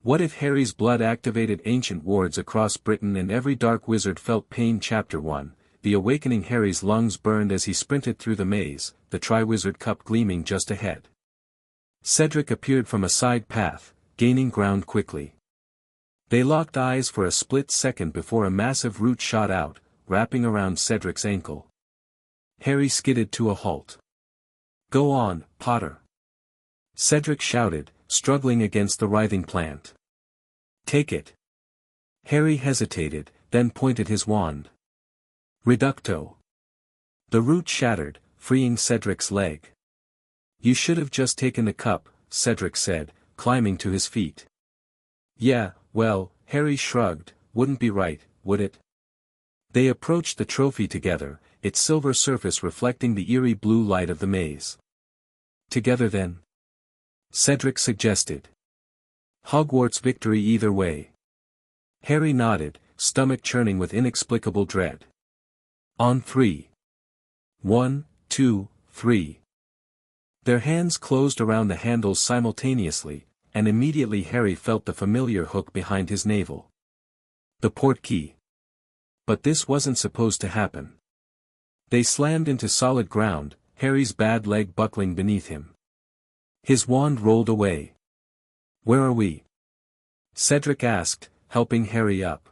What if Harry's blood activated ancient wards across Britain and every dark wizard felt pain? Chapter 1, The Awakening. Harry's lungs burned as he sprinted through the maze, the Triwizard Cup gleaming just ahead. Cedric appeared from a side path, gaining ground quickly. They locked eyes for a split second before a massive root shot out, wrapping around Cedric's ankle. Harry skidded to a halt. "Go on, Potter," Cedric shouted, struggling against the writhing plant. "Take it." Harry hesitated, then pointed his wand. Reducto. The root shattered, freeing Cedric's leg. "You should have just taken the cup," Cedric said, climbing to his feet. "Yeah, well," Harry shrugged, "wouldn't be right, would it?" They approached the trophy together, its silver surface reflecting the eerie blue light of the maze. "Together then?" Cedric suggested. "Hogwarts victory either way." Harry nodded, stomach churning with inexplicable dread. "On 3. 1, 2, 3. Their hands closed around the handles simultaneously, and immediately Harry felt the familiar hook behind his navel. The portkey. But this wasn't supposed to happen. They slammed into solid ground, Harry's bad leg buckling beneath him. His wand rolled away. "Where are we?" Cedric asked, helping Harry up.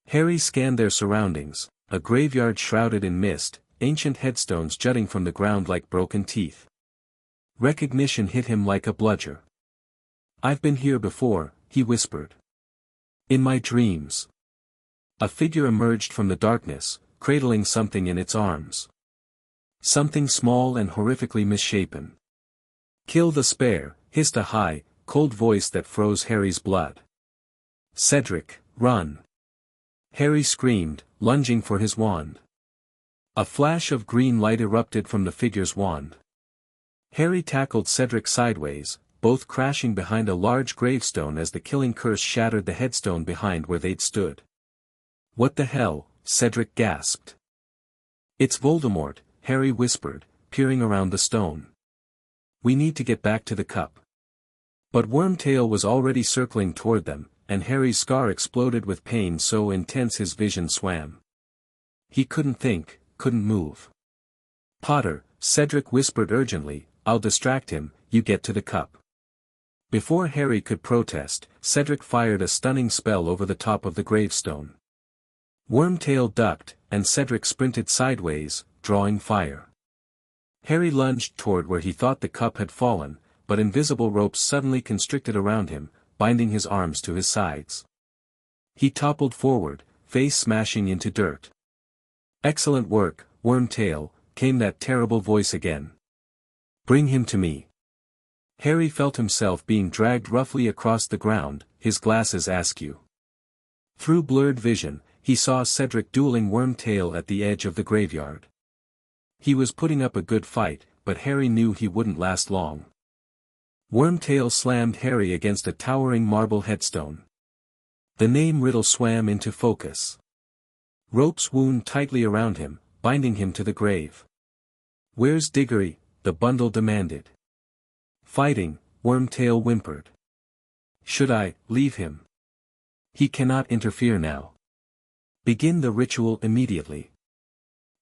Harry scanned their surroundings, a graveyard shrouded in mist, ancient headstones jutting from the ground like broken teeth. Recognition hit him like a bludgeon. "I've been here before," he whispered. "In my dreams." A figure emerged from the darkness, cradling something in its arms. Something small and horrifically misshapen. "Kill the spare," hissed a high, cold voice that froze Harry's blood. "Cedric, run!" Harry screamed, lunging for his wand. A flash of green light erupted from the figure's wand. Harry tackled Cedric sideways, both crashing behind a large gravestone as the killing curse shattered the headstone behind where they'd stood. "What the hell?" Cedric gasped. "It's Voldemort," Harry whispered, peering around the stone. "We need to get back to the cup." But Wormtail was already circling toward them, and Harry's scar exploded with pain so intense his vision swam. He couldn't think, couldn't move. "Potter," Cedric whispered urgently, "I'll distract him, you get to the cup." Before Harry could protest, Cedric fired a stunning spell over the top of the gravestone. Wormtail ducked, and Cedric sprinted sideways, drawing fire. Harry lunged toward where he thought the cup had fallen, but invisible ropes suddenly constricted around him, binding his arms to his sides. He toppled forward, face smashing into dirt. "Excellent work, Wormtail," came that terrible voice again. "Bring him to me." Harry felt himself being dragged roughly across the ground, his glasses askew. Through blurred vision, he saw Cedric dueling Wormtail at the edge of the graveyard. He was putting up a good fight, but Harry knew he wouldn't last long. Wormtail slammed Harry against a towering marble headstone. The name Riddle swam into focus. Ropes wound tightly around him, binding him to the grave. "Where's Diggory?" the bundle demanded. "Fighting," Wormtail whimpered. "Should I leave him? He cannot interfere now. Begin the ritual immediately."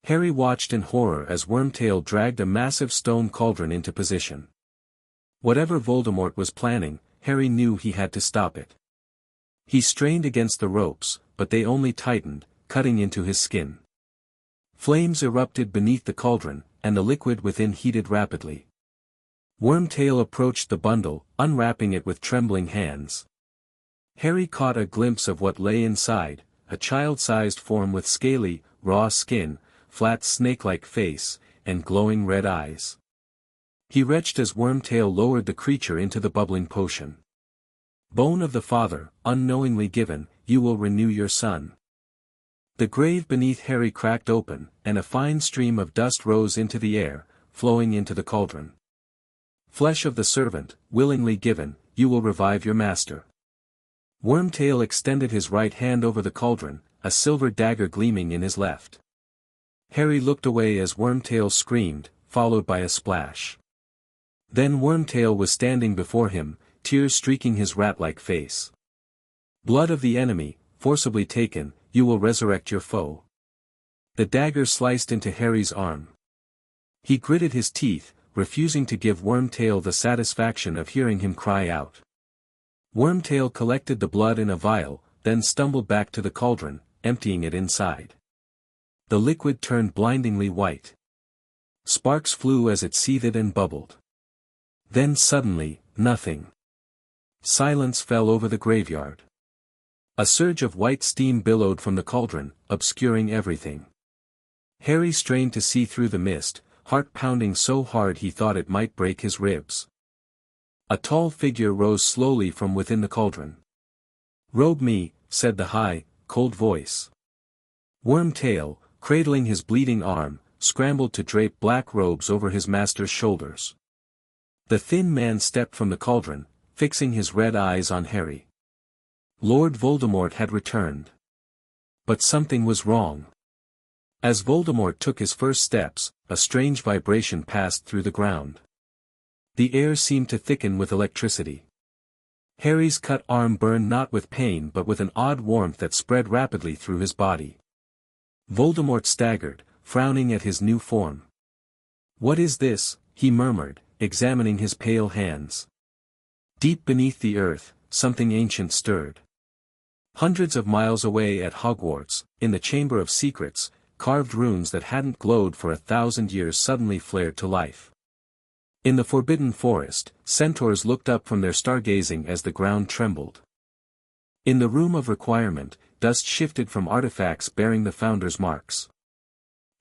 Harry watched in horror as Wormtail dragged a massive stone cauldron into position. Whatever Voldemort was planning, Harry knew he had to stop it. He strained against the ropes, but they only tightened, cutting into his skin. Flames erupted beneath the cauldron, and the liquid within heated rapidly. Wormtail approached the bundle, unwrapping it with trembling hands. Harry caught a glimpse of what lay inside, a child-sized form with scaly, raw skin, flat snake-like face, and glowing red eyes. He retched as Wormtail lowered the creature into the bubbling potion. "Bone of the father, unknowingly given, you will renew your son." The grave beneath Harry cracked open, and a fine stream of dust rose into the air, flowing into the cauldron. "Flesh of the servant, willingly given, you will revive your master." Wormtail extended his right hand over the cauldron, a silver dagger gleaming in his left. Harry looked away as Wormtail screamed, followed by a splash. Then Wormtail was standing before him, tears streaking his rat-like face. Blood of the enemy, forcibly taken, you will resurrect your foe. The dagger sliced into Harry's arm. He gritted his teeth, refusing to give Wormtail the satisfaction of hearing him cry out. Wormtail collected the blood in a vial, then stumbled back to the cauldron, emptying it inside. The liquid turned blindingly white. Sparks flew as it seethed and bubbled. Then suddenly, nothing. Silence fell over the graveyard. A surge of white steam billowed from the cauldron, obscuring everything. Harry strained to see through the mist, heart pounding so hard he thought it might break his ribs. A tall figure rose slowly from within the cauldron. "Robe me," said the high, cold voice. Wormtail, cradling his bleeding arm, scrambled to drape black robes over his master's shoulders. The thin man stepped from the cauldron, fixing his red eyes on Harry. Lord Voldemort had returned. But something was wrong. As Voldemort took his first steps, a strange vibration passed through the ground. The air seemed to thicken with electricity. Harry's cut arm burned not with pain but with an odd warmth that spread rapidly through his body. Voldemort staggered, frowning at his new form. "What is this?" he murmured, examining his pale hands. Deep beneath the earth, something ancient stirred. Hundreds of miles away at Hogwarts, in the Chamber of Secrets, carved runes that hadn't glowed for 1,000 years suddenly flared to life. In the Forbidden Forest, centaurs looked up from their stargazing as the ground trembled. In the Room of Requirement, dust shifted from artifacts bearing the Founder's marks.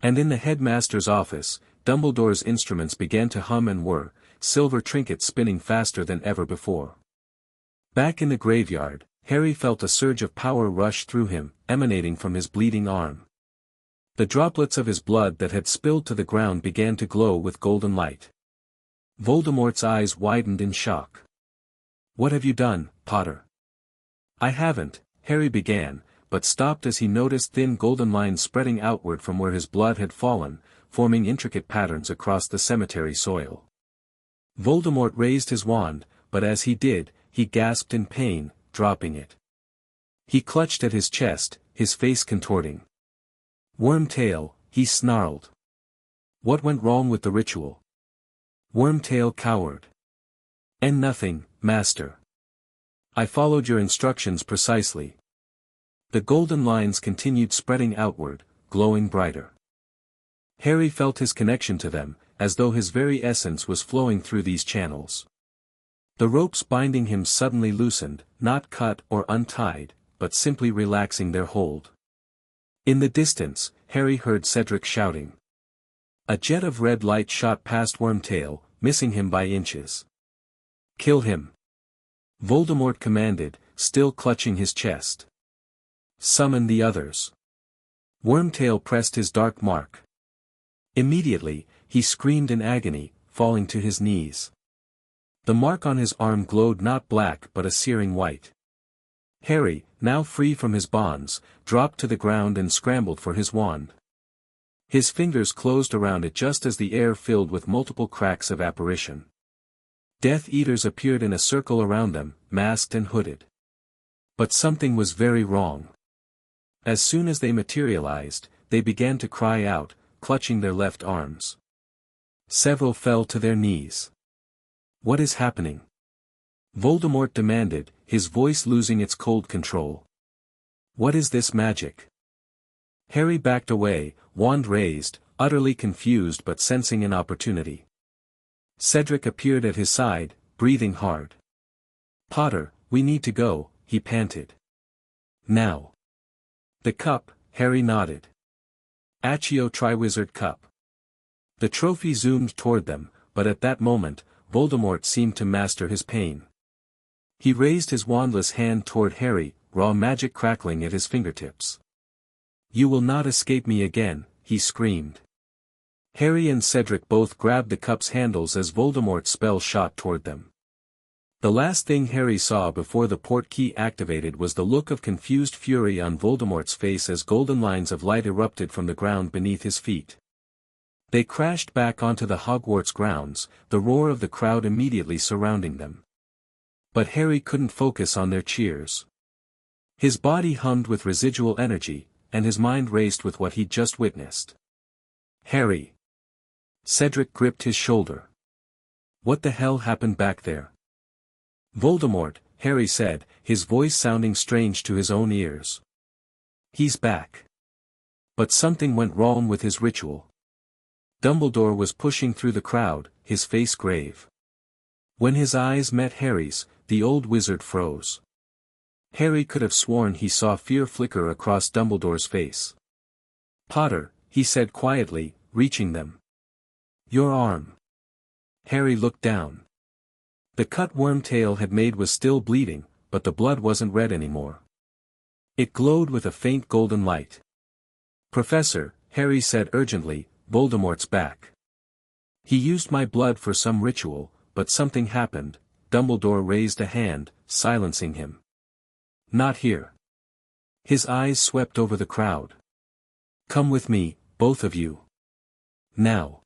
And in the headmaster's office, Dumbledore's instruments began to hum and whir, silver trinkets spinning faster than ever before. Back in the graveyard, Harry felt a surge of power rush through him, emanating from his bleeding arm. The droplets of his blood that had spilled to the ground began to glow with golden light. Voldemort's eyes widened in shock. "What have you done, Potter?" "I haven't," Harry began, but stopped as he noticed thin golden lines spreading outward from where his blood had fallen, forming intricate patterns across the cemetery soil. Voldemort raised his wand, but as he did, he gasped in pain, dropping it. He clutched at his chest, his face contorting. "Wormtail," he snarled. "What went wrong with the ritual?" Wormtail cowered. "And nothing, Master. I followed your instructions precisely." The golden lines continued spreading outward, glowing brighter. Harry felt his connection to them, as though his very essence was flowing through these channels. The ropes binding him suddenly loosened, not cut or untied, but simply relaxing their hold. In the distance, Harry heard Cedric shouting. A jet of red light shot past Wormtail, missing him by inches. "Kill him!" Voldemort commanded, still clutching his chest. "Summon the others." Wormtail pressed his dark mark. Immediately, he screamed in agony, falling to his knees. The mark on his arm glowed not black but a searing white. Harry, now free from his bonds, dropped to the ground and scrambled for his wand. His fingers closed around it just as the air filled with multiple cracks of apparition. Death Eaters appeared in a circle around them, masked and hooded. But something was very wrong. As soon as they materialized, they began to cry out, clutching their left arms. Several fell to their knees. "What is happening?" Voldemort demanded, his voice losing its cold control. "What is this magic?" Harry backed away, wand raised, utterly confused but sensing an opportunity. Cedric appeared at his side, breathing hard. "Potter, we need to go," he panted. "Now." "The cup," Harry nodded. "Accio Triwizard Cup." The trophy zoomed toward them, but at that moment, Voldemort seemed to master his pain. He raised his wandless hand toward Harry, raw magic crackling at his fingertips. "You will not escape me again," he screamed. Harry and Cedric both grabbed the cup's handles as Voldemort's spell shot toward them. The last thing Harry saw before the port key activated was the look of confused fury on Voldemort's face as golden lines of light erupted from the ground beneath his feet. They crashed back onto the Hogwarts grounds, the roar of the crowd immediately surrounding them. But Harry couldn't focus on their cheers. His body hummed with residual energy, and his mind raced with what he'd just witnessed. Harry. Cedric gripped his shoulder. What the hell happened back there? Voldemort, Harry said, his voice sounding strange to his own ears. He's back. But something went wrong with his ritual. Dumbledore was pushing through the crowd, his face grave. When his eyes met Harry's, the old wizard froze. Harry could have sworn he saw fear flicker across Dumbledore's face. Potter, he said quietly, reaching them. Your arm. Harry looked down. The cut Wormtail had made was still bleeding, but the blood wasn't red anymore. It glowed with a faint golden light. Professor, Harry said urgently, Voldemort's back. He used my blood for some ritual, but something happened. Dumbledore raised a hand, silencing him. Not here. His eyes swept over the crowd. Come with me, both of you. Now.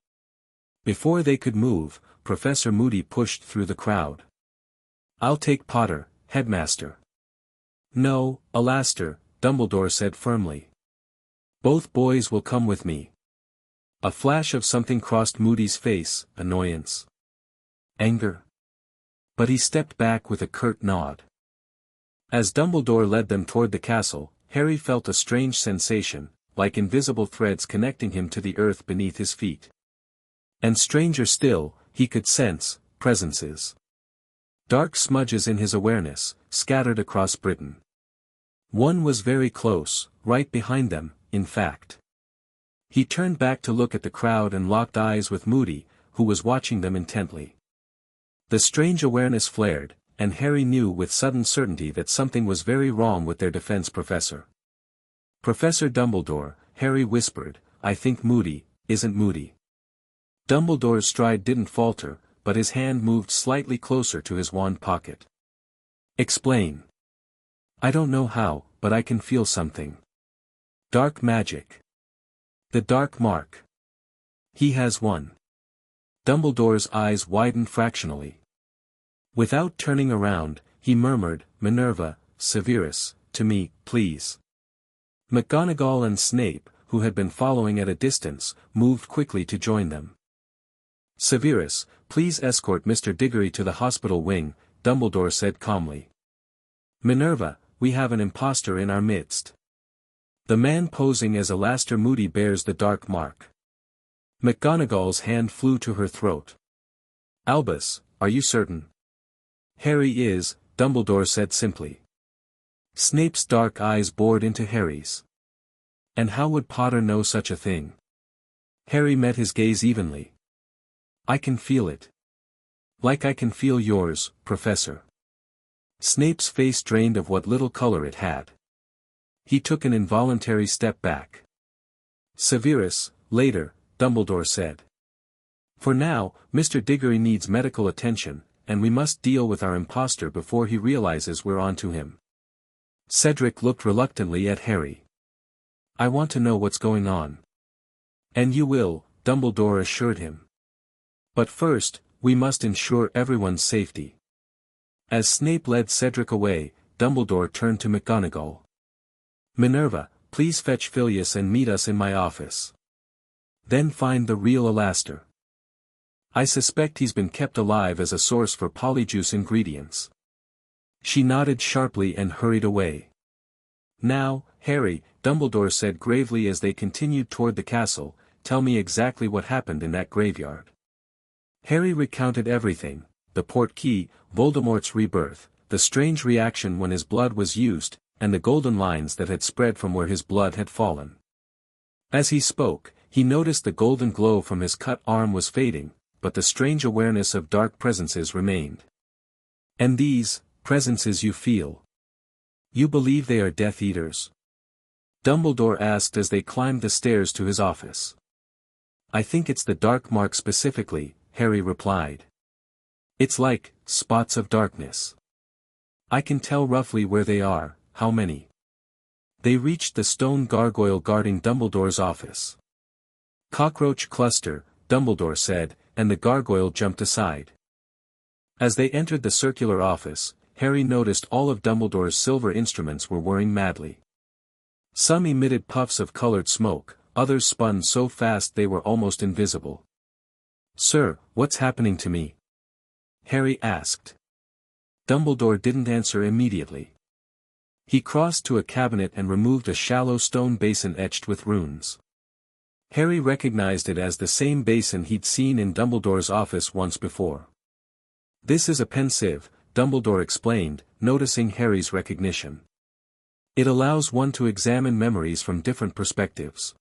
Before they could move, Professor Moody pushed through the crowd. I'll take Potter, Headmaster. No, Alastor, Dumbledore said firmly. Both boys will come with me. A flash of something crossed Moody's face, annoyance. Anger. But he stepped back with a curt nod. As Dumbledore led them toward the castle, Harry felt a strange sensation, like invisible threads connecting him to the earth beneath his feet. And stranger still, he could sense presences. Dark smudges in his awareness, scattered across Britain. One was very close, right behind them, in fact. He turned back to look at the crowd and locked eyes with Moody, who was watching them intently. The strange awareness flared, and Harry knew with sudden certainty that something was very wrong with their defense professor. Professor Dumbledore, Harry whispered, I think Moody isn't Moody. Dumbledore's stride didn't falter, but his hand moved slightly closer to his wand pocket. Explain. I don't know how, but I can feel something. Dark magic. The dark mark. He has one. Dumbledore's eyes widened fractionally. Without turning around, he murmured, Minerva, Severus, to me, please. McGonagall and Snape, who had been following at a distance, moved quickly to join them. Severus, please escort Mr. Diggory to the hospital wing, Dumbledore said calmly. Minerva, we have an impostor in our midst. The man posing as Alastor Moody bears the dark mark. McGonagall's hand flew to her throat. Albus, are you certain? Harry is, Dumbledore said simply. Snape's dark eyes bored into Harry's. And how would Potter know such a thing? Harry met his gaze evenly. I can feel it. Like I can feel yours, Professor. Snape's face drained of what little color it had. He took an involuntary step back. Severus, later, Dumbledore said. For now, Mr. Diggory needs medical attention, and we must deal with our impostor before he realizes we're onto him. Cedric looked reluctantly at Harry. I want to know what's going on. And you will, Dumbledore assured him. But first, we must ensure everyone's safety. As Snape led Cedric away, Dumbledore turned to McGonagall. Minerva, please fetch Filius and meet us in my office. Then find the real Alastor. I suspect he's been kept alive as a source for polyjuice ingredients. She nodded sharply and hurried away. Now, Harry, Dumbledore said gravely as they continued toward the castle, tell me exactly what happened in that graveyard. Harry recounted everything, the portkey, Voldemort's rebirth, the strange reaction when his blood was used, and the golden lines that had spread from where his blood had fallen. As he spoke, he noticed the golden glow from his cut arm was fading, but the strange awareness of dark presences remained. And these presences you feel. You believe they are Death Eaters? Dumbledore asked as they climbed the stairs to his office. I think it's the dark mark specifically, Harry replied. It's like spots of darkness. I can tell roughly where they are, how many. They reached the stone gargoyle guarding Dumbledore's office. Cockroach cluster, Dumbledore said, and the gargoyle jumped aside. As they entered the circular office, Harry noticed all of Dumbledore's silver instruments were whirring madly. Some emitted puffs of colored smoke, others spun so fast they were almost invisible. "Sir, what's happening to me?" Harry asked. Dumbledore didn't answer immediately. He crossed to a cabinet and removed a shallow stone basin etched with runes. Harry recognized it as the same basin he'd seen in Dumbledore's office once before. "This is a pensieve," Dumbledore explained, noticing Harry's recognition. "It allows one to examine memories from different perspectives.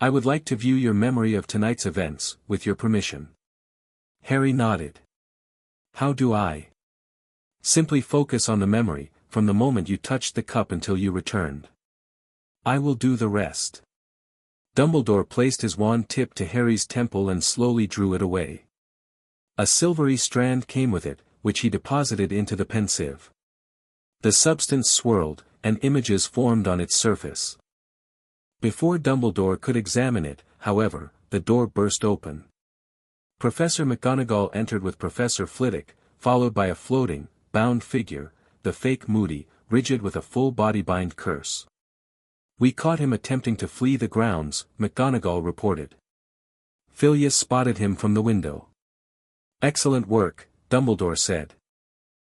I would like to view your memory of tonight's events, with your permission." Harry nodded. "How do I?" "Simply focus on the memory, from the moment you touched the cup until you returned. I will do the rest." Dumbledore placed his wand tip to Harry's temple and slowly drew it away. A silvery strand came with it, which he deposited into the pensieve. The substance swirled, and images formed on its surface. Before Dumbledore could examine it, however, the door burst open. Professor McGonagall entered with Professor Flitwick, followed by a floating, bound figure, the fake Moody, rigid with a full-body-bind curse. "We caught him attempting to flee the grounds," McGonagall reported. Phileas spotted him from the window. "Excellent work," Dumbledore said.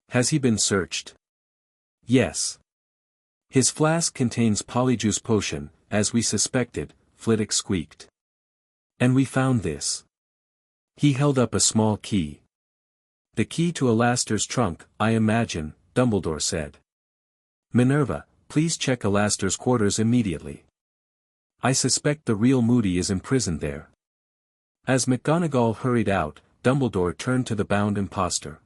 "Has he been searched?" "Yes. His flask contains Polyjuice Potion, as we suspected," Flitwick squeaked. "And we found this." He held up a small key. "The key to Alastor's trunk, I imagine," Dumbledore said. "Minerva, please check Alastor's quarters immediately. I suspect the real Moody is imprisoned there." As McGonagall hurried out, Dumbledore turned to the bound impostor.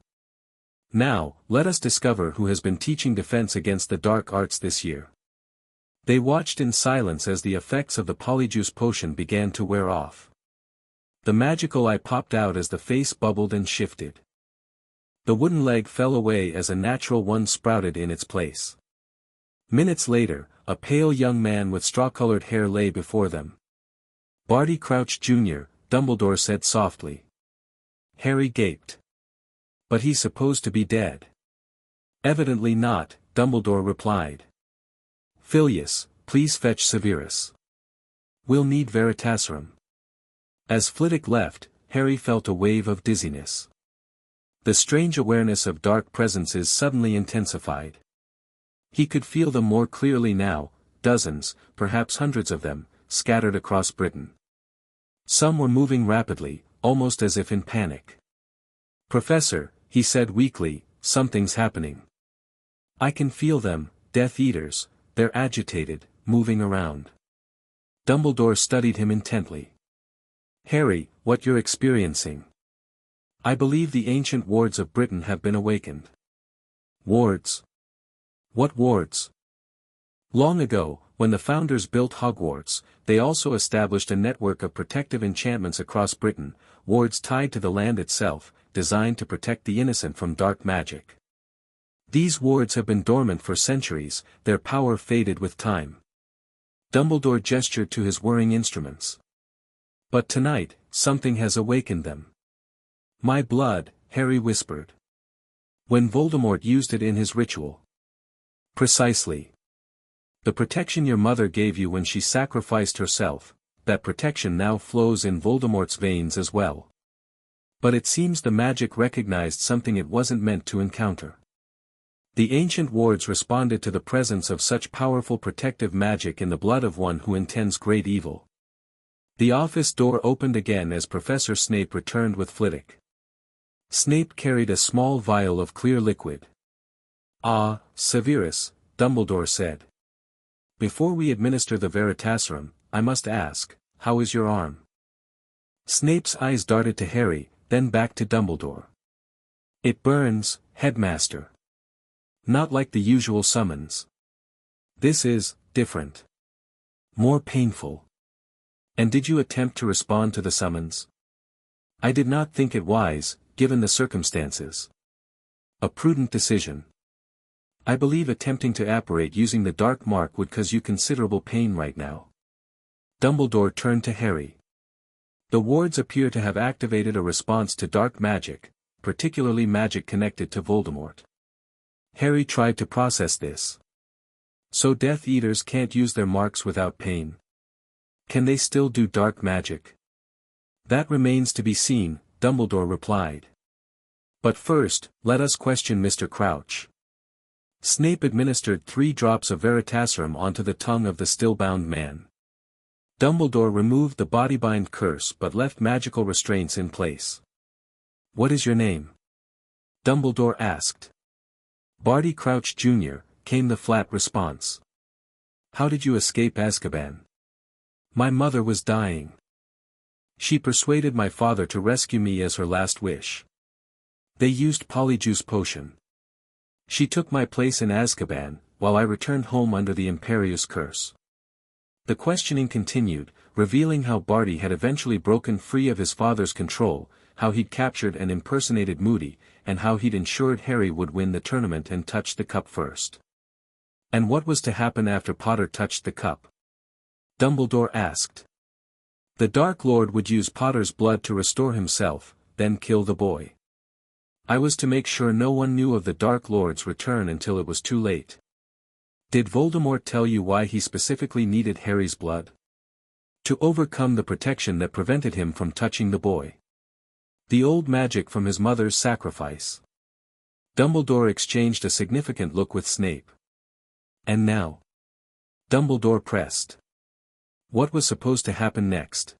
"Now, let us discover who has been teaching defense against the dark arts this year." They watched in silence as the effects of the Polyjuice Potion began to wear off. The magical eye popped out as the face bubbled and shifted. The wooden leg fell away as a natural one sprouted in its place. Minutes later, a pale young man with straw-colored hair lay before them. "Barty Crouch Jr., Dumbledore said softly. Harry gaped. "But he's supposed to be dead." "Evidently not," Dumbledore replied. "Phileas, please fetch Severus. We'll need Veritaserum." As Flitwick left, Harry felt a wave of dizziness. The strange awareness of dark presences suddenly intensified. He could feel them more clearly now, dozens, perhaps hundreds of them, scattered across Britain. Some were moving rapidly, almost as if in panic. "Professor," he said weakly, "something's happening. I can feel them, Death Eaters, they're agitated, moving around." Dumbledore studied him intently. "Harry, what you're experiencing. I believe the ancient wards of Britain have been awakened." "Wards? What wards?" "Long ago, when the founders built Hogwarts, they also established a network of protective enchantments across Britain, wards tied to the land itself, designed to protect the innocent from dark magic. These wards have been dormant for centuries, their power faded with time." Dumbledore gestured to his whirring instruments. "But tonight, something has awakened them." "My blood," Harry whispered. "When Voldemort used it in his ritual." "Precisely. The protection your mother gave you when she sacrificed herself, that protection now flows in Voldemort's veins as well. But it seems the magic recognized something it wasn't meant to encounter. The ancient wards responded to the presence of such powerful protective magic in the blood of one who intends great evil." The office door opened again as Professor Snape returned with Flitwick. Snape carried a small vial of clear liquid. "Ah, Severus," Dumbledore said. "Before we administer the Veritaserum, I must ask, how is your arm?" Snape's eyes darted to Harry, then back to Dumbledore. "It burns, Headmaster. Not like the usual summons. This is different. More painful." "And did you attempt to respond to the summons?" "I did not think it wise, given the circumstances. A prudent decision. I believe attempting to apparate using the dark mark would cause you considerable pain right now." Dumbledore turned to Harry. "The wards appear to have activated a response to dark magic, particularly magic connected to Voldemort. Harry tried to process this. So Death Eaters can't use their marks without pain. Can they still do dark magic? That remains to be seen, Dumbledore replied. But first, let us question Mr. Crouch. Snape administered 3 drops of Veritaserum onto the tongue of the still-bound man. Dumbledore removed the bodybind curse but left magical restraints in place. "What is your name?" Dumbledore asked. "Barty Crouch Jr., came the flat response. "How did you escape Azkaban?" "My mother was dying. She persuaded my father to rescue me as her last wish. They used Polyjuice Potion. She took my place in Azkaban, while I returned home under the Imperius Curse." The questioning continued, revealing how Barty had eventually broken free of his father's control, how he'd captured and impersonated Moody, and how he'd ensured Harry would win the tournament and touch the cup first. And what was to happen after Potter touched the cup? Dumbledore asked. The Dark Lord would use Potter's blood to restore himself, then kill the boy. I was to make sure no one knew of the Dark Lord's return until it was too late. Did Voldemort tell you why he specifically needed Harry's blood? To overcome the protection that prevented him from touching the boy. The old magic from his mother's sacrifice. Dumbledore exchanged a significant look with Snape. And now? Dumbledore pressed. What was supposed to happen next?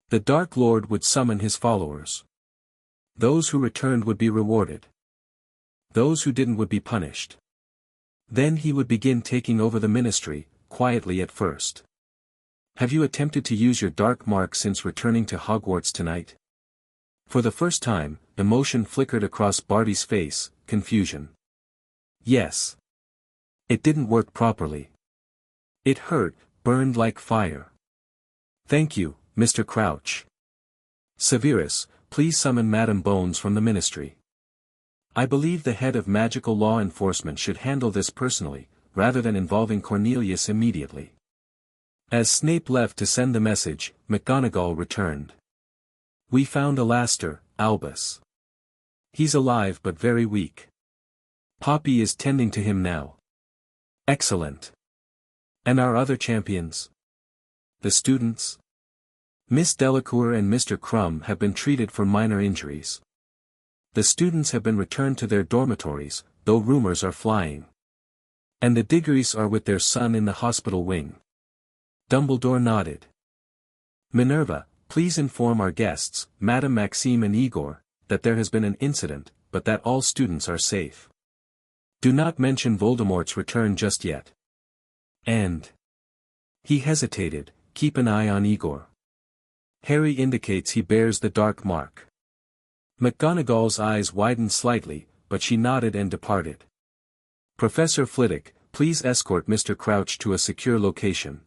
The Dark Lord would summon his followers. Those who returned would be rewarded. Those who didn't would be punished. Then he would begin taking over the ministry, quietly at first. Have you attempted to use your dark mark since returning to Hogwarts tonight? For the first time, emotion flickered across Barty's face, confusion. Yes. It didn't work properly. It hurt, burned like fire. Thank you, Mr. Crouch. Severus, please summon Madame Bones from the ministry. I believe the head of magical law enforcement should handle this personally, rather than involving Cornelius immediately. As Snape left to send the message, McGonagall returned. We found Alastor, Albus. He's alive but very weak. Poppy is tending to him now. Excellent. And our other champions? The students? Miss Delacour and Mr. Crumb have been treated for minor injuries. The students have been returned to their dormitories, though rumors are flying. And the Diggories are with their son in the hospital wing. Dumbledore nodded. Minerva, please inform our guests, Madame Maxime and Igor, that there has been an incident, but that all students are safe. Do not mention Voldemort's return just yet. And... He hesitated, keep an eye on Igor. Harry indicates he bears the dark mark. McGonagall's eyes widened slightly, but she nodded and departed. Professor Flitwick, please escort Mr. Crouch to a secure location.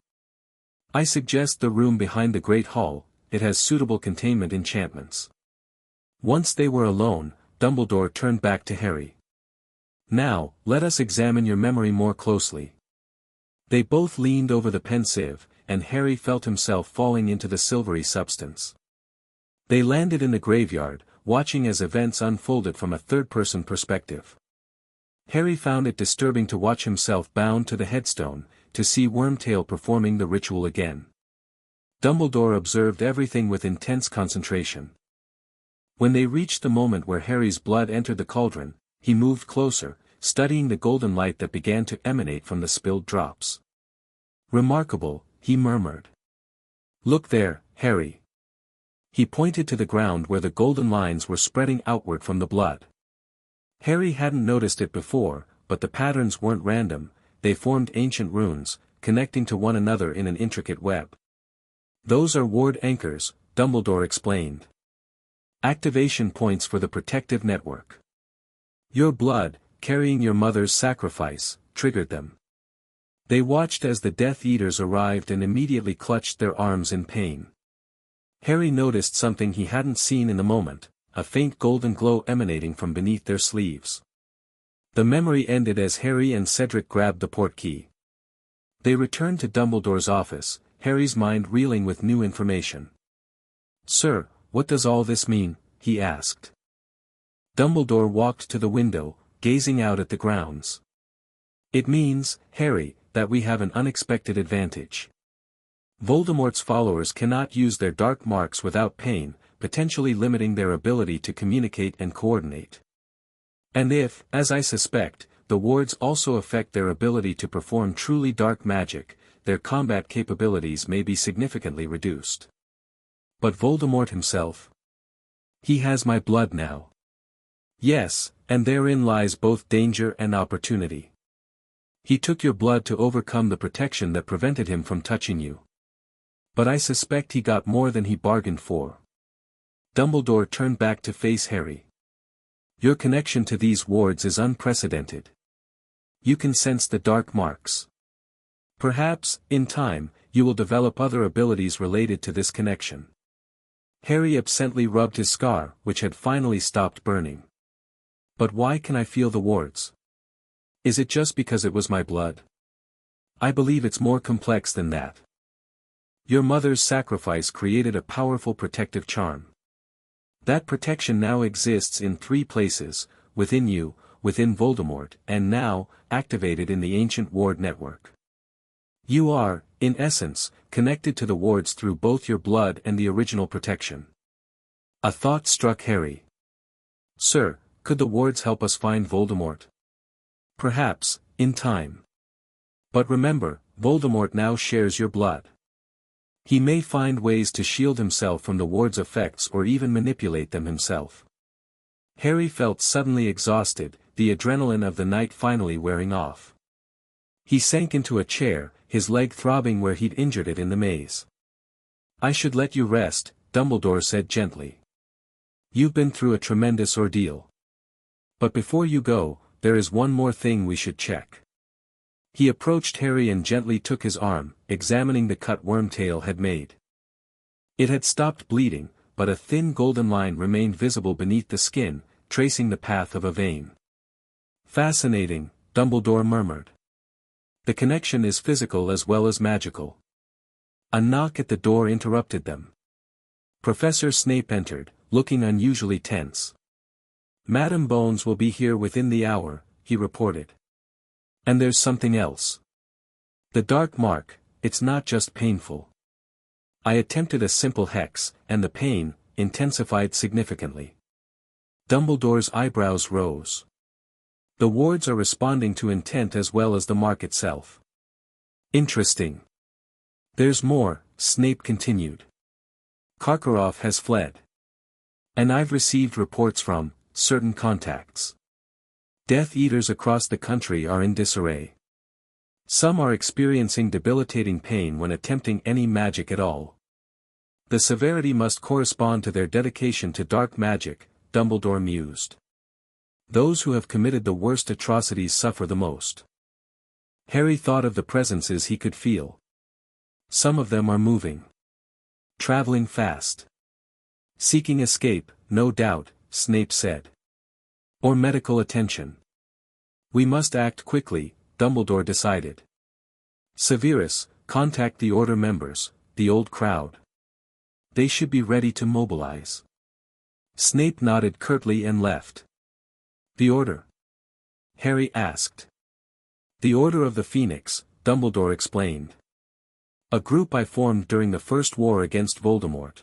I suggest the room behind the Great Hall, it has suitable containment enchantments. Once they were alone, Dumbledore turned back to Harry. Now, let us examine your memory more closely. They both leaned over the pensieve, and Harry felt himself falling into the silvery substance. They landed in the graveyard, watching as events unfolded from a third-person perspective. Harry found it disturbing to watch himself bound to the headstone, to see Wormtail performing the ritual again. Dumbledore observed everything with intense concentration. When they reached the moment where Harry's blood entered the cauldron, he moved closer, studying the golden light that began to emanate from the spilled drops. Remarkable, he murmured. Look there, Harry. He pointed to the ground where the golden lines were spreading outward from the blood. Harry hadn't noticed it before, but the patterns weren't random, they formed ancient runes, connecting to one another in an intricate web. Those are ward anchors, Dumbledore explained. Activation points for the protective network. Your blood, carrying your mother's sacrifice, triggered them. They watched as the Death Eaters arrived and immediately clutched their arms in pain. Harry noticed something he hadn't seen in the moment, a faint golden glow emanating from beneath their sleeves. The memory ended as Harry and Cedric grabbed the portkey. They returned to Dumbledore's office, Harry's mind reeling with new information. Sir, what does all this mean? He asked. Dumbledore walked to the window, gazing out at the grounds. It means, Harry, that we have an unexpected advantage. Voldemort's followers cannot use their dark marks without pain, potentially limiting their ability to communicate and coordinate. And if, as I suspect, the wards also affect their ability to perform truly dark magic, their combat capabilities may be significantly reduced. But Voldemort himself? He has my blood now. Yes, and therein lies both danger and opportunity. He took your blood to overcome the protection that prevented him from touching you. But I suspect he got more than he bargained for. Dumbledore turned back to face Harry. Your connection to these wards is unprecedented. You can sense the dark marks. Perhaps, in time, you will develop other abilities related to this connection. Harry absently rubbed his scar, which had finally stopped burning. But why can I feel the wards? Is it just because it was my blood? I believe it's more complex than that. Your mother's sacrifice created a powerful protective charm. That protection now exists in 3 places, within you, within Voldemort, and now, activated in the ancient ward network. You are, in essence, connected to the wards through both your blood and the original protection. A thought struck Harry. Sir, could the wards help us find Voldemort? Perhaps, in time. But remember, Voldemort now shares your blood. He may find ways to shield himself from the ward's effects or even manipulate them himself. Harry felt suddenly exhausted, the adrenaline of the night finally wearing off. He sank into a chair, his leg throbbing where he'd injured it in the maze. I should let you rest, Dumbledore said gently. You've been through a tremendous ordeal. But before you go, there is one more thing we should check. He approached Harry and gently took his arm, examining the cut Wormtail had made. It had stopped bleeding, but a thin golden line remained visible beneath the skin, tracing the path of a vein. Fascinating, Dumbledore murmured. The connection is physical as well as magical. A knock at the door interrupted them. Professor Snape entered, looking unusually tense. Madam Bones will be here within the hour, he reported. And there's something else. The dark mark, it's not just painful. I attempted a simple hex, and the pain intensified significantly. Dumbledore's eyebrows rose. The wards are responding to intent as well as the mark itself. Interesting. There's more, Snape continued. Karkaroff has fled. And I've received reports from certain contacts. Death Eaters across the country are in disarray. Some are experiencing debilitating pain when attempting any magic at all. The severity must correspond to their dedication to dark magic, Dumbledore mused. Those who have committed the worst atrocities suffer the most. Harry thought of the presences he could feel. Some of them are moving. Traveling fast. Seeking escape, no doubt, Snape said. Or medical attention. We must act quickly, Dumbledore decided. Severus, contact the Order members, the old crowd. They should be ready to mobilize. Snape nodded curtly and left. The Order? Harry asked. The Order of the Phoenix, Dumbledore explained. A group I formed during the First War against Voldemort.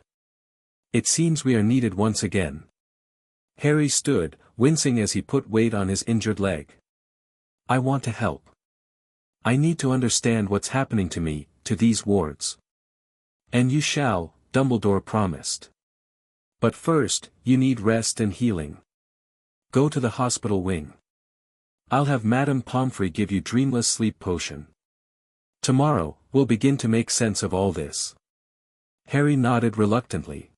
It seems we are needed once again. Harry stood, wincing as he put weight on his injured leg. I want to help. I need to understand what's happening to me, to these wards. And you shall, Dumbledore promised. But first, you need rest and healing. Go to the hospital wing. I'll have Madame Pomfrey give you dreamless sleep potion. Tomorrow, we'll begin to make sense of all this. Harry nodded reluctantly.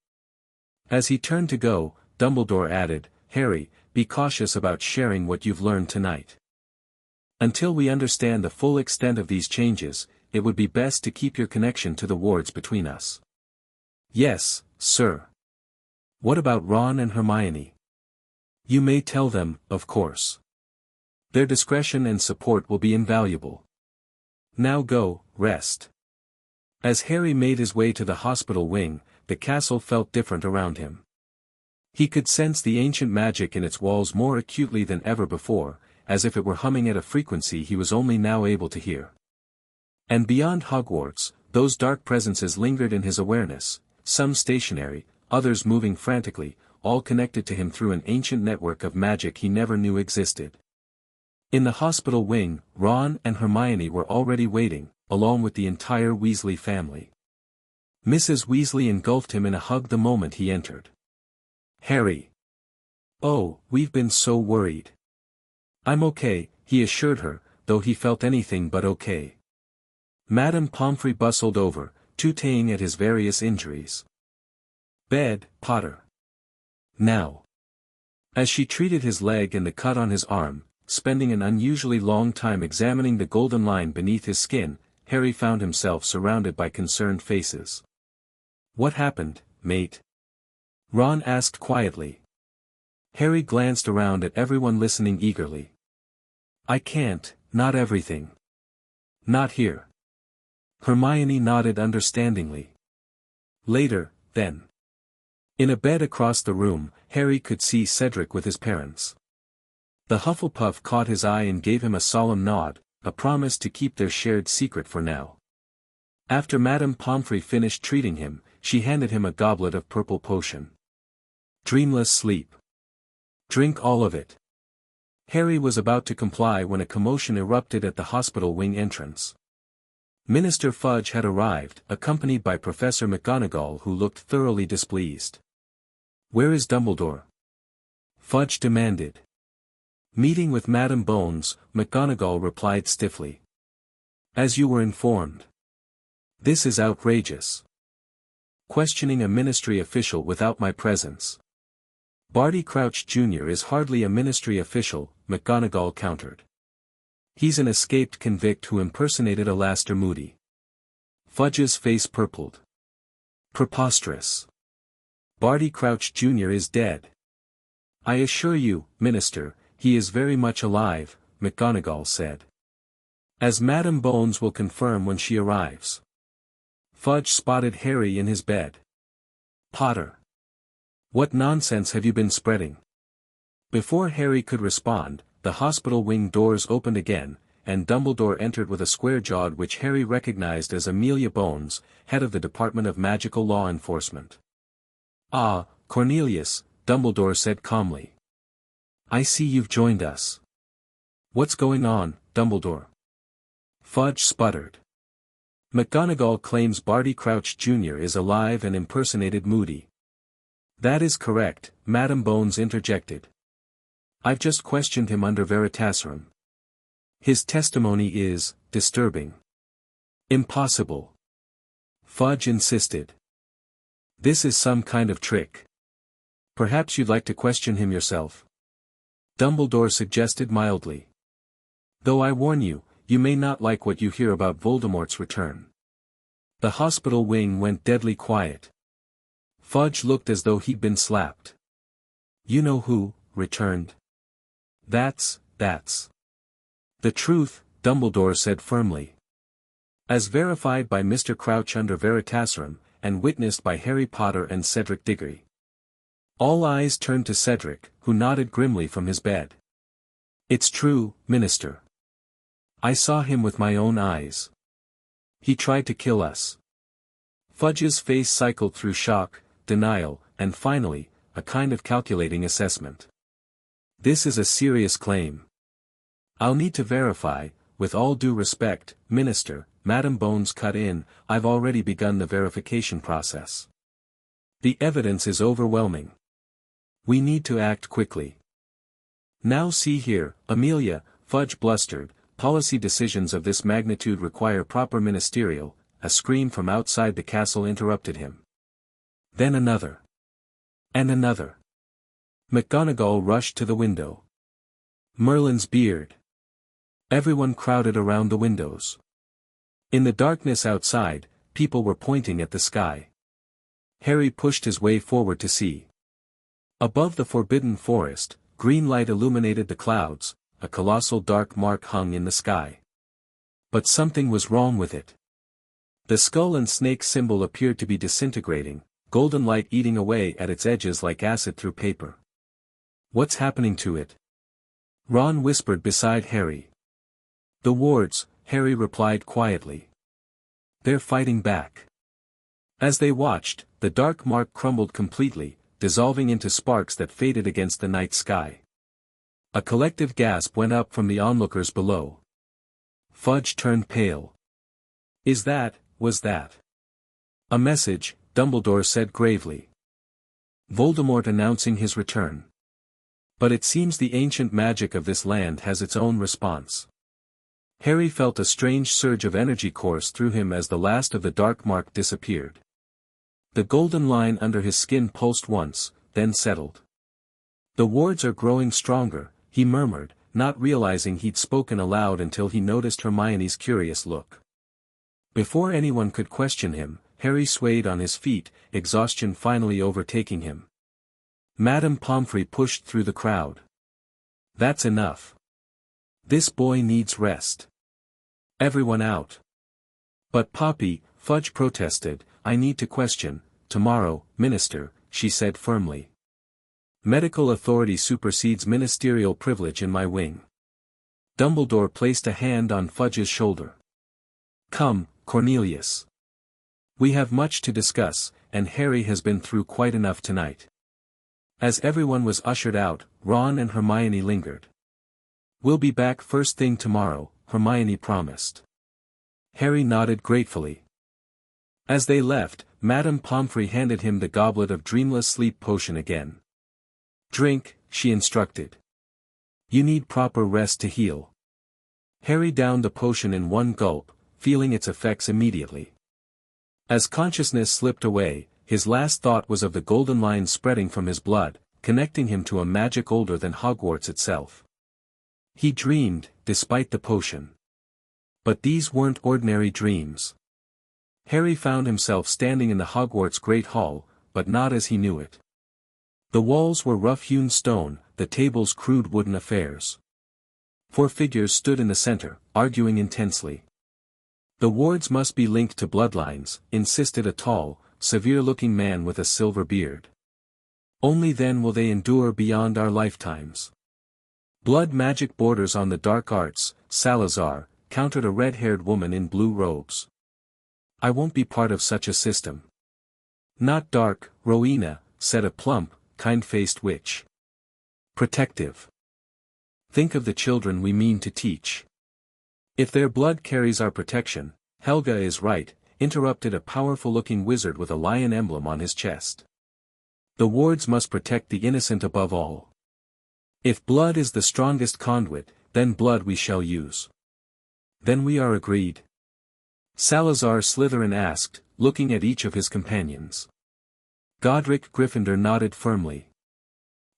As he turned to go, Dumbledore added, Harry, be cautious about sharing what you've learned tonight. Until we understand the full extent of these changes, it would be best to keep your connection to the wards between us. Yes, sir. What about Ron and Hermione? You may tell them, of course. Their discretion and support will be invaluable. Now go, rest. As Harry made his way to the hospital wing, the castle felt different around him. He could sense the ancient magic in its walls more acutely than ever before, as if it were humming at a frequency he was only now able to hear. And beyond Hogwarts, those dark presences lingered in his awareness, some stationary, others moving frantically, all connected to him through an ancient network of magic he never knew existed. In the hospital wing, Ron and Hermione were already waiting, along with the entire Weasley family. Mrs. Weasley engulfed him in a hug the moment he entered. "Harry. Oh, we've been so worried." "I'm okay," he assured her, though he felt anything but okay. Madame Pomfrey bustled over, tutoring at his various injuries. "Bed, Potter. Now." As she treated his leg and the cut on his arm, spending an unusually long time examining the golden line beneath his skin, Harry found himself surrounded by concerned faces. "What happened, mate?" Ron asked quietly. Harry glanced around at everyone listening eagerly. "I can't, not everything. Not here." Hermione nodded understandingly. "Later, then." In a bed across the room, Harry could see Cedric with his parents. The Hufflepuff caught his eye and gave him a solemn nod, a promise to keep their shared secret for now. After Madame Pomfrey finished treating him, she handed him a goblet of purple potion. "Dreamless sleep. Drink all of it." Harry was about to comply when a commotion erupted at the hospital wing entrance. Minister Fudge had arrived, accompanied by Professor McGonagall, who looked thoroughly displeased. "Where is Dumbledore?" Fudge demanded. "Meeting with Madame Bones," McGonagall replied stiffly. "As you were informed. This is outrageous. Questioning a ministry official without my presence." "Barty Crouch Jr. is hardly a ministry official," McGonagall countered. "He's an escaped convict who impersonated Alastor Moody." Fudge's face purpled. "Preposterous. Barty Crouch Jr. is dead." "I assure you, Minister, he is very much alive," McGonagall said. "As Madame Bones will confirm when she arrives." Fudge spotted Harry in his bed. "Potter. What nonsense have you been spreading?" Before Harry could respond, the hospital wing doors opened again, and Dumbledore entered with a square jaw which Harry recognized as Amelia Bones, head of the Department of Magical Law Enforcement. "Ah, Cornelius," Dumbledore said calmly. "I see you've joined us. What's going on, Dumbledore?" Fudge sputtered. "McGonagall claims Barty Crouch Jr. is alive and impersonated Moody." "That is correct," Madame Bones interjected. "I've just questioned him under Veritaserum. His testimony is disturbing." "Impossible." Fudge insisted. "This is some kind of trick. Perhaps you'd like to question him yourself?" Dumbledore suggested mildly. "Though I warn you, you may not like what you hear about Voldemort's return." The hospital wing went deadly quiet. Fudge looked as though he'd been slapped. "You know who returned?" That's the truth," Dumbledore said firmly. "As verified by Mr. Crouch under Veritaserum, and witnessed by Harry Potter and Cedric Diggory." All eyes turned to Cedric, who nodded grimly from his bed. "It's true, Minister. I saw him with my own eyes. He tried to kill us." Fudge's face cycled through shock, denial, and finally, a kind of calculating assessment. "This is a serious claim. I'll need to verify, with all due respect, Minister," Madame Bones cut in, "I've already begun the verification process. The evidence is overwhelming. We need to act quickly." "Now see here, Amelia," Fudge blustered, "policy decisions of this magnitude require proper ministerial." A scream from outside the castle interrupted him. Then another. And another. McGonagall rushed to the window. Merlin's beard. Everyone crowded around the windows. In the darkness outside, people were pointing at the sky. Harry pushed his way forward to see. Above the forbidden forest, green light illuminated the clouds, a colossal dark mark hung in the sky. But something was wrong with it. The skull and snake symbol appeared to be disintegrating, golden light eating away at its edges like acid through paper. "What's happening to it?" Ron whispered beside Harry. "The wards," Harry replied quietly. "They're fighting back." As they watched, the dark mark crumbled completely, dissolving into sparks that faded against the night sky. A collective gasp went up from the onlookers below. Fudge turned pale. Was that a message?" Dumbledore said gravely. "Voldemort announcing his return. But it seems the ancient magic of this land has its own response." Harry felt a strange surge of energy course through him as the last of the dark mark disappeared. The golden line under his skin pulsed once, then settled. "The wards are growing stronger," he murmured, not realizing he'd spoken aloud until he noticed Hermione's curious look. Before anyone could question him, Harry swayed on his feet, exhaustion finally overtaking him. Madame Pomfrey pushed through the crowd. "That's enough. This boy needs rest. Everyone out." "But Poppy," Fudge protested, "I need to question." "Tomorrow, Minister," she said firmly. "Medical authority supersedes ministerial privilege in my wing." Dumbledore placed a hand on Fudge's shoulder. "Come, Cornelius. We have much to discuss, and Harry has been through quite enough tonight." As everyone was ushered out, Ron and Hermione lingered. "We'll be back first thing tomorrow," Hermione promised. Harry nodded gratefully. As they left, Madame Pomfrey handed him the goblet of dreamless sleep potion again. "Drink," she instructed. "You need proper rest to heal." Harry downed the potion in one gulp, feeling its effects immediately. As consciousness slipped away, his last thought was of the golden lines spreading from his blood, connecting him to a magic older than Hogwarts itself. He dreamed, despite the potion. But these weren't ordinary dreams. Harry found himself standing in the Hogwarts Great Hall, but not as he knew it. The walls were rough-hewn stone, the tables crude wooden affairs. 4 figures stood in the center, arguing intensely. "The wards must be linked to bloodlines," insisted a tall, severe-looking man with a silver beard. "Only then will they endure beyond our lifetimes." "Blood magic borders on the dark arts," Salazar, countered a red-haired woman in blue robes. "I won't be part of such a system." "Not dark, Rowena," said a plump, kind-faced witch. "Protective. Think of the children we mean to teach." "If their blood carries our protection, Helga is right," interrupted a powerful-looking wizard with a lion emblem on his chest. "The wards must protect the innocent above all. If blood is the strongest conduit, then blood we shall use." "Then we are agreed?" Salazar Slytherin asked, looking at each of his companions. Godric Gryffindor nodded firmly.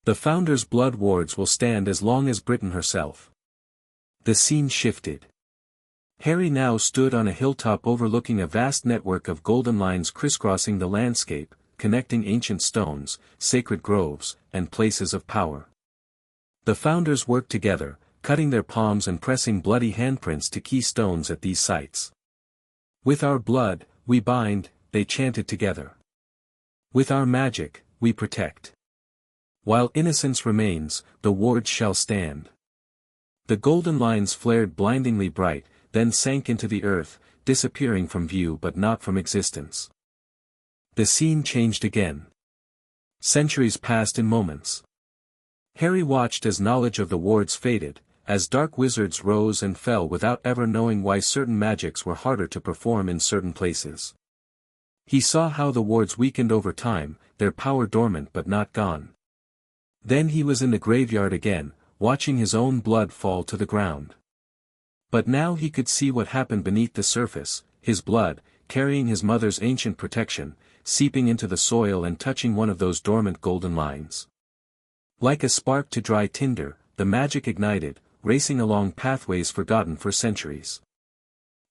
"The Founder's blood wards will stand as long as Britain herself." The scene shifted. Harry now stood on a hilltop overlooking a vast network of golden lines crisscrossing the landscape, connecting ancient stones, sacred groves, and places of power. The Founders worked together, cutting their palms and pressing bloody handprints to key stones at these sites. "With our blood, we bind," they chanted together. "With our magic, we protect. While innocence remains, the wards shall stand." The golden lines flared blindingly bright, then sank into the earth, disappearing from view but not from existence. The scene changed again. Centuries passed in moments. Harry watched as knowledge of the wards faded, as dark wizards rose and fell without ever knowing why certain magics were harder to perform in certain places. He saw how the wards weakened over time, their power dormant but not gone. Then he was in the graveyard again, watching his own blood fall to the ground. But now he could see what happened beneath the surface, his blood, carrying his mother's ancient protection, seeping into the soil and touching one of those dormant golden lines. Like a spark to dry tinder, the magic ignited, racing along pathways forgotten for centuries.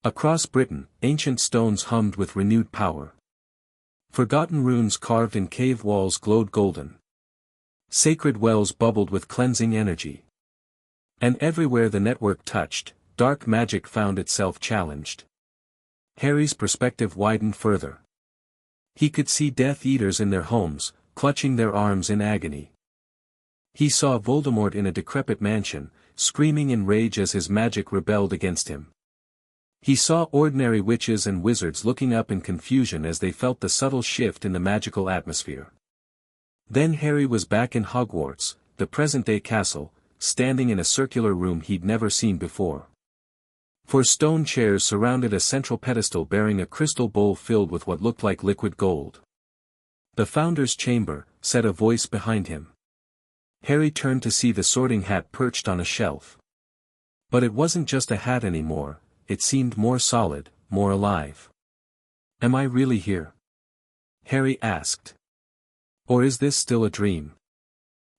Across Britain, ancient stones hummed with renewed power. Forgotten runes carved in cave walls glowed golden. Sacred wells bubbled with cleansing energy. And everywhere the network touched, dark magic found itself challenged. Harry's perspective widened further. He could see Death Eaters in their homes, clutching their arms in agony. He saw Voldemort in a decrepit mansion, screaming in rage as his magic rebelled against him. He saw ordinary witches and wizards looking up in confusion as they felt the subtle shift in the magical atmosphere. Then Harry was back in Hogwarts, the present-day castle, standing in a circular room he'd never seen before. Four stone chairs surrounded a central pedestal bearing a crystal bowl filled with what looked like liquid gold. "The Founder's Chamber," said a voice behind him. Harry turned to see the Sorting Hat perched on a shelf. But it wasn't just a hat anymore, it seemed more solid, more alive. "Am I really here?" Harry asked. "Or is this still a dream?"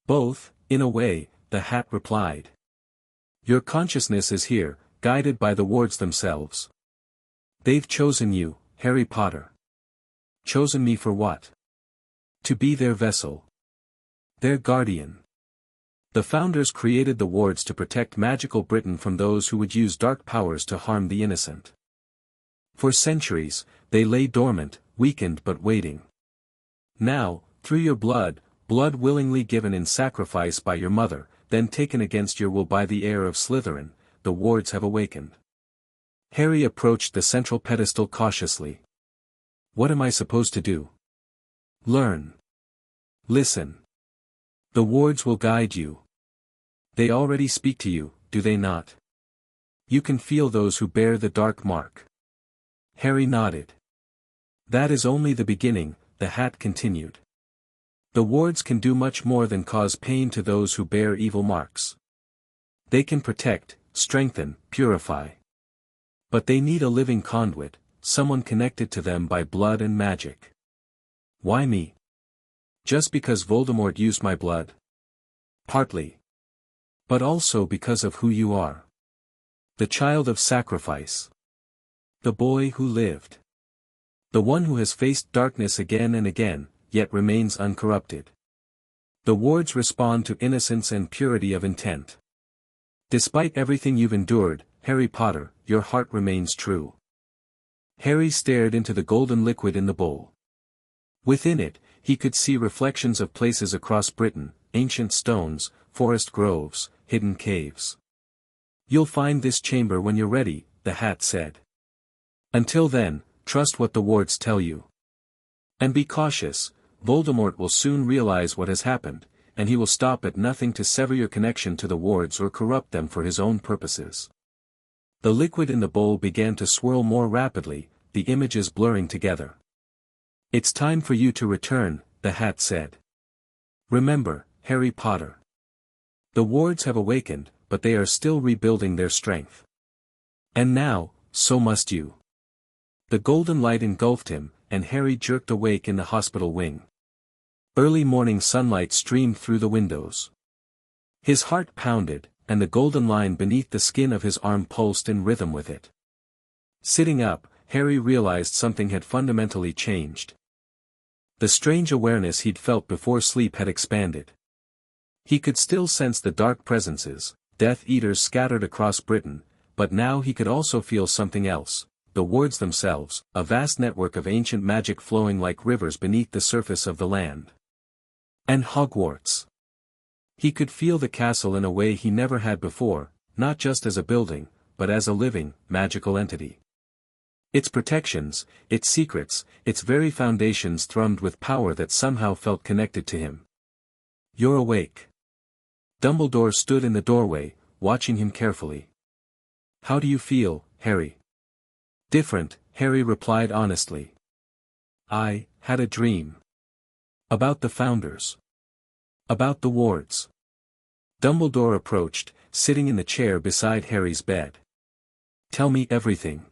"Both, in a way," the hat replied. "Your consciousness is here, guided by the wards themselves. They've chosen you, Harry Potter." "Chosen me for what?" "To be their vessel. Their guardian. The Founders created the wards to protect magical Britain from those who would use dark powers to harm the innocent. For centuries, they lay dormant, weakened but waiting. Now, through your blood willingly given in sacrifice by your mother, then taken against your will by the heir of Slytherin, the wards have awakened." Harry approached the central pedestal cautiously. "What am I supposed to do?" "Learn. Listen. The wards will guide you. They already speak to you, do they not? You can feel those who bear the dark mark." Harry nodded. "That is only the beginning," the hat continued. "The wards can do much more than cause pain to those who bear evil marks. They can protect, strengthen, purify. But they need a living conduit, someone connected to them by blood and magic." "Why me? Just because Voldemort used my blood?" "Partly. But also because of who you are. The child of sacrifice. The boy who lived. The one who has faced darkness again and again, yet remains uncorrupted. The wards respond to innocence and purity of intent. Despite everything you've endured, Harry Potter, your heart remains true." Harry stared into the golden liquid in the bowl. Within it, he could see reflections of places across Britain, ancient stones, forest groves, hidden caves. "You'll find this chamber when you're ready," the hat said. "Until then, trust what the wards tell you. And be cautious, Voldemort will soon realize what has happened, and he will stop at nothing to sever your connection to the wards or corrupt them for his own purposes." The liquid in the bowl began to swirl more rapidly, the images blurring together. "It's time for you to return," the hat said. "Remember, Harry Potter. The wards have awakened, but they are still rebuilding their strength. And now, so must you." The golden light engulfed him, and Harry jerked awake in the hospital wing. Early morning sunlight streamed through the windows. His heart pounded, and the golden line beneath the skin of his arm pulsed in rhythm with it. Sitting up, Harry realized something had fundamentally changed. The strange awareness he'd felt before sleep had expanded. He could still sense the dark presences, Death Eaters scattered across Britain, but now he could also feel something else, the wards themselves, a vast network of ancient magic flowing like rivers beneath the surface of the land. And Hogwarts. He could feel the castle in a way he never had before, not just as a building, but as a living, magical entity. Its protections, its secrets, its very foundations thrummed with power that somehow felt connected to him. "You're awake." Dumbledore stood in the doorway, watching him carefully. "How do you feel, Harry?" "Different," Harry replied honestly. "I had a dream. About the Founders. About the wards." Dumbledore approached, sitting in the chair beside Harry's bed. "Tell me everything."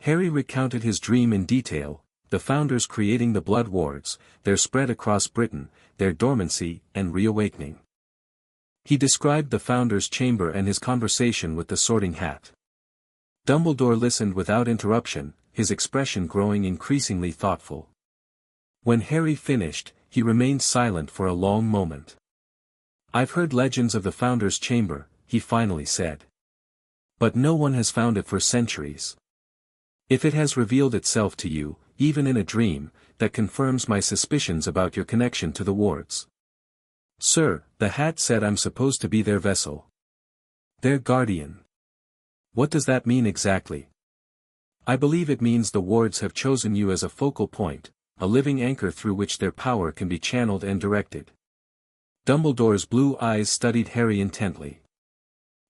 Harry recounted his dream in detail, the Founders creating the blood wards, their spread across Britain, their dormancy and reawakening. He described the Founder's chamber and his conversation with the Sorting Hat. Dumbledore listened without interruption, his expression growing increasingly thoughtful. When Harry finished, he remained silent for a long moment. "I've heard legends of the Founder's chamber," he finally said. "But no one has found it for centuries. If it has revealed itself to you, even in a dream, that confirms my suspicions about your connection to the wards. Sir, the hat said I'm supposed to be their vessel. Their guardian. What does that mean exactly? I believe it means the wards have chosen you as a focal point, a living anchor through which their power can be channeled and directed. Dumbledore's blue eyes studied Harry intently.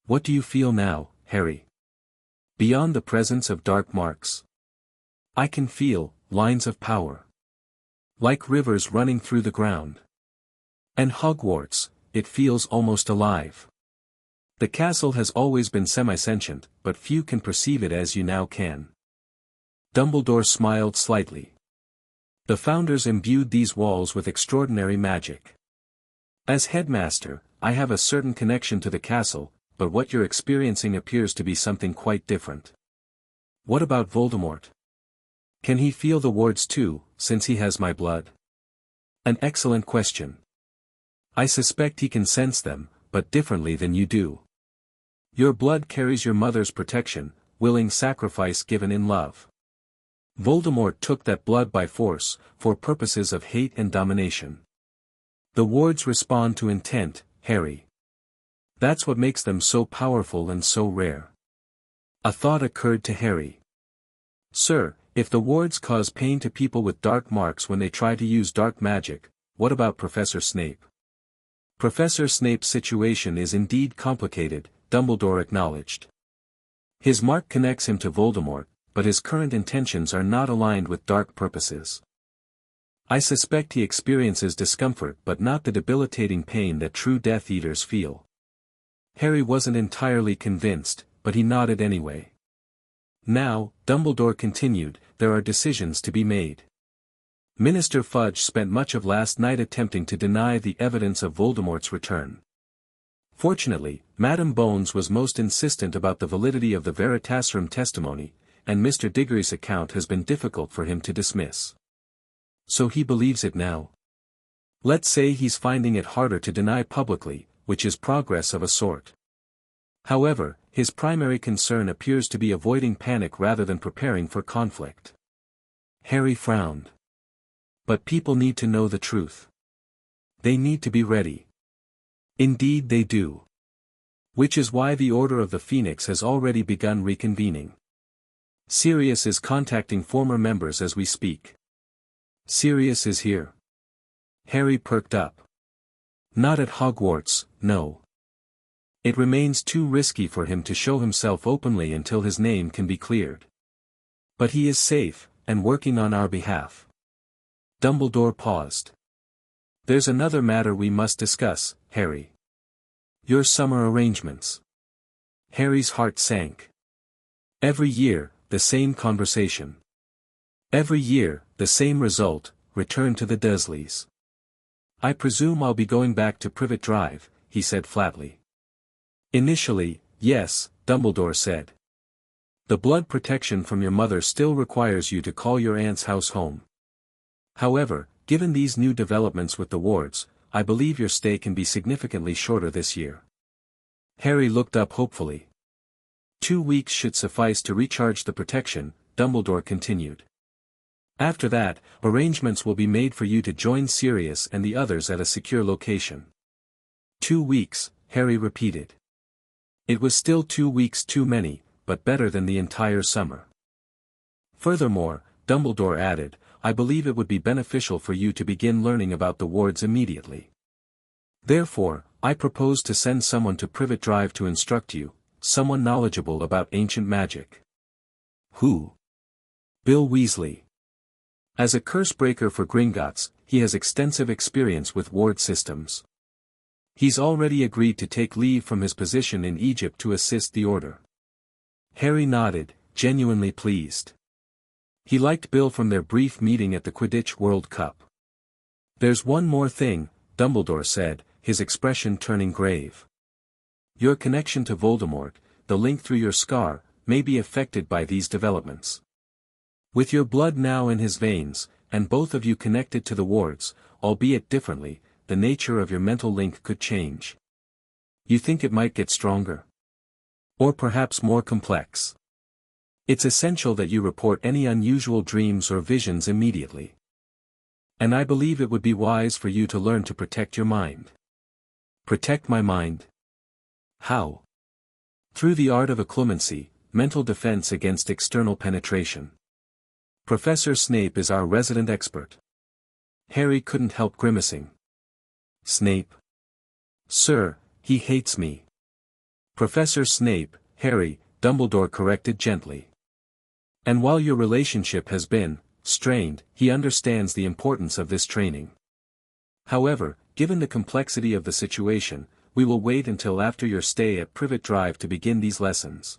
What do you feel now, Harry? Beyond the presence of dark marks. I can feel lines of power. Like rivers running through the ground. And Hogwarts, it feels almost alive. The castle has always been semi-sentient, but few can perceive it as you now can. Dumbledore smiled slightly. The Founders imbued these walls with extraordinary magic. As headmaster, I have a certain connection to the castle, but what you're experiencing appears to be something quite different. What about Voldemort? Can he feel the wards too, since he has my blood? An excellent question. I suspect he can sense them, but differently than you do. Your blood carries your mother's protection, willing sacrifice given in love. Voldemort took that blood by force, for purposes of hate and domination. The wards respond to intent, Harry. That's what makes them so powerful and so rare. A thought occurred to Harry. Sir, if the wards cause pain to people with dark marks when they try to use dark magic, what about Professor Snape? Professor Snape's situation is indeed complicated, Dumbledore acknowledged. His mark connects him to Voldemort, but his current intentions are not aligned with dark purposes. I suspect he experiences discomfort but not the debilitating pain that true Death Eaters feel. Harry wasn't entirely convinced, but he nodded anyway. Now, Dumbledore continued, there are decisions to be made. Minister Fudge spent much of last night attempting to deny the evidence of Voldemort's return. Fortunately, Madame Bones was most insistent about the validity of the Veritaserum testimony, and Mr. Diggory's account has been difficult for him to dismiss. So he believes it now. Let's say he's finding it harder to deny publicly, which is progress of a sort. However, his primary concern appears to be avoiding panic rather than preparing for conflict. Harry frowned. But people need to know the truth. They need to be ready. Indeed they do. Which is why the Order of the Phoenix has already begun reconvening. Sirius is contacting former members as we speak. Sirius is here. Harry perked up. Not at Hogwarts, no. It remains too risky for him to show himself openly until his name can be cleared. But he is safe, and working on our behalf. Dumbledore paused. There's another matter we must discuss, Harry. Your summer arrangements. Harry's heart sank. Every year, the same conversation. Every year, the same result, return to the Dursleys. I presume I'll be going back to Privet Drive, he said flatly. Initially, yes, Dumbledore said. The blood protection from your mother still requires you to call your aunt's house home. However, given these new developments with the wards, I believe your stay can be significantly shorter this year. Harry looked up hopefully. 2 weeks should suffice to recharge the protection, Dumbledore continued. After that, arrangements will be made for you to join Sirius and the others at a secure location. 2 weeks, Harry repeated. It was still 2 weeks too many, but better than the entire summer. Furthermore, Dumbledore added, I believe it would be beneficial for you to begin learning about the wards immediately. Therefore, I propose to send someone to Privet Drive to instruct you, someone knowledgeable about ancient magic. Who? Bill Weasley. As a curse-breaker for Gringotts, he has extensive experience with ward systems. He's already agreed to take leave from his position in Egypt to assist the Order. Harry nodded, genuinely pleased. He liked Bill from their brief meeting at the Quidditch World Cup. There's one more thing, Dumbledore said, his expression turning grave. Your connection to Voldemort, the link through your scar, may be affected by these developments. With your blood now in his veins, and both of you connected to the wards, albeit differently, the nature of your mental link could change. You think it might get stronger? Or perhaps more complex? It's essential that you report any unusual dreams or visions immediately. And I believe it would be wise for you to learn to protect your mind. Protect my mind? How? Through the art of occlumency, mental defense against external penetration. Professor Snape is our resident expert. Harry couldn't help grimacing. Snape? Sir, he hates me. Professor Snape, Harry, Dumbledore corrected gently. And while your relationship has been strained, he understands the importance of this training. However, given the complexity of the situation, we will wait until after your stay at Privet Drive to begin these lessons.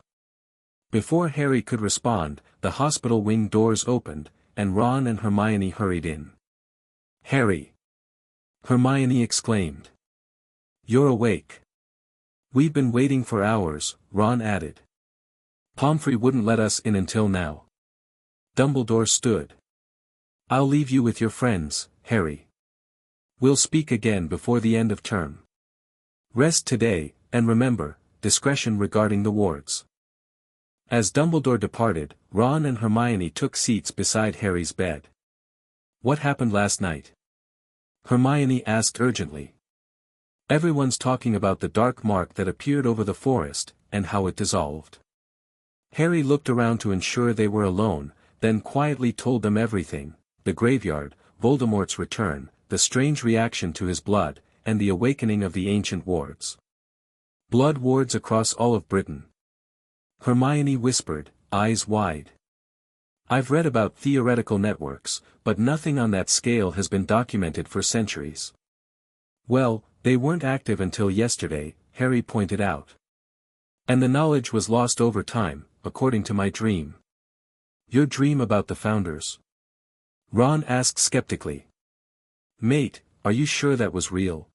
Before Harry could respond, the hospital wing doors opened, and Ron and Hermione hurried in. Harry! Hermione exclaimed. You're awake. We've been waiting for hours, Ron added. Pomfrey wouldn't let us in until now. Dumbledore stood. I'll leave you with your friends, Harry. We'll speak again before the end of term. Rest today, and remember, discretion regarding the wards. As Dumbledore departed, Ron and Hermione took seats beside Harry's bed. What happened last night? Hermione asked urgently. Everyone's talking about the dark mark that appeared over the forest, and how it dissolved. Harry looked around to ensure they were alone, then quietly told them everything: the graveyard, Voldemort's return, the strange reaction to his blood, and the awakening of the ancient wards. Blood wards across all of Britain. Hermione whispered, eyes wide. I've read about theoretical networks, but nothing on that scale has been documented for centuries. Well, they weren't active until yesterday, Harry pointed out. And the knowledge was lost over time, according to my dream. Your dream about the Founders? Ron asked skeptically. Mate, are you sure that was real?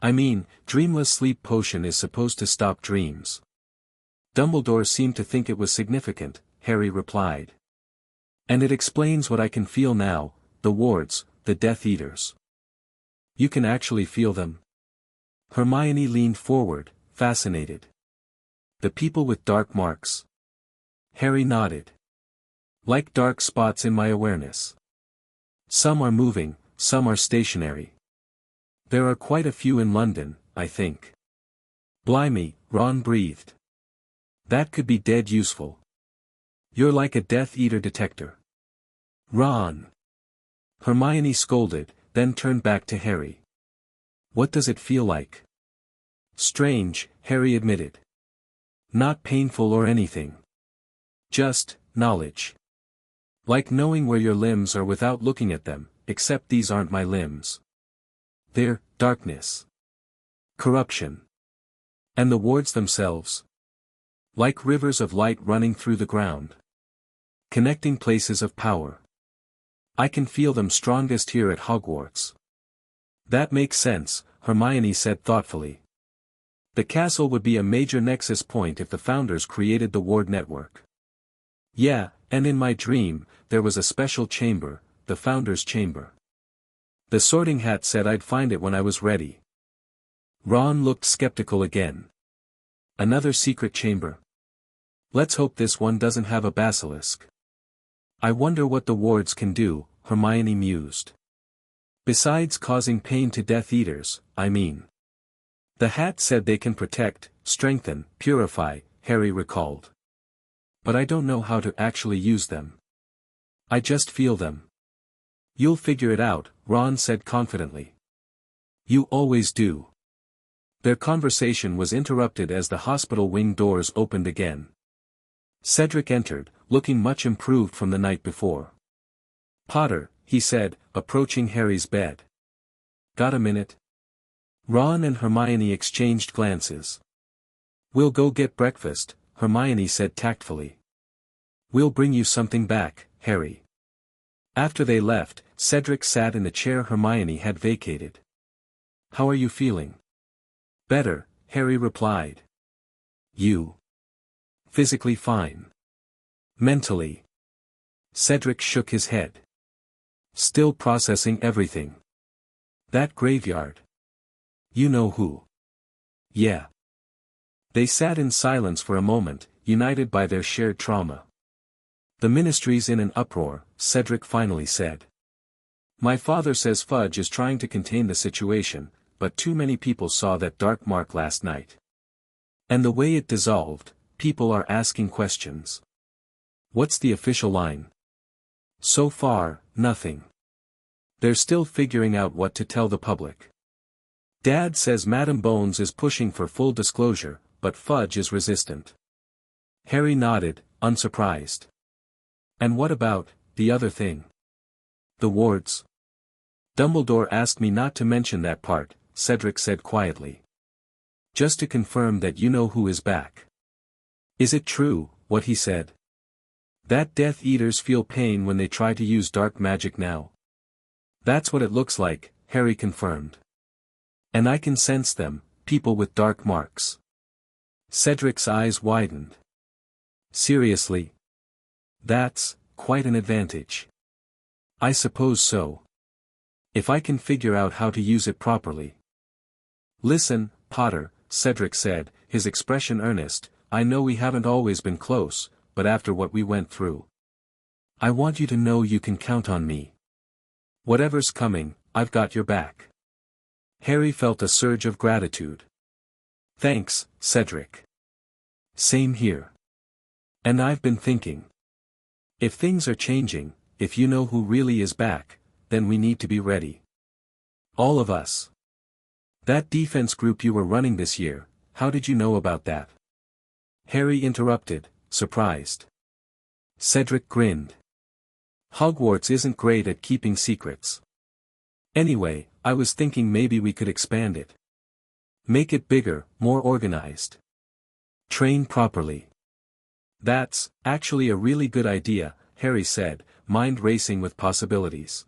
I mean, dreamless sleep potion is supposed to stop dreams. Dumbledore seemed to think it was significant, Harry replied. And it explains what I can feel now, the wards, the Death Eaters. You can actually feel them? Hermione leaned forward, fascinated. The people with dark marks. Harry nodded. Like dark spots in my awareness. Some are moving, some are stationary. There are quite a few in London, I think. Blimey, Ron breathed. That could be dead useful. You're like a Death Eater detector. Ron! Hermione scolded, then turned back to Harry. What does it feel like? Strange, Harry admitted. Not painful or anything. Just knowledge. Like knowing where your limbs are without looking at them, except these aren't my limbs. They're darkness. Corruption. And the wards themselves? Like rivers of light running through the ground. Connecting places of power. I can feel them strongest here at Hogwarts. That makes sense, Hermione said thoughtfully. The castle would be a major nexus point if the Founders created the ward network. Yeah, and in my dream, there was a special chamber, the Founders' Chamber. The Sorting Hat said I'd find it when I was ready. Ron looked skeptical again. Another secret chamber? Let's hope this one doesn't have a basilisk. I wonder what the wards can do, Hermione mused. Besides causing pain to Death Eaters, I mean. The hat said they can protect, strengthen, purify, Harry recalled. But I don't know how to actually use them. I just feel them. You'll figure it out, Ron said confidently. You always do. Their conversation was interrupted as the hospital wing doors opened again. Cedric entered, looking much improved from the night before. Potter, he said, approaching Harry's bed. Got a minute? Ron and Hermione exchanged glances. We'll go get breakfast, Hermione said tactfully. We'll bring you something back, Harry. After they left, Cedric sat in the chair Hermione had vacated. How are you feeling? Better, Harry replied. You? Physically fine. Mentally? Cedric shook his head. Still processing everything. That graveyard. You know who. Yeah. They sat in silence for a moment, united by their shared trauma. The ministry's in an uproar, Cedric finally said. My father says Fudge is trying to contain the situation, but too many people saw that dark mark last night. And the way it dissolved, people are asking questions. What's the official line? So far, nothing. They're still figuring out what to tell the public. Dad says Madam Bones is pushing for full disclosure, but Fudge is resistant. Harry nodded, unsurprised. And what about the other thing? The wards? Dumbledore asked me not to mention that part, Cedric said quietly. Just to confirm that you know who is back. Is it true, what he said? That Death Eaters feel pain when they try to use dark magic now? That's what it looks like, Harry confirmed. And I can sense them, people with dark marks. Cedric's eyes widened. Seriously? That's quite an advantage. I suppose so. If I can figure out how to use it properly. Listen, Potter, Cedric said, his expression earnest, I know we haven't always been close, but after what we went through. I want you to know you can count on me. Whatever's coming, I've got your back. Harry felt a surge of gratitude. Thanks, Cedric. Same here. And I've been thinking. If things are changing, if you know who really is back, then we need to be ready. All of us. That defense group you were running this year, how did you know about that? Harry interrupted, surprised. Cedric grinned. Hogwarts isn't great at keeping secrets. Anyway, I was thinking maybe we could expand it. Make it bigger, more organized. Train properly. That's actually a really good idea, Harry said, mind racing with possibilities.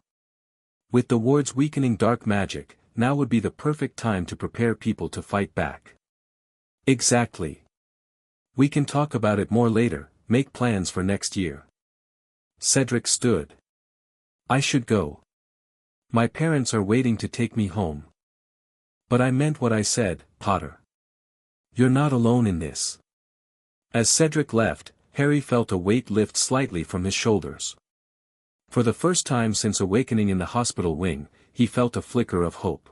With the wards weakening dark magic, now would be the perfect time to prepare people to fight back. Exactly. We can talk about it more later, make plans for next year. Cedric stood. I should go. My parents are waiting to take me home. But I meant what I said, Potter. You're not alone in this. As Cedric left, Harry felt a weight lift slightly from his shoulders. For the first time since awakening in the hospital wing, he felt a flicker of hope.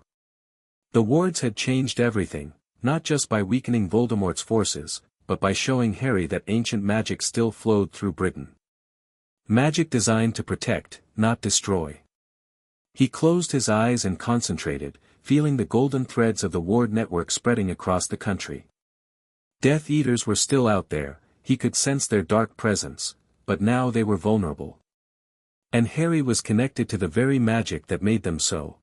The wards had changed everything, not just by weakening Voldemort's forces, but by showing Harry that ancient magic still flowed through Britain. Magic designed to protect, not destroy. He closed his eyes and concentrated, feeling the golden threads of the ward network spreading across the country. Death Eaters were still out there, he could sense their dark presence, but now they were vulnerable. And Harry was connected to the very magic that made them so.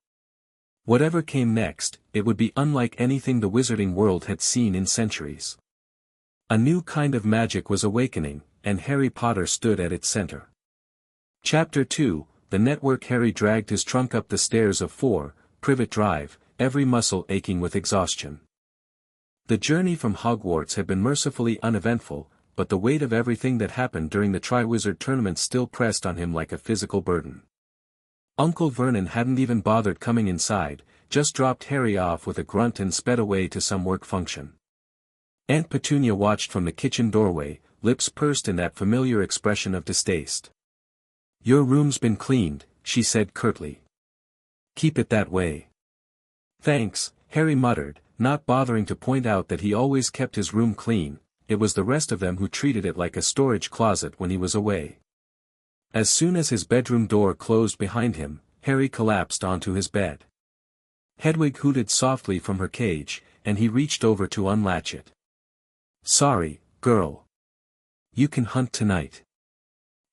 Whatever came next, it would be unlike anything the wizarding world had seen in centuries. A new kind of magic was awakening, and Harry Potter stood at its center. Chapter 2, The Network. Harry dragged his trunk up the stairs of 4, Privet Drive, every muscle aching with exhaustion. The journey from Hogwarts had been mercifully uneventful, but the weight of everything that happened during the Triwizard Tournament still pressed on him like a physical burden. Uncle Vernon hadn't even bothered coming inside, just dropped Harry off with a grunt and sped away to some work function. Aunt Petunia watched from the kitchen doorway, lips pursed in that familiar expression of distaste. Your room's been cleaned, she said curtly. Keep it that way. Thanks, Harry muttered, not bothering to point out that he always kept his room clean. It was the rest of them who treated it like a storage closet when he was away. As soon as his bedroom door closed behind him, Harry collapsed onto his bed. Hedwig hooted softly from her cage, and he reached over to unlatch it. Sorry, girl. You can hunt tonight.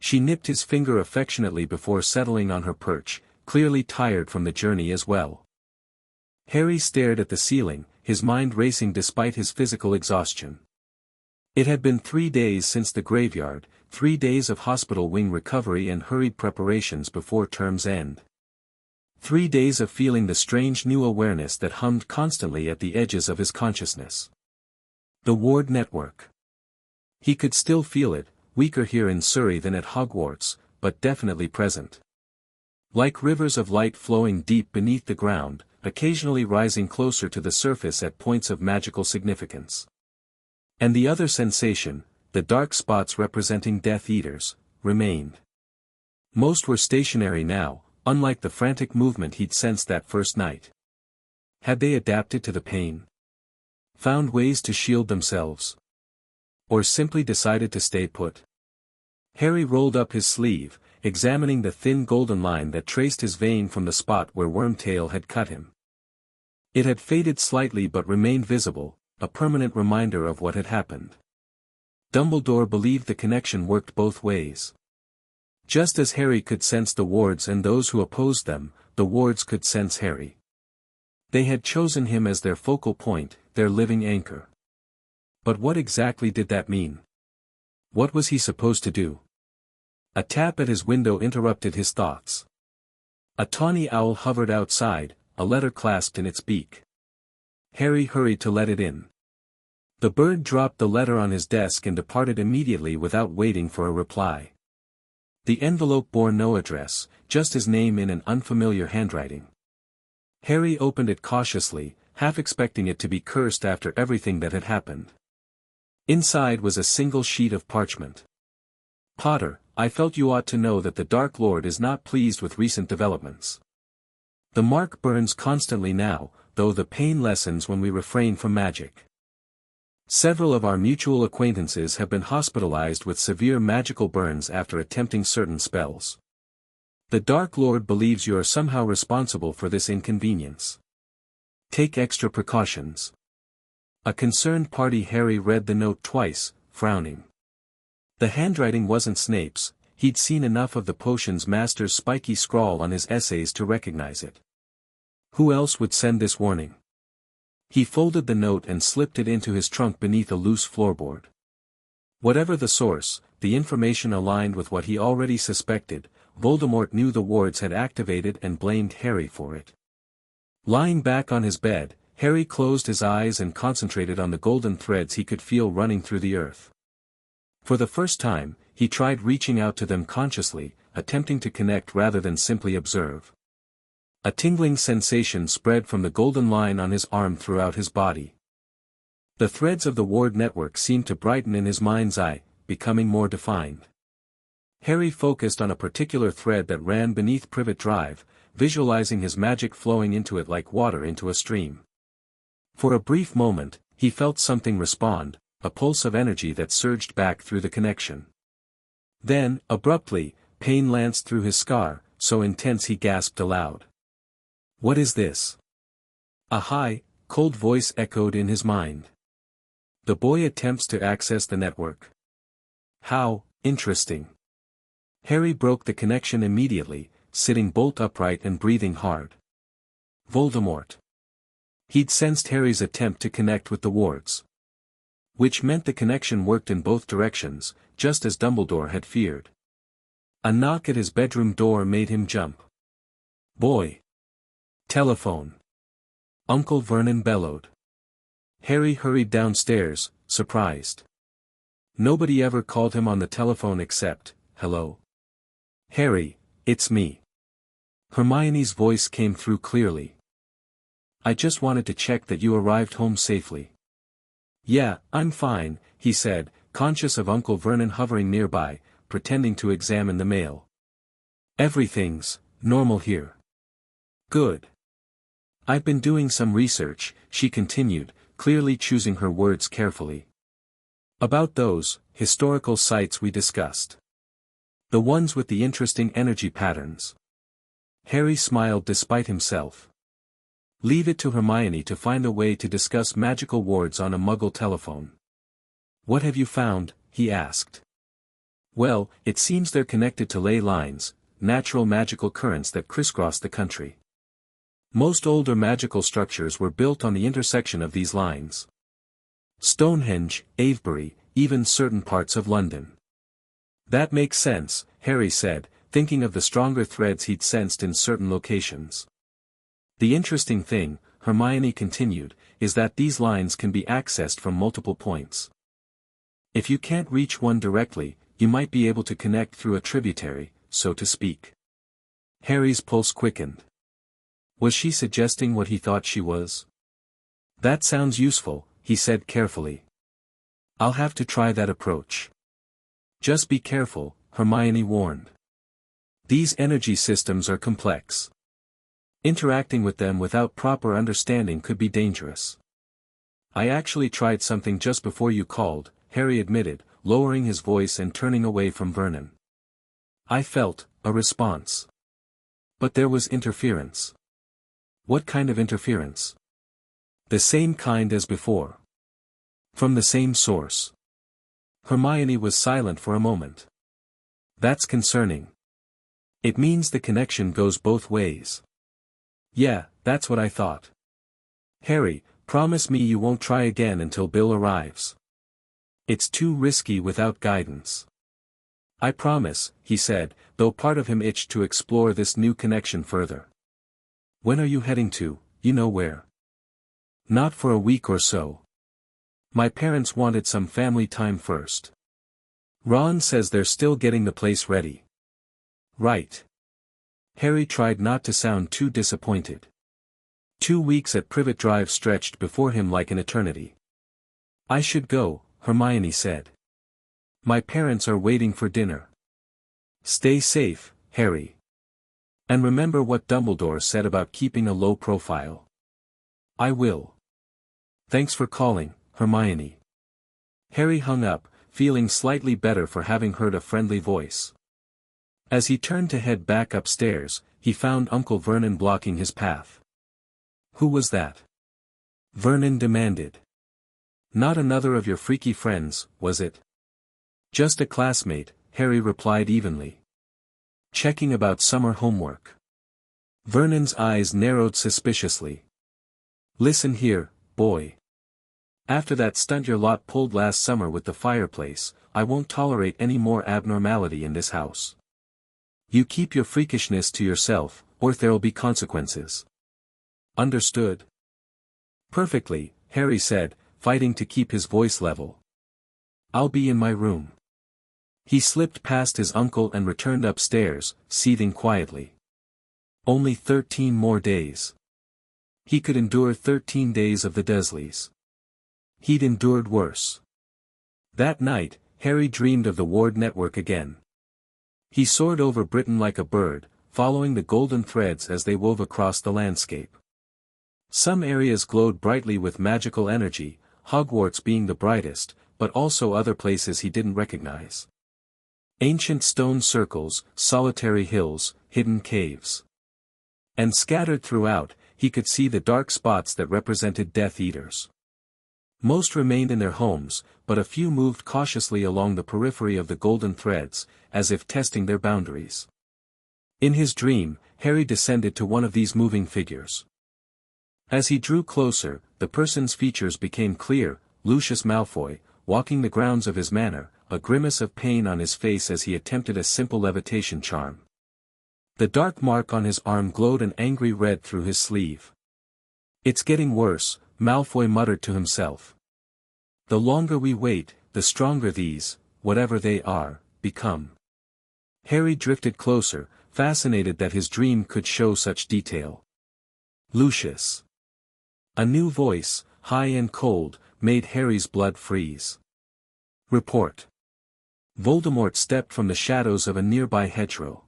She nipped his finger affectionately before settling on her perch, clearly tired from the journey as well. Harry stared at the ceiling, his mind racing despite his physical exhaustion. It had been 3 days since the graveyard, 3 days of hospital wing recovery and hurried preparations before term's end. 3 days of feeling the strange new awareness that hummed constantly at the edges of his consciousness. The ward network. He could still feel it, weaker here in Surrey than at Hogwarts, but definitely present. Like rivers of light flowing deep beneath the ground, occasionally rising closer to the surface at points of magical significance. And the other sensation, the dark spots representing Death Eaters, remained. Most were stationary now, unlike the frantic movement he'd sensed that first night. Had they adapted to the pain? Found ways to shield themselves? Or simply decided to stay put? Harry rolled up his sleeve, examining the thin golden line that traced his vein from the spot where Wormtail had cut him. It had faded slightly but remained visible, a permanent reminder of what had happened. Dumbledore believed the connection worked both ways. Just as Harry could sense the wards and those who opposed them, the wards could sense Harry. They had chosen him as their focal point, their living anchor. But what exactly did that mean? What was he supposed to do? A tap at his window interrupted his thoughts. A tawny owl hovered outside, a letter clasped in its beak. Harry hurried to let it in. The bird dropped the letter on his desk and departed immediately without waiting for a reply. The envelope bore no address, just his name in an unfamiliar handwriting. Harry opened it cautiously, half expecting it to be cursed after everything that had happened. Inside was a single sheet of parchment. Potter, I felt you ought to know that the Dark Lord is not pleased with recent developments. The mark burns constantly now, though the pain lessens when we refrain from magic. Several of our mutual acquaintances have been hospitalized with severe magical burns after attempting certain spells. The Dark Lord believes you are somehow responsible for this inconvenience. Take extra precautions. A concerned party. Harry read the note twice, frowning. The handwriting wasn't Snape's, he'd seen enough of the potions master's spiky scrawl on his essays to recognize it. Who else would send this warning? He folded the note and slipped it into his trunk beneath a loose floorboard. Whatever the source, the information aligned with what he already suspected. Voldemort knew the wards had activated and blamed Harry for it. Lying back on his bed, Harry closed his eyes and concentrated on the golden threads he could feel running through the earth. For the first time, he tried reaching out to them consciously, attempting to connect rather than simply observe. A tingling sensation spread from the golden line on his arm throughout his body. The threads of the ward network seemed to brighten in his mind's eye, becoming more defined. Harry focused on a particular thread that ran beneath Privet Drive, visualizing his magic flowing into it like water into a stream. For a brief moment, he felt something respond, a pulse of energy that surged back through the connection. Then, abruptly, pain lanced through his scar, so intense he gasped aloud. What is this? A high, cold voice echoed in his mind. The boy attempts to access the network. How interesting. Harry broke the connection immediately, sitting bolt upright and breathing hard. Voldemort. He'd sensed Harry's attempt to connect with the wards. Which meant the connection worked in both directions, just as Dumbledore had feared. A knock at his bedroom door made him jump. Boy. Telephone. Uncle Vernon bellowed. Harry hurried downstairs, surprised. Nobody ever called him on the telephone except, "Hello? Harry, it's me." Hermione's voice came through clearly. "I just wanted to check that you arrived home safely." "Yeah, I'm fine," he said, conscious of Uncle Vernon hovering nearby, pretending to examine the mail. "Everything's normal here." "Good. I've been doing some research," she continued, clearly choosing her words carefully. "About those historical sites we discussed. The ones with the interesting energy patterns." Harry smiled despite himself. Leave it to Hermione to find a way to discuss magical wards on a Muggle telephone. "What have you found?" he asked. "Well, it seems they're connected to ley lines, natural magical currents that crisscross the country. Most older magical structures were built on the intersection of these lines. Stonehenge, Avebury, even certain parts of London." "That makes sense," Harry said, thinking of the stronger threads he'd sensed in certain locations. "The interesting thing," Hermione continued, "is that these lines can be accessed from multiple points. If you can't reach one directly, you might be able to connect through a tributary, so to speak." Harry's pulse quickened. Was she suggesting what he thought she was? "That sounds useful," he said carefully. "I'll have to try that approach." "Just be careful," Hermione warned. These energy systems are complex. Interacting with them without proper understanding could be dangerous. I actually tried something just before you called, Harry admitted, lowering his voice and turning away from Vernon. I felt a response. But there was interference. What kind of interference? The same kind as before. From the same source. Hermione was silent for a moment. That's concerning. It means the connection goes both ways. Yeah, that's what I thought. Harry, promise me you won't try again until Bill arrives. It's too risky without guidance. I promise, he said, though part of him itched to explore this new connection further. When are you heading to, you know where? Not for a week or so. My parents wanted some family time first. Ron says they're still getting the place ready. Right. Harry tried not to sound too disappointed. 2 weeks at Privet Drive stretched before him like an eternity. I should go, Hermione said. My parents are waiting for dinner. Stay safe, Harry. And remember what Dumbledore said about keeping a low profile. I will. Thanks for calling, Hermione. Harry hung up, feeling slightly better for having heard a friendly voice. As he turned to head back upstairs, he found Uncle Vernon blocking his path. Who was that? Vernon demanded. Not another of your freaky friends, was it? Just a classmate, Harry replied evenly. Checking about summer homework. Vernon's eyes narrowed suspiciously. Listen here, boy. After that stunt your lot pulled last summer with the fireplace, I won't tolerate any more abnormality in this house. You keep your freakishness to yourself, or there'll be consequences. Understood? Perfectly, Harry said, fighting to keep his voice level. I'll be in my room. He slipped past his uncle and returned upstairs, seething quietly. Only 13 more days. He could endure 13 days of the Dursleys. He'd endured worse. That night, Harry dreamed of the Ward network again. He soared over Britain like a bird, following the golden threads as they wove across the landscape. Some areas glowed brightly with magical energy, Hogwarts being the brightest, but also other places he didn't recognize. Ancient stone circles, solitary hills, hidden caves. And scattered throughout, he could see the dark spots that represented Death Eaters. Most remained in their homes, but a few moved cautiously along the periphery of the golden threads, as if testing their boundaries. In his dream, Harry descended to one of these moving figures. As he drew closer, the person's features became clear, Lucius Malfoy, walking the grounds of his manor, a grimace of pain on his face as he attempted a simple levitation charm. The dark mark on his arm glowed an angry red through his sleeve. It's getting worse, Malfoy muttered to himself. The longer we wait, the stronger these, whatever they are, become. Harry drifted closer, fascinated that his dream could show such detail. Lucius. A new voice, high and cold, made Harry's blood freeze. Report. Voldemort stepped from the shadows of a nearby hedgerow.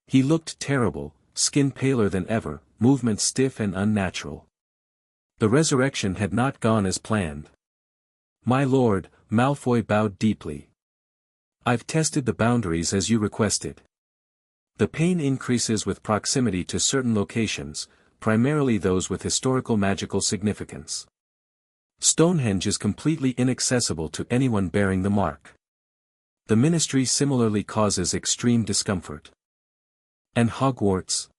He looked terrible, skin paler than ever, movement stiff and unnatural. The resurrection had not gone as planned. My lord, Malfoy bowed deeply. I've tested the boundaries as you requested. The pain increases with proximity to certain locations, primarily those with historical magical significance. Stonehenge is completely inaccessible to anyone bearing the mark. The Ministry similarly causes extreme discomfort. And Hogwarts?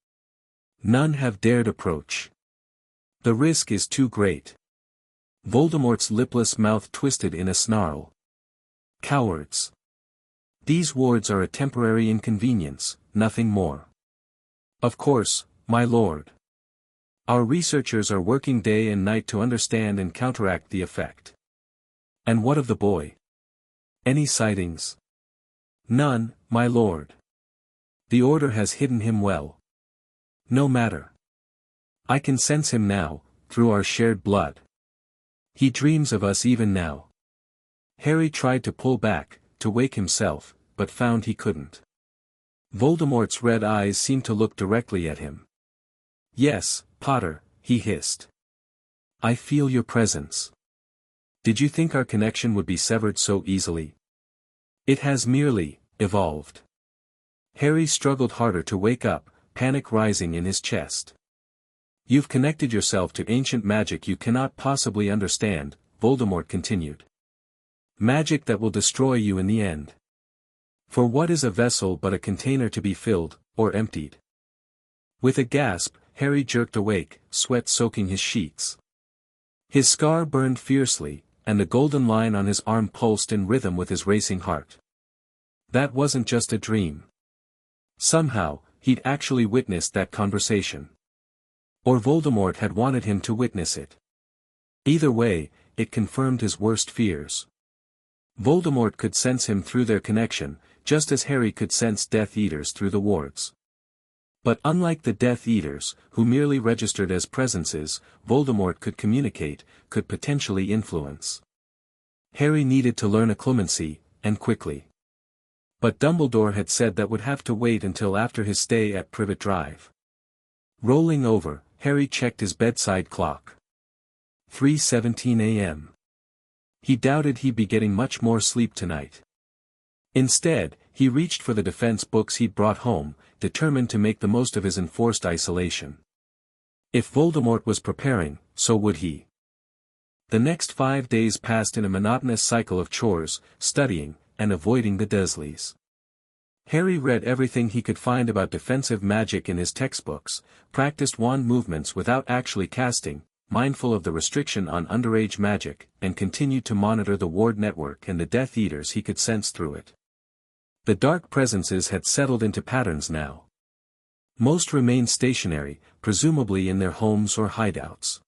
None have dared approach. The risk is too great. Voldemort's lipless mouth twisted in a snarl. Cowards. These wards are a temporary inconvenience, nothing more. Of course, my lord. Our researchers are working day and night to understand and counteract the effect. And what of the boy? Any sightings? None, my lord. The Order has hidden him well. No matter. I can sense him now, through our shared blood. He dreams of us even now. Harry tried to pull back, to wake himself, but found he couldn't. Voldemort's red eyes seemed to look directly at him. "Yes, Potter," he hissed. "I feel your presence. Did you think our connection would be severed so easily? It has merely evolved." Harry struggled harder to wake up, panic rising in his chest. "You've connected yourself to ancient magic you cannot possibly understand," Voldemort continued. "Magic that will destroy you in the end. For what is a vessel but a container to be filled, or emptied?" With a gasp, Harry jerked awake, sweat soaking his sheets. His scar burned fiercely, and the golden line on his arm pulsed in rhythm with his racing heart. That wasn't just a dream. Somehow, he'd actually witnessed that conversation. Or Voldemort had wanted him to witness it. Either way, it confirmed his worst fears. Voldemort could sense him through their connection, just as Harry could sense Death Eaters through the wards. But unlike the Death Eaters, who merely registered as presences, Voldemort could communicate, could potentially influence. Harry needed to learn occlumency, and quickly. But Dumbledore had said that would have to wait until after his stay at Privet Drive. Rolling over, Harry checked his bedside clock. 3:17 a.m. He doubted he'd be getting much more sleep tonight. Instead, he reached for the defense books he'd brought home, determined to make the most of his enforced isolation. If Voldemort was preparing, so would he. The next 5 days passed in a monotonous cycle of chores, studying, and avoiding the Dursleys. Harry read everything he could find about defensive magic in his textbooks, practiced wand movements without actually casting, mindful of the restriction on underage magic, and continued to monitor the ward network and the Death Eaters he could sense through it. The dark presences had settled into patterns now. Most remained stationary, presumably in their homes or hideouts.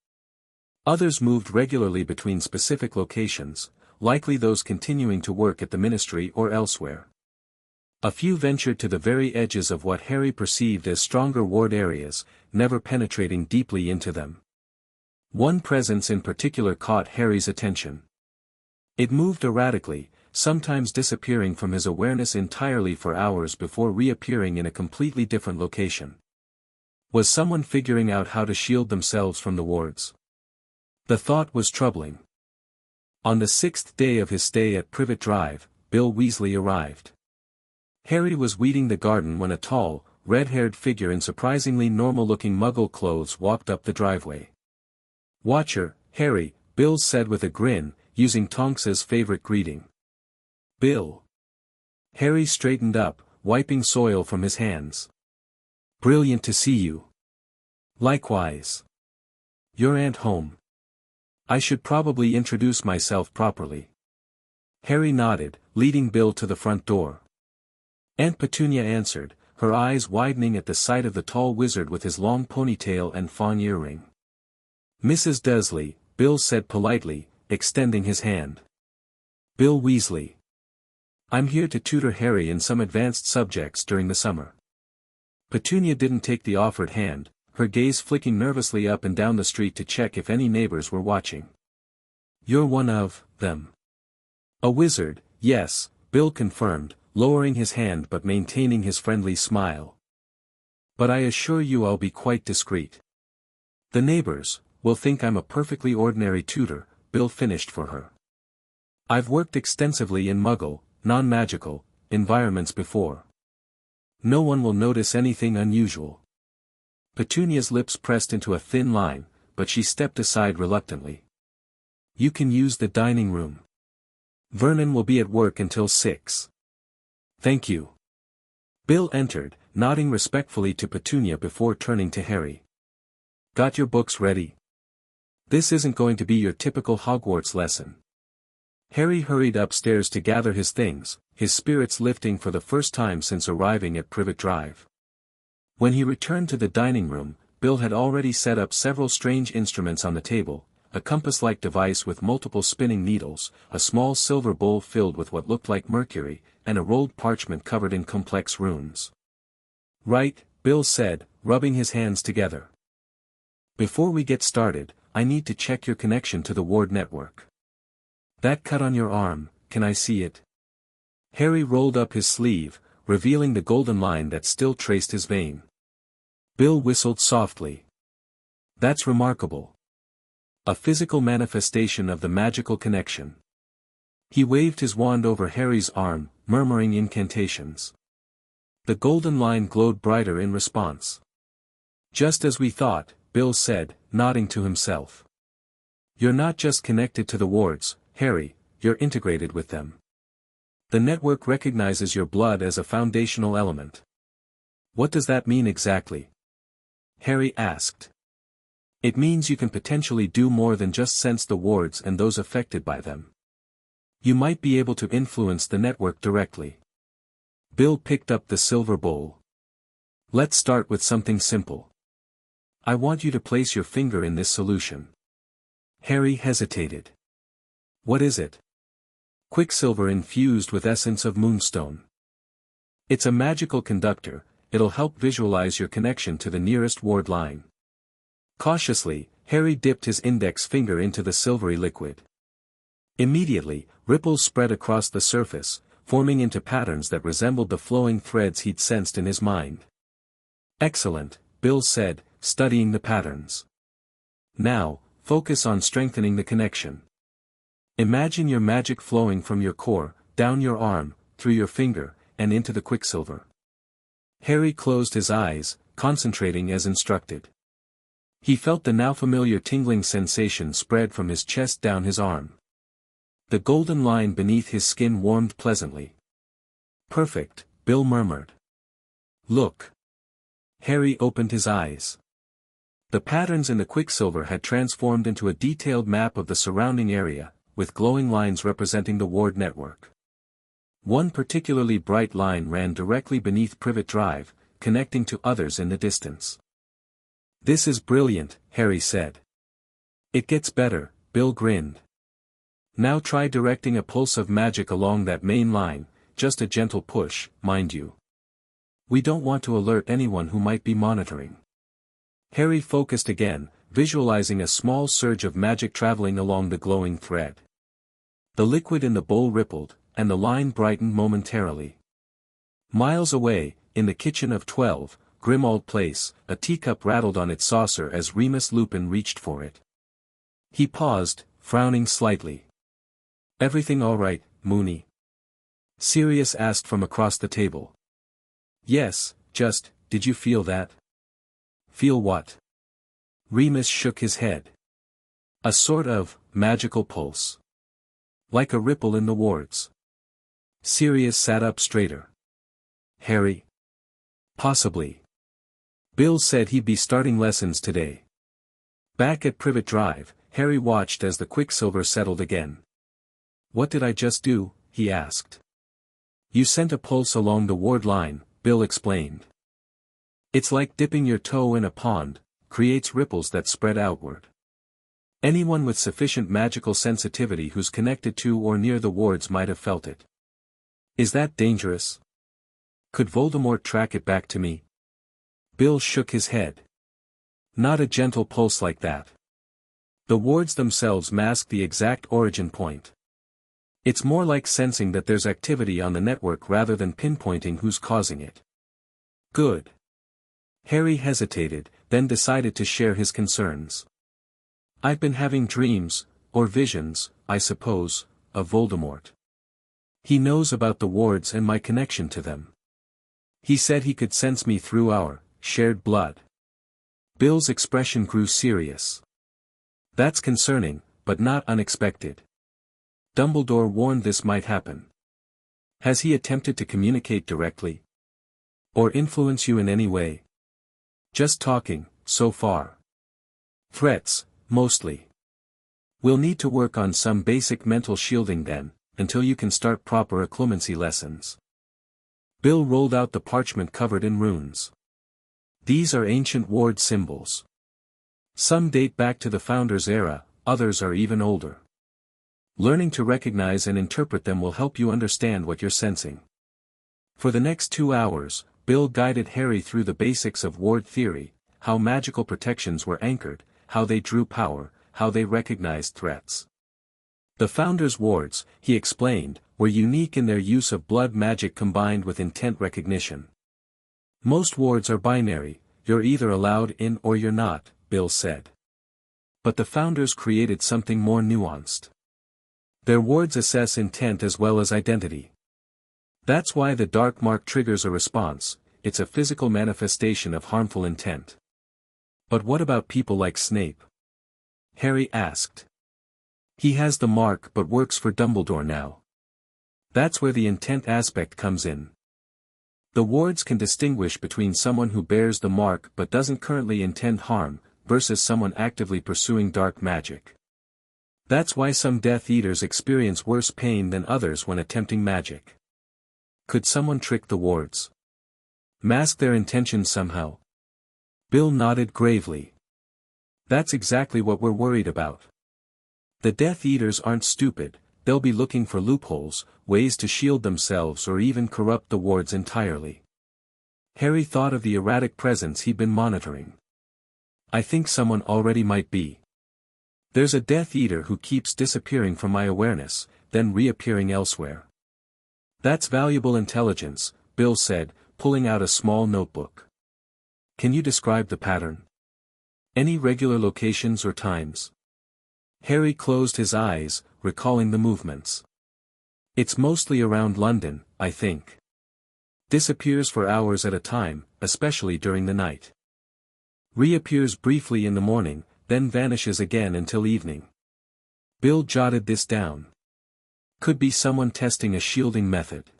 Others moved regularly between specific locations, likely those continuing to work at the Ministry or elsewhere. A few ventured to the very edges of what Harry perceived as stronger ward areas, never penetrating deeply into them. One presence in particular caught Harry's attention. It moved erratically, sometimes disappearing from his awareness entirely for hours before reappearing in a completely different location. Was someone figuring out how to shield themselves from the wards? The thought was troubling. On the 6th day of his stay at Privet Drive, Bill Weasley arrived. Harry was weeding the garden when a tall, red-haired figure in surprisingly normal-looking Muggle clothes walked up the driveway. "Watcher, Harry," Bill said with a grin, using Tonks's favorite greeting. "Bill." Harry straightened up, wiping soil from his hands. "Brilliant to see you." "Likewise. Your aunt home?" "I should probably introduce myself properly." Harry nodded, leading Bill to the front door. Aunt Petunia answered, her eyes widening at the sight of the tall wizard with his long ponytail and fawn earring. "Mrs. Dursley," Bill said politely, extending his hand. "Bill Weasley. I'm here to tutor Harry in some advanced subjects during the summer." Petunia didn't take the offered hand, her gaze flicking nervously up and down the street to check if any neighbors were watching. "You're one of them." "A wizard, yes," Bill confirmed, lowering his hand but maintaining his friendly smile. "But I assure you I'll be quite discreet. The neighbors will think I'm a perfectly ordinary tutor," Bill finished for her. "I've worked extensively in Muggle, non-magical, environments before. No one will notice anything unusual." Petunia's lips pressed into a thin line, but she stepped aside reluctantly. "You can use the dining room. Vernon will be at work until 6. "Thank you." Bill entered, nodding respectfully to Petunia before turning to Harry. "Got your books ready? This isn't going to be your typical Hogwarts lesson." Harry hurried upstairs to gather his things, his spirits lifting for the first time since arriving at Privet Drive. When he returned to the dining room, Bill had already set up several strange instruments on the table, a compass-like device with multiple spinning needles, a small silver bowl filled with what looked like mercury, and a rolled parchment covered in complex runes. "Right," Bill said, rubbing his hands together. "Before we get started, I need to check your connection to the ward network. That cut on your arm, can I see it?" Harry rolled up his sleeve, revealing the golden line that still traced his vein. Bill whistled softly. That's remarkable. A physical manifestation of the magical connection. He waved his wand over Harry's arm, murmuring incantations. The golden line glowed brighter in response. Just as we thought, Bill said, nodding to himself. You're not just connected to the wards, Harry, you're integrated with them. The network recognizes your blood as a foundational element. What does that mean exactly? Harry asked. It means you can potentially do more than just sense the wards and those affected by them. You might be able to influence the network directly. Bill picked up the silver bowl. Let's start with something simple. I want you to place your finger in this solution. Harry hesitated. What is it? Quicksilver infused with essence of moonstone. It's a magical conductor, it'll help visualize your connection to the nearest ward line. Cautiously, Harry dipped his index finger into the silvery liquid. Immediately, ripples spread across the surface, forming into patterns that resembled the flowing threads he'd sensed in his mind. Excellent, Bill said, studying the patterns. Now, focus on strengthening the connection. Imagine your magic flowing from your core, down your arm, through your finger, and into the quicksilver. Harry closed his eyes, concentrating as instructed. He felt the now familiar tingling sensation spread from his chest down his arm. The golden line beneath his skin warmed pleasantly. Perfect, Bill murmured. Look. Harry opened his eyes. The patterns in the quicksilver had transformed into a detailed map of the surrounding area, with glowing lines representing the ward network. One particularly bright line ran directly beneath Privet Drive, connecting to others in the distance. This is brilliant, Harry said. It gets better, Bill grinned. Now try directing a pulse of magic along that main line, just a gentle push, mind you. We don't want to alert anyone who might be monitoring. Harry focused again, visualizing a small surge of magic traveling along the glowing thread. The liquid in the bowl rippled, and the line brightened momentarily. Miles away, in the kitchen of 12, Grimmauld Place, a teacup rattled on its saucer as Remus Lupin reached for it. He paused, frowning slightly. Everything all right, Moony? Sirius asked from across the table. Yes, did you feel that? Feel what? Remus shook his head. A sort of magical pulse. Like a ripple in the wards. Sirius sat up straighter. Harry? Possibly. Bill said he'd be starting lessons today. Back at Privet Drive, Harry watched as the quicksilver settled again. What did I just do? He asked. You sent a pulse along the ward line, Bill explained. It's like dipping your toe in a pond, creates ripples that spread outward. Anyone with sufficient magical sensitivity who's connected to or near the wards might have felt it. Is that dangerous? Could Voldemort track it back to me? Bill shook his head. Not a gentle pulse like that. The wards themselves mask the exact origin point. It's more like sensing that there's activity on the network rather than pinpointing who's causing it. Good. Harry hesitated, then decided to share his concerns. I've been having dreams, or visions, I suppose, of Voldemort. He knows about the wards and my connection to them. He said he could sense me through our shared blood. Bill's expression grew serious. That's concerning, but not unexpected. Dumbledore warned this might happen. Has he attempted to communicate directly? Or influence you in any way? Just talking, so far. Threats, mostly. We'll need to work on some basic mental shielding then, until you can start proper occlumency lessons. Bill rolled out the parchment covered in runes. These are ancient ward symbols. Some date back to the Founder's era, others are even older. Learning to recognize and interpret them will help you understand what you're sensing. For the next 2 hours, Bill guided Harry through the basics of ward theory, how magical protections were anchored, how they drew power, how they recognized threats. The Founder's wards, he explained, were unique in their use of blood magic combined with intent recognition. Most wards are binary, you're either allowed in or you're not, Bill said. But the founders created something more nuanced. Their wards assess intent as well as identity. That's why the dark mark triggers a response, it's a physical manifestation of harmful intent. But what about people like Snape? Harry asked. He has the mark but works for Dumbledore now. That's where the intent aspect comes in. The wards can distinguish between someone who bears the mark but doesn't currently intend harm, versus someone actively pursuing dark magic. That's why some Death Eaters experience worse pain than others when attempting magic. Could someone trick the wards? Mask their intentions somehow? Bill nodded gravely. That's exactly what we're worried about. The Death Eaters aren't stupid, they'll be looking for loopholes, ways to shield themselves or even corrupt the wards entirely. Harry thought of the erratic presence he'd been monitoring. I think someone already might be. There's a Death Eater who keeps disappearing from my awareness, then reappearing elsewhere. That's valuable intelligence, Bill said, pulling out a small notebook. Can you describe the pattern? Any regular locations or times? Harry closed his eyes, recalling the movements. It's mostly around London, I think. Disappears for hours at a time, especially during the night. Reappears briefly in the morning, then vanishes again until evening. Bill jotted this down. Could be someone testing a shielding method.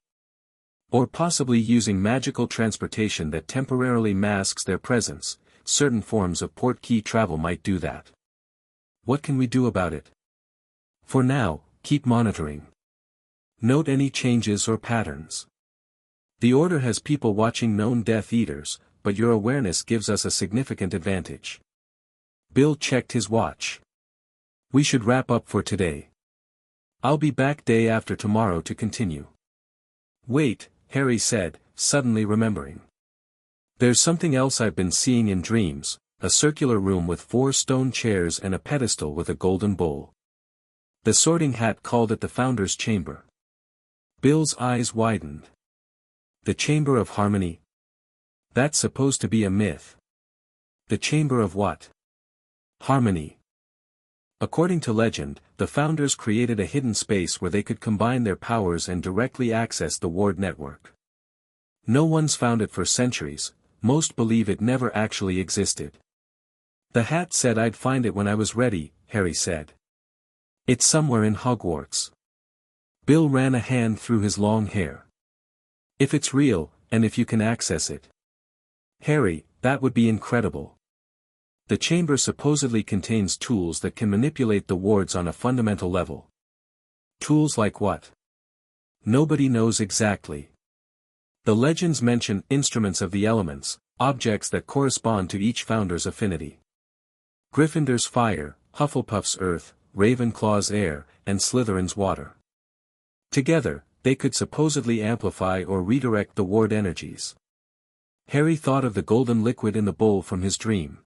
Or possibly using magical transportation that temporarily masks their presence, certain forms of portkey travel might do that. What can we do about it? For now, keep monitoring. Note any changes or patterns. The Order has people watching known Death Eaters, but your awareness gives us a significant advantage. Bill checked his watch. We should wrap up for today. I'll be back day after tomorrow to continue. Wait, Harry said, suddenly remembering. There's something else I've been seeing in dreams, a circular room with 4 stone chairs and a pedestal with a golden bowl. The Sorting Hat called it the Founder's Chamber. Bill's eyes widened. The Chamber of Harmony? That's supposed to be a myth. The Chamber of what? Harmony. According to legend, the Founders created a hidden space where they could combine their powers and directly access the ward network. No one's found it for centuries, most believe it never actually existed. The Hat said I'd find it when I was ready, Harry said. It's somewhere in Hogwarts. Bill ran a hand through his long hair. If it's real, and if you can access it. Harry, that would be incredible. The chamber supposedly contains tools that can manipulate the wards on a fundamental level. Tools like what? Nobody knows exactly. The legends mention instruments of the elements, objects that correspond to each founder's affinity. Gryffindor's fire, Hufflepuff's earth, Ravenclaw's air, and Slytherin's water. Together, they could supposedly amplify or redirect the ward energies. Harry thought of the golden liquid in the bowl from his dream.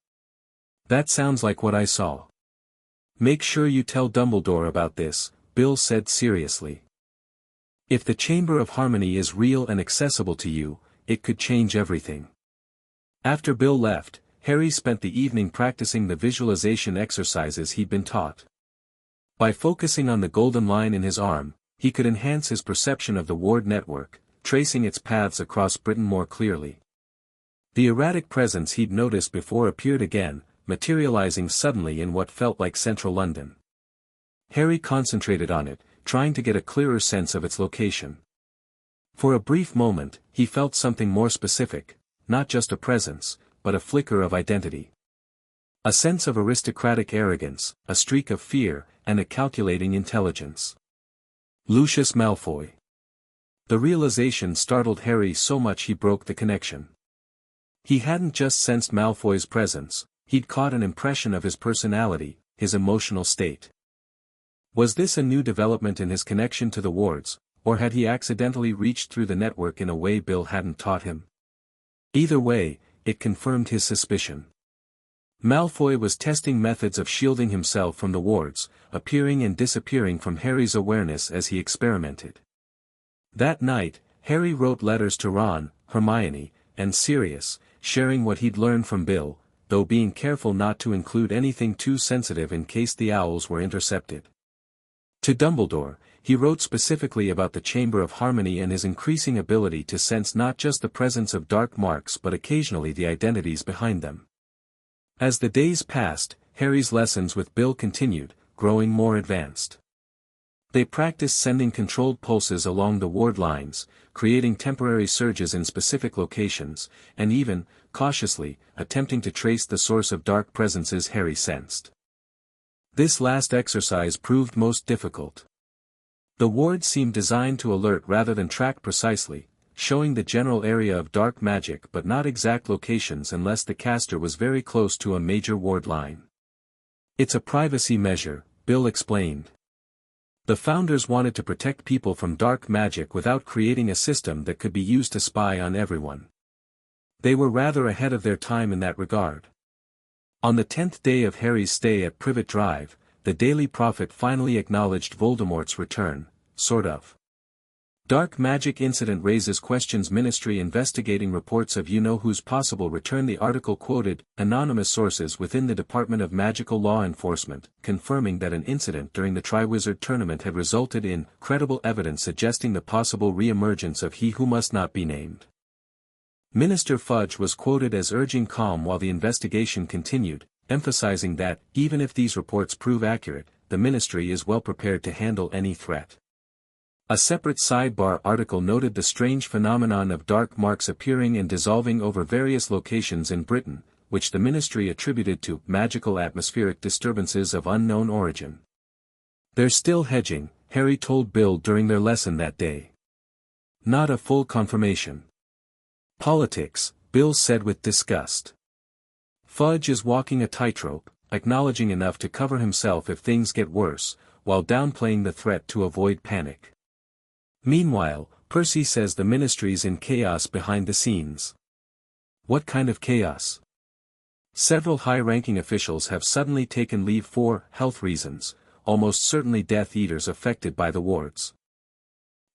That sounds like what I saw. Make sure you tell Dumbledore about this, Bill said seriously. If the Chamber of Harmony is real and accessible to you, it could change everything. After Bill left, Harry spent the evening practicing the visualization exercises he'd been taught. By focusing on the golden line in his arm, he could enhance his perception of the ward network, tracing its paths across Britain more clearly. The erratic presence he'd noticed before appeared again, materializing suddenly in what felt like central London. Harry concentrated on it, trying to get a clearer sense of its location. For a brief moment, he felt something more specific, not just a presence, but a flicker of identity. A sense of aristocratic arrogance, a streak of fear, and a calculating intelligence. Lucius Malfoy. The realization startled Harry so much he broke the connection. He hadn't just sensed Malfoy's presence, he'd caught an impression of his personality, his emotional state. Was this a new development in his connection to the wards, or had he accidentally reached through the network in a way Bill hadn't taught him? Either way, it confirmed his suspicion. Malfoy was testing methods of shielding himself from the wards, appearing and disappearing from Harry's awareness as he experimented. That night, Harry wrote letters to Ron, Hermione, and Sirius, sharing what he'd learned from Bill, though being careful not to include anything too sensitive in case the owls were intercepted. To Dumbledore, he wrote specifically about the Chamber of Harmony and his increasing ability to sense not just the presence of dark marks but occasionally the identities behind them. As the days passed, Harry's lessons with Bill continued, growing more advanced. They practiced sending controlled pulses along the ward lines, creating temporary surges in specific locations, and even, cautiously, attempting to trace the source of dark presences Harry sensed. This last exercise proved most difficult. The wards seemed designed to alert rather than track precisely, showing the general area of dark magic but not exact locations unless the caster was very close to a major ward line. It's a privacy measure, Bill explained. The founders wanted to protect people from dark magic without creating a system that could be used to spy on everyone. They were rather ahead of their time in that regard. On the 10th day of Harry's stay at Privet Drive, the Daily Prophet finally acknowledged Voldemort's return, sort of. Dark magic incident raises questions. Ministry investigating reports of you-know-who's possible return. The article quoted anonymous sources within the Department of Magical Law Enforcement, confirming that an incident during the Triwizard Tournament had resulted in credible evidence suggesting the possible re-emergence of he who must not be named. Minister Fudge was quoted as urging calm while the investigation continued, emphasizing that, even if these reports prove accurate, the ministry is well prepared to handle any threat. A separate sidebar article noted the strange phenomenon of dark marks appearing and dissolving over various locations in Britain, which the ministry attributed to magical atmospheric disturbances of unknown origin. They're still hedging, Harry told Bill during their lesson that day. Not a full confirmation. Politics, Bill said with disgust. Fudge is walking a tightrope, acknowledging enough to cover himself if things get worse, while downplaying the threat to avoid panic. Meanwhile, Percy says the ministry's in chaos behind the scenes. What kind of chaos? Several high-ranking officials have suddenly taken leave for health reasons, almost certainly Death Eaters affected by the wards.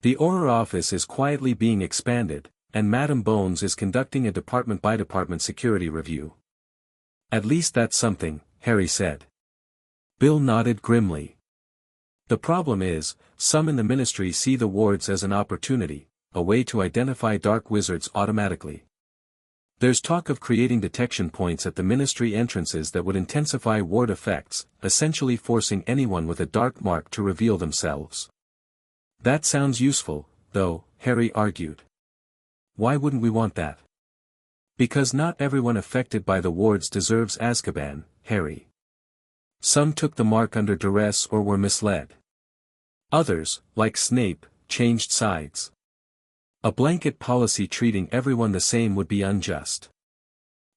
The Auror office is quietly being expanded, and Madam Bones is conducting a department-by-department security review. At least that's something, Harry said. Bill nodded grimly. The problem is, some in the ministry see the wards as an opportunity, a way to identify dark wizards automatically. There's talk of creating detection points at the ministry entrances that would intensify ward effects, essentially forcing anyone with a dark mark to reveal themselves. That sounds useful, though, Harry argued. Why wouldn't we want that? Because not everyone affected by the wards deserves Azkaban, Harry. Some took the mark under duress or were misled. Others, like Snape, changed sides. A blanket policy treating everyone the same would be unjust.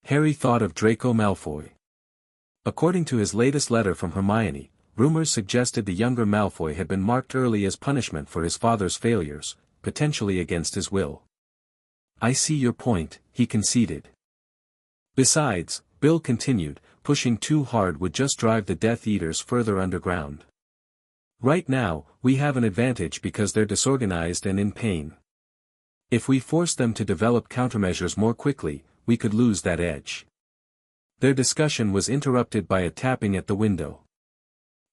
Harry thought of Draco Malfoy. According to his latest letter from Hermione, rumors suggested the younger Malfoy had been marked early as punishment for his father's failures, potentially against his will. I see your point, he conceded. Besides, Bill continued, pushing too hard would just drive the Death Eaters further underground. Right now, we have an advantage because they're disorganized and in pain. If we force them to develop countermeasures more quickly, we could lose that edge. Their discussion was interrupted by a tapping at the window.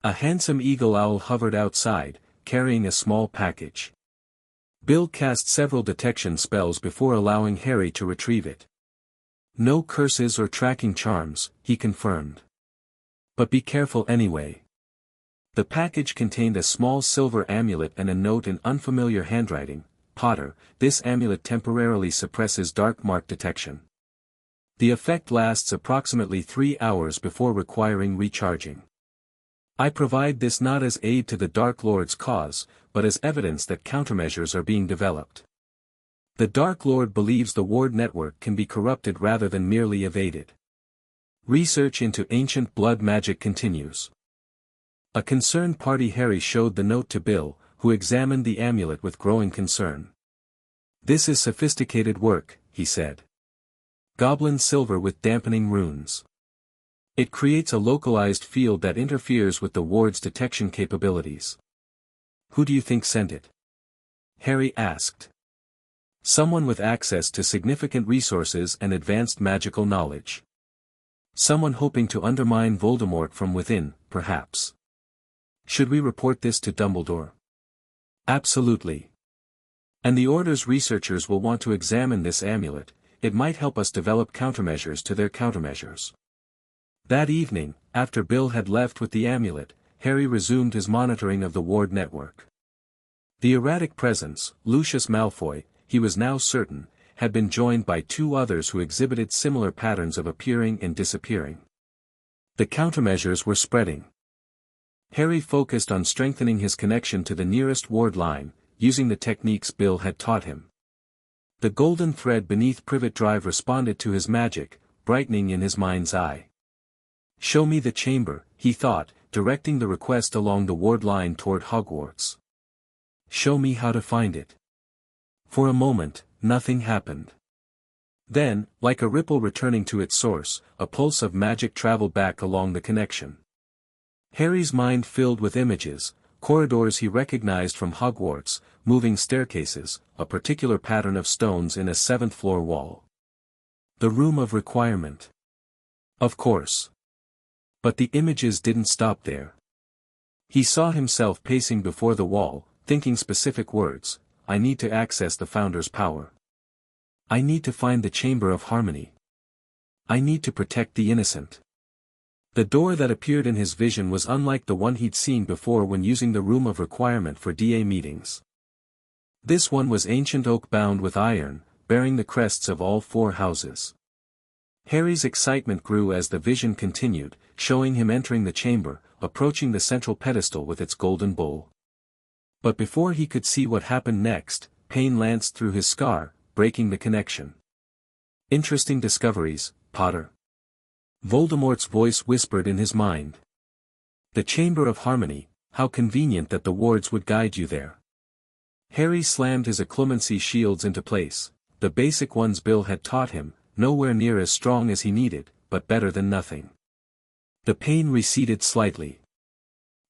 A handsome eagle owl hovered outside, carrying a small package. Bill cast several detection spells before allowing Harry to retrieve it. No curses or tracking charms, he confirmed. But be careful anyway. The package contained a small silver amulet and a note in unfamiliar handwriting. Potter, this amulet temporarily suppresses dark mark detection. The effect lasts approximately 3 hours before requiring recharging. I provide this not as aid to the Dark Lord's cause, but as evidence that countermeasures are being developed. The Dark Lord believes the ward network can be corrupted rather than merely evaded. Research into ancient blood magic continues. A concerned party Harry showed the note to Bill, who examined the amulet with growing concern. This is sophisticated work, he said. Goblin silver with dampening runes. It creates a localized field that interferes with the ward's detection capabilities. Who do you think sent it? Harry asked. Someone with access to significant resources and advanced magical knowledge. Someone hoping to undermine Voldemort from within, perhaps. Should we report this to Dumbledore? Absolutely. And the Order's researchers will want to examine this amulet. It might help us develop countermeasures to their countermeasures. That evening, after Bill had left with the amulet, Harry resumed his monitoring of the ward network. The erratic presence, Lucius Malfoy, he was now certain, had been joined by two others who exhibited similar patterns of appearing and disappearing. The countermeasures were spreading. Harry focused on strengthening his connection to the nearest ward line, using the techniques Bill had taught him. The golden thread beneath Privet Drive responded to his magic, brightening in his mind's eye. Show me the chamber, he thought, directing the request along the ward line toward Hogwarts. Show me how to find it. For a moment, nothing happened. Then, like a ripple returning to its source, a pulse of magic traveled back along the connection. Harry's mind filled with images, corridors he recognized from Hogwarts, moving staircases, a particular pattern of stones in a seventh-floor wall. The Room of Requirement. Of course. But the images didn't stop there. He saw himself pacing before the wall, thinking specific words: I need to access the Founder's power. I need to find the Chamber of Harmony. I need to protect the innocent. The door that appeared in his vision was unlike the one he'd seen before when using the Room of Requirement for DA meetings. This one was ancient oak bound with iron, bearing the crests of all four houses. Harry's excitement grew as the vision continued, showing him entering the chamber, approaching the central pedestal with its golden bowl. But before he could see what happened next, pain lanced through his scar, breaking the connection. Interesting discoveries, Potter. Voldemort's voice whispered in his mind. The Chamber of Harmony, how convenient that the wards would guide you there. Harry slammed his occlumency shields into place, the basic ones Bill had taught him, nowhere near as strong as he needed, but better than nothing. The pain receded slightly.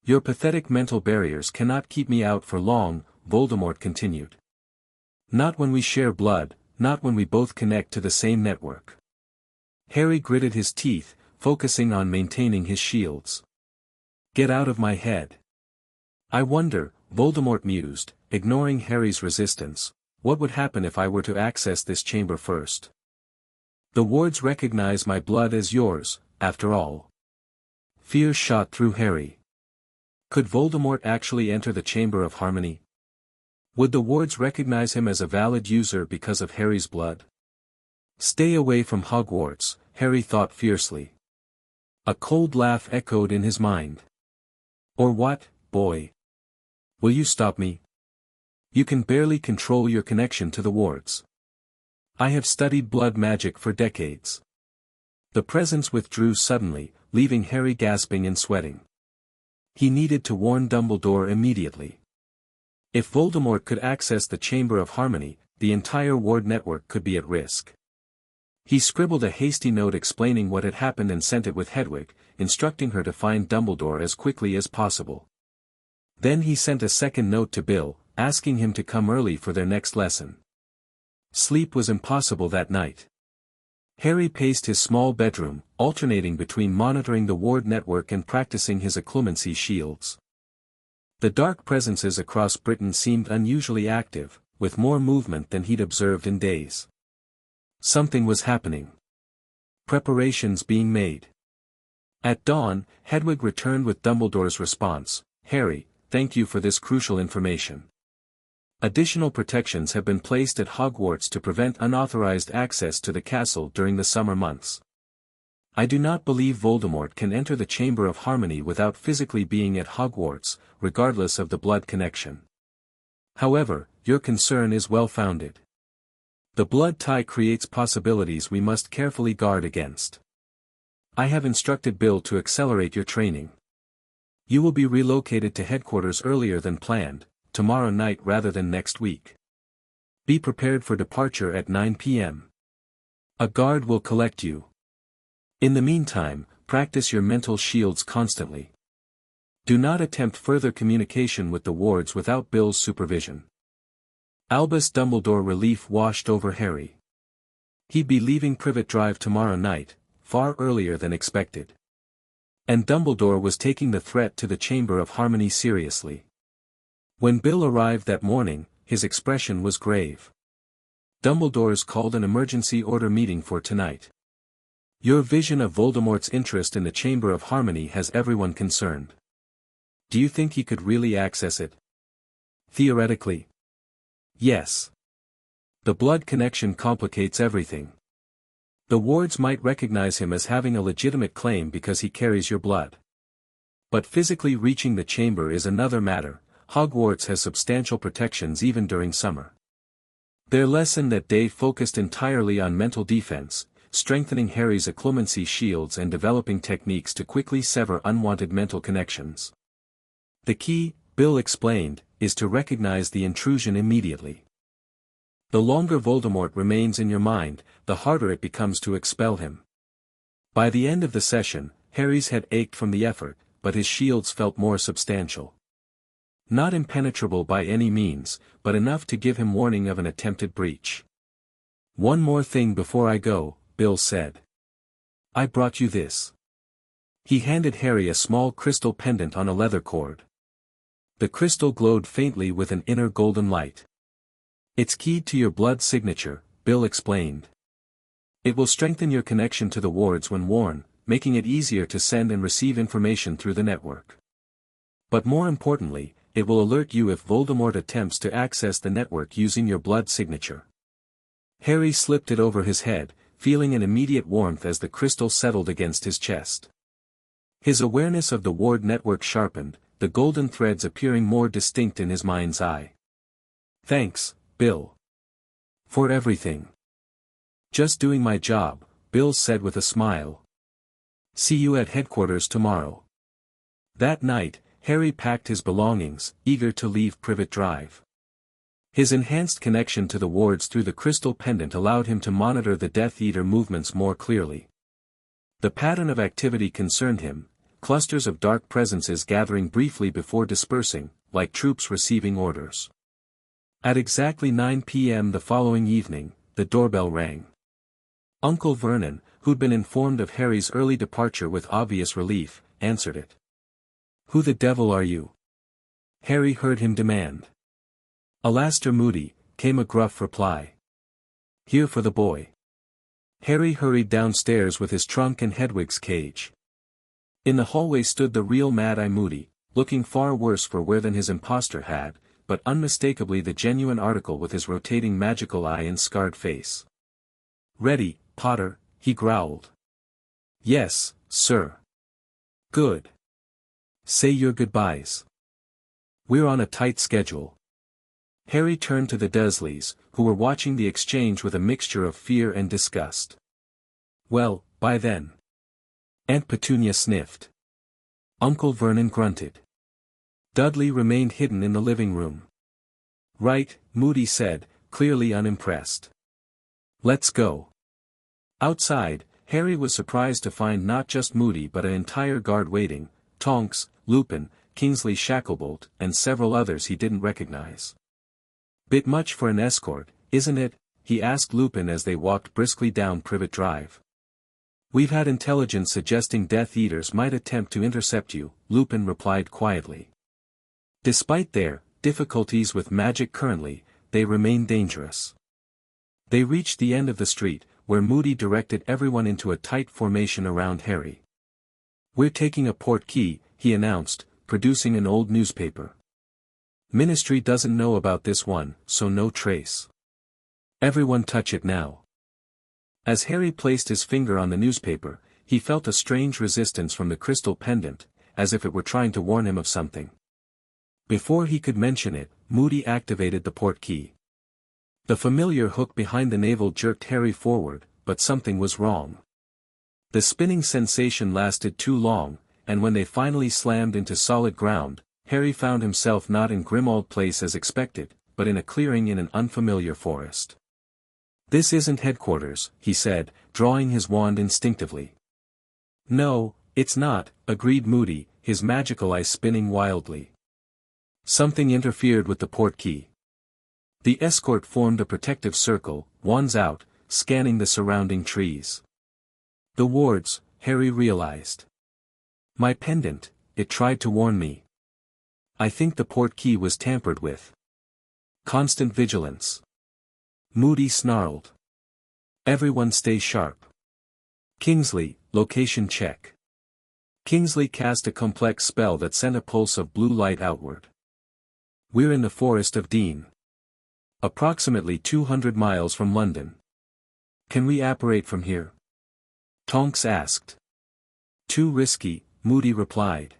Your pathetic mental barriers cannot keep me out for long, Voldemort continued. Not when we share blood, not when we both connect to the same network. Harry gritted his teeth, focusing on maintaining his shields. Get out of my head. I wonder, Voldemort mused, ignoring Harry's resistance, what would happen if I were to access this chamber first? The wards recognize my blood as yours, after all. Fear shot through Harry. Could Voldemort actually enter the Chamber of Harmony? Would the wards recognize him as a valid user because of Harry's blood? Stay away from Hogwarts, Harry thought fiercely. A cold laugh echoed in his mind. Or what, boy? Will you stop me? You can barely control your connection to the wards. I have studied blood magic for decades. The presence withdrew suddenly, leaving Harry gasping and sweating. He needed to warn Dumbledore immediately. If Voldemort could access the Chamber of Harmony, the entire ward network could be at risk. He scribbled a hasty note explaining what had happened and sent it with Hedwig, instructing her to find Dumbledore as quickly as possible. Then he sent a second note to Bill, asking him to come early for their next lesson. Sleep was impossible that night. Harry paced his small bedroom, alternating between monitoring the ward network and practicing his occlumency shields. The dark presences across Britain seemed unusually active, with more movement than he'd observed in days. Something was happening. Preparations being made. At dawn, Hedwig returned with Dumbledore's response: Harry, thank you for this crucial information. Additional protections have been placed at Hogwarts to prevent unauthorized access to the castle during the summer months. I do not believe Voldemort can enter the Chamber of Harmony without physically being at Hogwarts, regardless of the blood connection. However, your concern is well-founded. The blood tie creates possibilities we must carefully guard against. I have instructed Bill to accelerate your training. You will be relocated to headquarters earlier than planned, tomorrow night rather than next week. Be prepared for departure at 9 p.m. A guard will collect you. In the meantime, practice your mental shields constantly. Do not attempt further communication with the wards without Bill's supervision. Albus Dumbledore relief washed over Harry. He'd be leaving Privet Drive tomorrow night, far earlier than expected. And Dumbledore was taking the threat to the Chamber of Harmony seriously. When Bill arrived that morning, his expression was grave. Dumbledore's called an emergency order meeting for tonight. Your vision of Voldemort's interest in the Chamber of Harmony has everyone concerned. Do you think he could really access it? Theoretically. Yes. The blood connection complicates everything. The wards might recognize him as having a legitimate claim because he carries your blood. But physically reaching the chamber is another matter. Hogwarts has substantial protections even during summer. Their lesson that day focused entirely on mental defense, strengthening Harry's occlumency shields and developing techniques to quickly sever unwanted mental connections. The key, Bill explained, is to recognize the intrusion immediately. The longer Voldemort remains in your mind, the harder it becomes to expel him. By the end of the session, Harry's head ached from the effort, but his shields felt more substantial. Not impenetrable by any means, but enough to give him warning of an attempted breach. One more thing before I go, Bill said. I brought you this. He handed Harry a small crystal pendant on a leather cord. The crystal glowed faintly with an inner golden light. It's keyed to your blood signature, Bill explained. It will strengthen your connection to the wards when worn, making it easier to send and receive information through the network. But more importantly, it will alert you if Voldemort attempts to access the network using your blood signature. Harry slipped it over his head, feeling an immediate warmth as the crystal settled against his chest. His awareness of the ward network sharpened, the golden threads appearing more distinct in his mind's eye. Thanks, Bill. For everything. Just doing my job, Bill said with a smile. See you at headquarters tomorrow. That night, Harry packed his belongings, eager to leave Privet Drive. His enhanced connection to the wards through the crystal pendant allowed him to monitor the Death Eater movements more clearly. The pattern of activity concerned him, clusters of dark presences gathering briefly before dispersing, like troops receiving orders. At exactly 9 p.m. the following evening, the doorbell rang. Uncle Vernon, who'd been informed of Harry's early departure with obvious relief, answered it. Who the devil are you? Harry heard him demand. Alastor Moody, came a gruff reply. Here for the boy. Harry hurried downstairs with his trunk and Hedwig's cage. In the hallway stood the real Mad-Eye Moody, looking far worse for wear than his imposter had, but unmistakably the genuine article with his rotating magical eye and scarred face. Ready, Potter, he growled. Yes, sir. Good. Say your goodbyes. We're on a tight schedule. Harry turned to the Dursleys, who were watching the exchange with a mixture of fear and disgust. Well, by then. Aunt Petunia sniffed. Uncle Vernon grunted. Dudley remained hidden in the living room. Right, Moody said, clearly unimpressed. Let's go. Outside, Harry was surprised to find not just Moody but an entire guard waiting, Tonks, Lupin, Kingsley Shacklebolt, and several others he didn't recognize. Bit much for an escort, isn't it? He asked Lupin as they walked briskly down Privet Drive. We've had intelligence suggesting Death Eaters might attempt to intercept you, Lupin replied quietly. Despite their difficulties with magic currently, they remain dangerous. They reached the end of the street, where Moody directed everyone into a tight formation around Harry. We're taking a port key, he announced, producing an old newspaper. Ministry doesn't know about this one, so no trace. Everyone touch it now. As Harry placed his finger on the newspaper, he felt a strange resistance from the crystal pendant, as if it were trying to warn him of something. Before he could mention it, Moody activated the port key. The familiar hook behind the navel jerked Harry forward, but something was wrong. The spinning sensation lasted too long, and when they finally slammed into solid ground, Harry found himself not in Grimmauld Place as expected, but in a clearing in an unfamiliar forest. This isn't headquarters, he said, drawing his wand instinctively. No, it's not, agreed Moody, his magical eye spinning wildly. Something interfered with the port key. The escort formed a protective circle, wands out, scanning the surrounding trees. The wards, Harry realized. My pendant, it tried to warn me. I think the port key was tampered with. Constant vigilance. Moody snarled. Everyone stay sharp. Kingsley, location check. Kingsley cast a complex spell that sent a pulse of blue light outward. We're in the Forest of Dean. Approximately 200 miles from London. Can we apparate from here? Tonks asked. Too risky, Moody replied.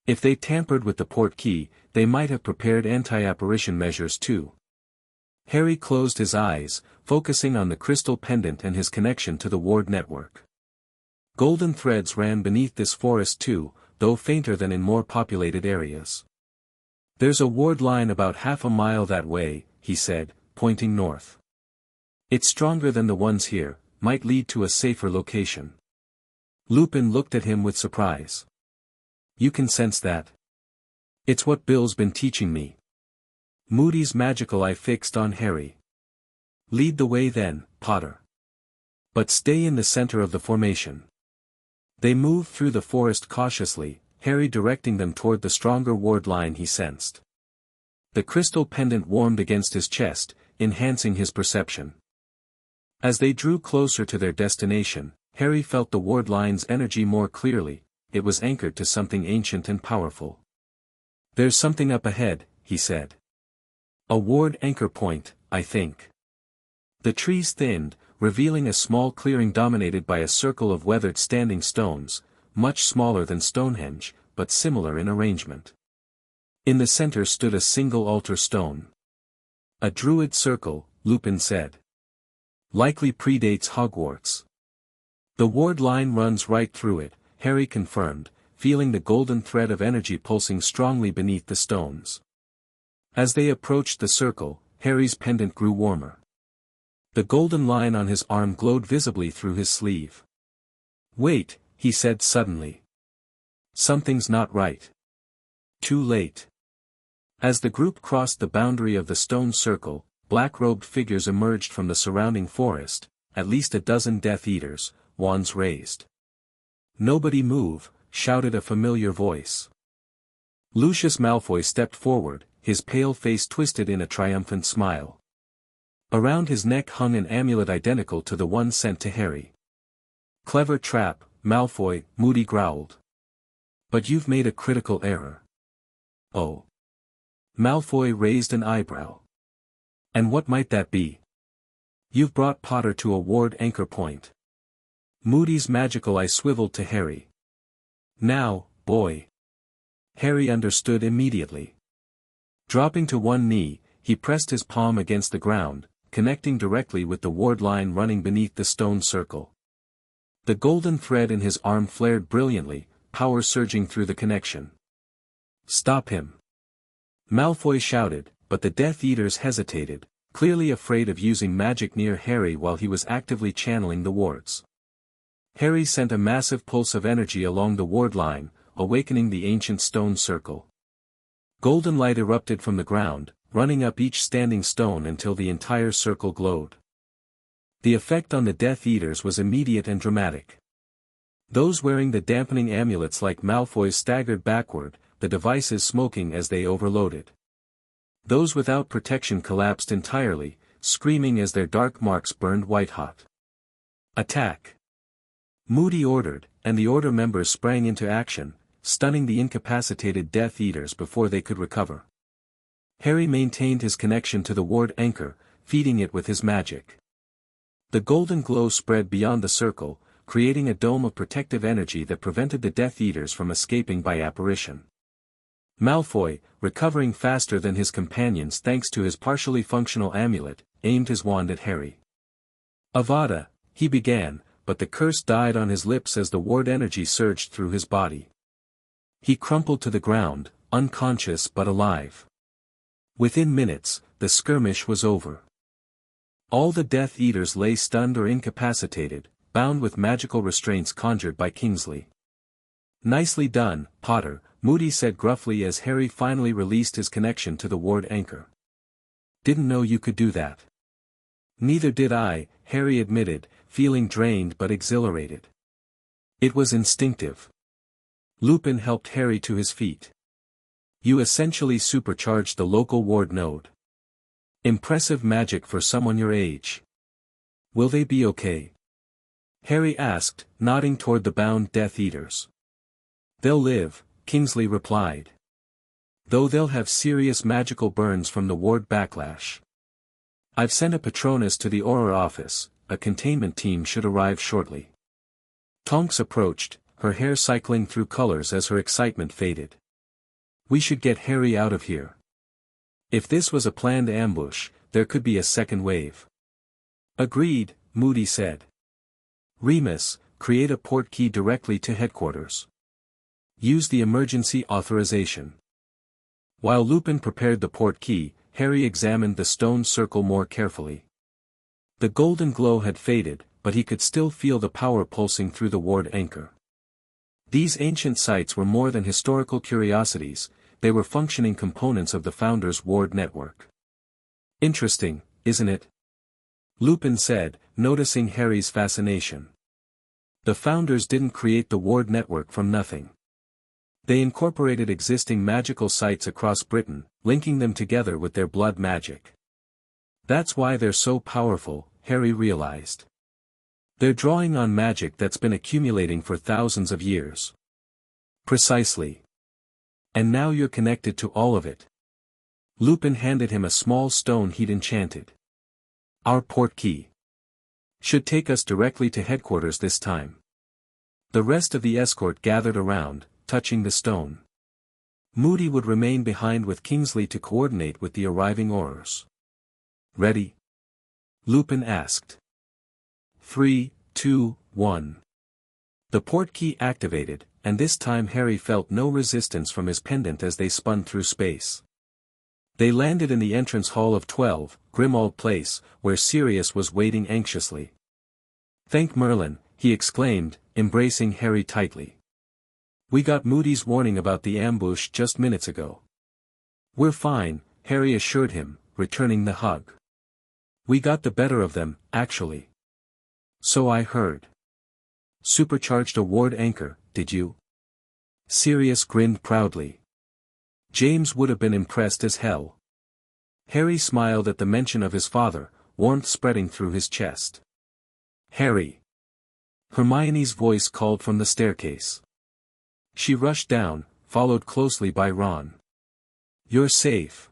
If they tampered with the port key, they might have prepared anti-apparition measures too. Harry closed his eyes, focusing on the crystal pendant and his connection to the ward network. Golden threads ran beneath this forest too, though fainter than in more populated areas. There's a ward line about half a mile that way, he said, pointing north. It's stronger than the ones here, might lead to a safer location. Lupin looked at him with surprise. You can sense that? It's what Bill's been teaching me. Moody's magical eye fixed on Harry. Lead the way then, Potter. But stay in the center of the formation. They moved through the forest cautiously, Harry directing them toward the stronger ward line he sensed. The crystal pendant warmed against his chest, enhancing his perception. As they drew closer to their destination, Harry felt the ward line's energy more clearly. It was anchored to something ancient and powerful. There's something up ahead, he said. A ward anchor point, I think. The trees thinned, revealing a small clearing dominated by a circle of weathered standing stones, much smaller than Stonehenge, but similar in arrangement. In the center stood a single altar stone. A druid circle, Lupin said. Likely predates Hogwarts. The ward line runs right through it, Harry confirmed, feeling the golden thread of energy pulsing strongly beneath the stones. As they approached the circle, Harry's pendant grew warmer. The golden line on his arm glowed visibly through his sleeve. Wait, he said suddenly. Something's not right. Too late. As the group crossed the boundary of the stone circle, black-robed figures emerged from the surrounding forest, at least a dozen Death Eaters, wands raised. Nobody move, shouted a familiar voice. Lucius Malfoy stepped forward, his pale face twisted in a triumphant smile. Around his neck hung an amulet identical to the one sent to Harry. Clever trap, Malfoy, Moody growled. But you've made a critical error. Oh. Malfoy raised an eyebrow. And what might that be? You've brought Potter to a ward anchor point. Moody's magical eye swiveled to Harry. Now, boy. Harry understood immediately. Dropping to one knee, he pressed his palm against the ground, connecting directly with the ward line running beneath the stone circle. The golden thread in his arm flared brilliantly, power surging through the connection. Stop him! Malfoy shouted, but the Death Eaters hesitated, clearly afraid of using magic near Harry while he was actively channeling the wards. Harry sent a massive pulse of energy along the ward line, awakening the ancient stone circle. Golden light erupted from the ground, running up each standing stone until the entire circle glowed. The effect on the Death Eaters was immediate and dramatic. Those wearing the dampening amulets like Malfoy staggered backward, the devices smoking as they overloaded. Those without protection collapsed entirely, screaming as their dark marks burned white-hot. Attack! Moody ordered, and the Order members sprang into action, stunning the incapacitated Death Eaters before they could recover. Harry maintained his connection to the ward anchor, feeding it with his magic. The golden glow spread beyond the circle, creating a dome of protective energy that prevented the Death Eaters from escaping by apparition. Malfoy, recovering faster than his companions thanks to his partially functional amulet, aimed his wand at Harry. Avada, he began, but the curse died on his lips as the ward energy surged through his body. He crumpled to the ground, unconscious but alive. Within minutes, the skirmish was over. All the Death Eaters lay stunned or incapacitated, bound with magical restraints conjured by Kingsley. Nicely done, Potter, Moody said gruffly as Harry finally released his connection to the ward anchor. Didn't know you could do that. Neither did I, Harry admitted, feeling drained but exhilarated. It was instinctive. Lupin helped Harry to his feet. You essentially supercharged the local ward node. Impressive magic for someone your age. Will they be okay? Harry asked, nodding toward the bound Death Eaters. They'll live, Kingsley replied. Though they'll have serious magical burns from the ward backlash. I've sent a Patronus to the Auror office, a containment team should arrive shortly. Tonks approached, her hair cycling through colors as her excitement faded. We should get Harry out of here. If this was a planned ambush, there could be a second wave. Agreed, Moody said. Remus, create a port key directly to headquarters. Use the emergency authorization. While Lupin prepared the port key, Harry examined the stone circle more carefully. The golden glow had faded, but he could still feel the power pulsing through the ward anchor. These ancient sites were more than historical curiosities, they were functioning components of the Founders' ward network. Interesting, isn't it? Lupin said, noticing Harry's fascination. The Founders didn't create the ward network from nothing. They incorporated existing magical sites across Britain, linking them together with their blood magic. That's why they're so powerful, Harry realized. They're drawing on magic that's been accumulating for thousands of years. Precisely. And now you're connected to all of it. Lupin handed him a small stone he'd enchanted. Our port key. Should take us directly to headquarters this time. The rest of the escort gathered around, touching the stone. Moody would remain behind with Kingsley to coordinate with the arriving Aurors. Ready? Lupin asked. 3, 2, 1. The port key activated, and this time Harry felt no resistance from his pendant as they spun through space. They landed in the entrance hall of 12, Grimmauld Place, where Sirius was waiting anxiously. Thank Merlin, he exclaimed, embracing Harry tightly. We got Moody's warning about the ambush just minutes ago. We're fine, Harry assured him, returning the hug. We got the better of them, actually. So I heard. Supercharged a ward anchor, did you? Sirius grinned proudly. James would have been impressed as hell. Harry smiled at the mention of his father, warmth spreading through his chest. Harry. Hermione's voice called from the staircase. She rushed down, followed closely by Ron. You're safe.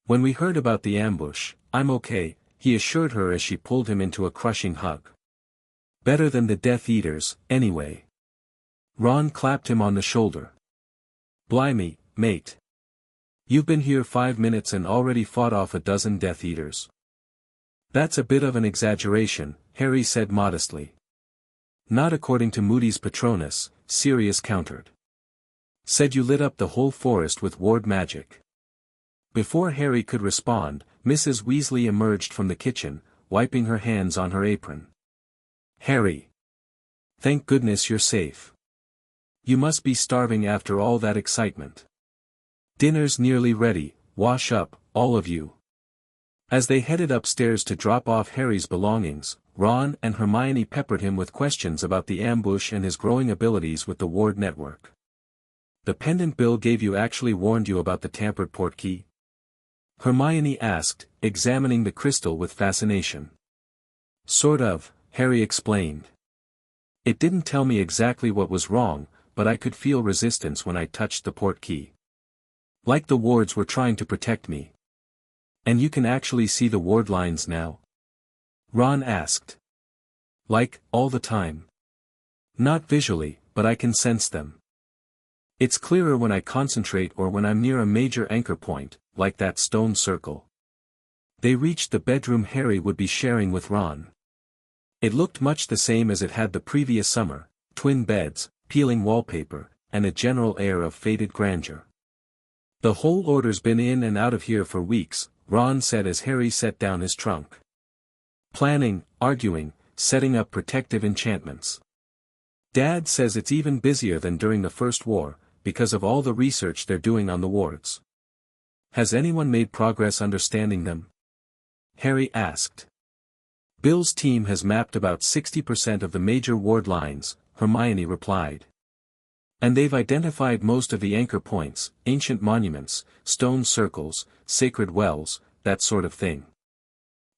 When we heard about the ambush, I'm okay, he assured her as she pulled him into a crushing hug. Better than the Death Eaters, anyway. Ron clapped him on the shoulder. Blimey, mate. You've been here 5 minutes and already fought off a dozen Death Eaters. That's a bit of an exaggeration, Harry said modestly. Not according to Moody's Patronus, Sirius countered. Said you lit up the whole forest with ward magic. Before Harry could respond, Mrs. Weasley emerged from the kitchen, wiping her hands on her apron. Harry. Thank goodness you're safe. You must be starving after all that excitement. Dinner's nearly ready, wash up, all of you. As they headed upstairs to drop off Harry's belongings, Ron and Hermione peppered him with questions about the ambush and his growing abilities with the ward network. The pendant Bill gave you actually warned you about the tampered port key? Hermione asked, examining the crystal with fascination. Sort of, Harry explained. It didn't tell me exactly what was wrong, but I could feel resistance when I touched the port key. Like the wards were trying to protect me. And you can actually see the ward lines now? Ron asked. Like, all the time. Not visually, but I can sense them. It's clearer when I concentrate or when I'm near a major anchor point, like that stone circle. They reached the bedroom Harry would be sharing with Ron. It looked much the same as it had the previous summer, twin beds, peeling wallpaper, and a general air of faded grandeur. The whole order's been in and out of here for weeks, Ron said as Harry set down his trunk. Planning, arguing, setting up protective enchantments. Dad says it's even busier than during the First War, because of all the research they're doing on the wards. Has anyone made progress understanding them? Harry asked. Bill's team has mapped about 60% of the major ward lines, Hermione replied. And they've identified most of the anchor points, ancient monuments, stone circles, sacred wells, that sort of thing.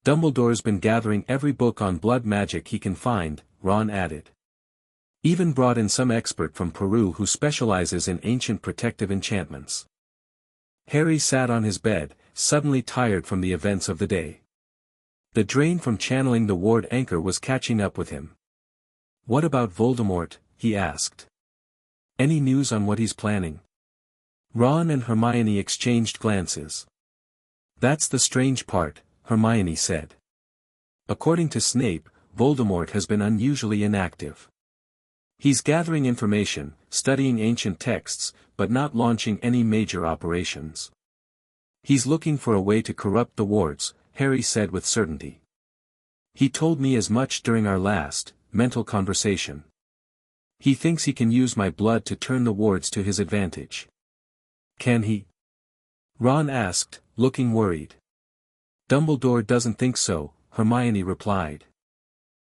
Dumbledore's been gathering every book on blood magic he can find, Ron added. Even brought in some expert from Peru who specializes in ancient protective enchantments. Harry sat on his bed, suddenly tired from the events of the day. The drain from channeling the ward anchor was catching up with him. What about Voldemort? He asked. Any news on what he's planning? Ron and Hermione exchanged glances. That's the strange part, Hermione said. According to Snape, Voldemort has been unusually inactive. He's gathering information, studying ancient texts, but not launching any major operations. He's looking for a way to corrupt the wards, Harry said with certainty. He told me as much during our last, mental conversation. He thinks he can use my blood to turn the wards to his advantage. Can he? Ron asked, looking worried. Dumbledore doesn't think so, Hermione replied.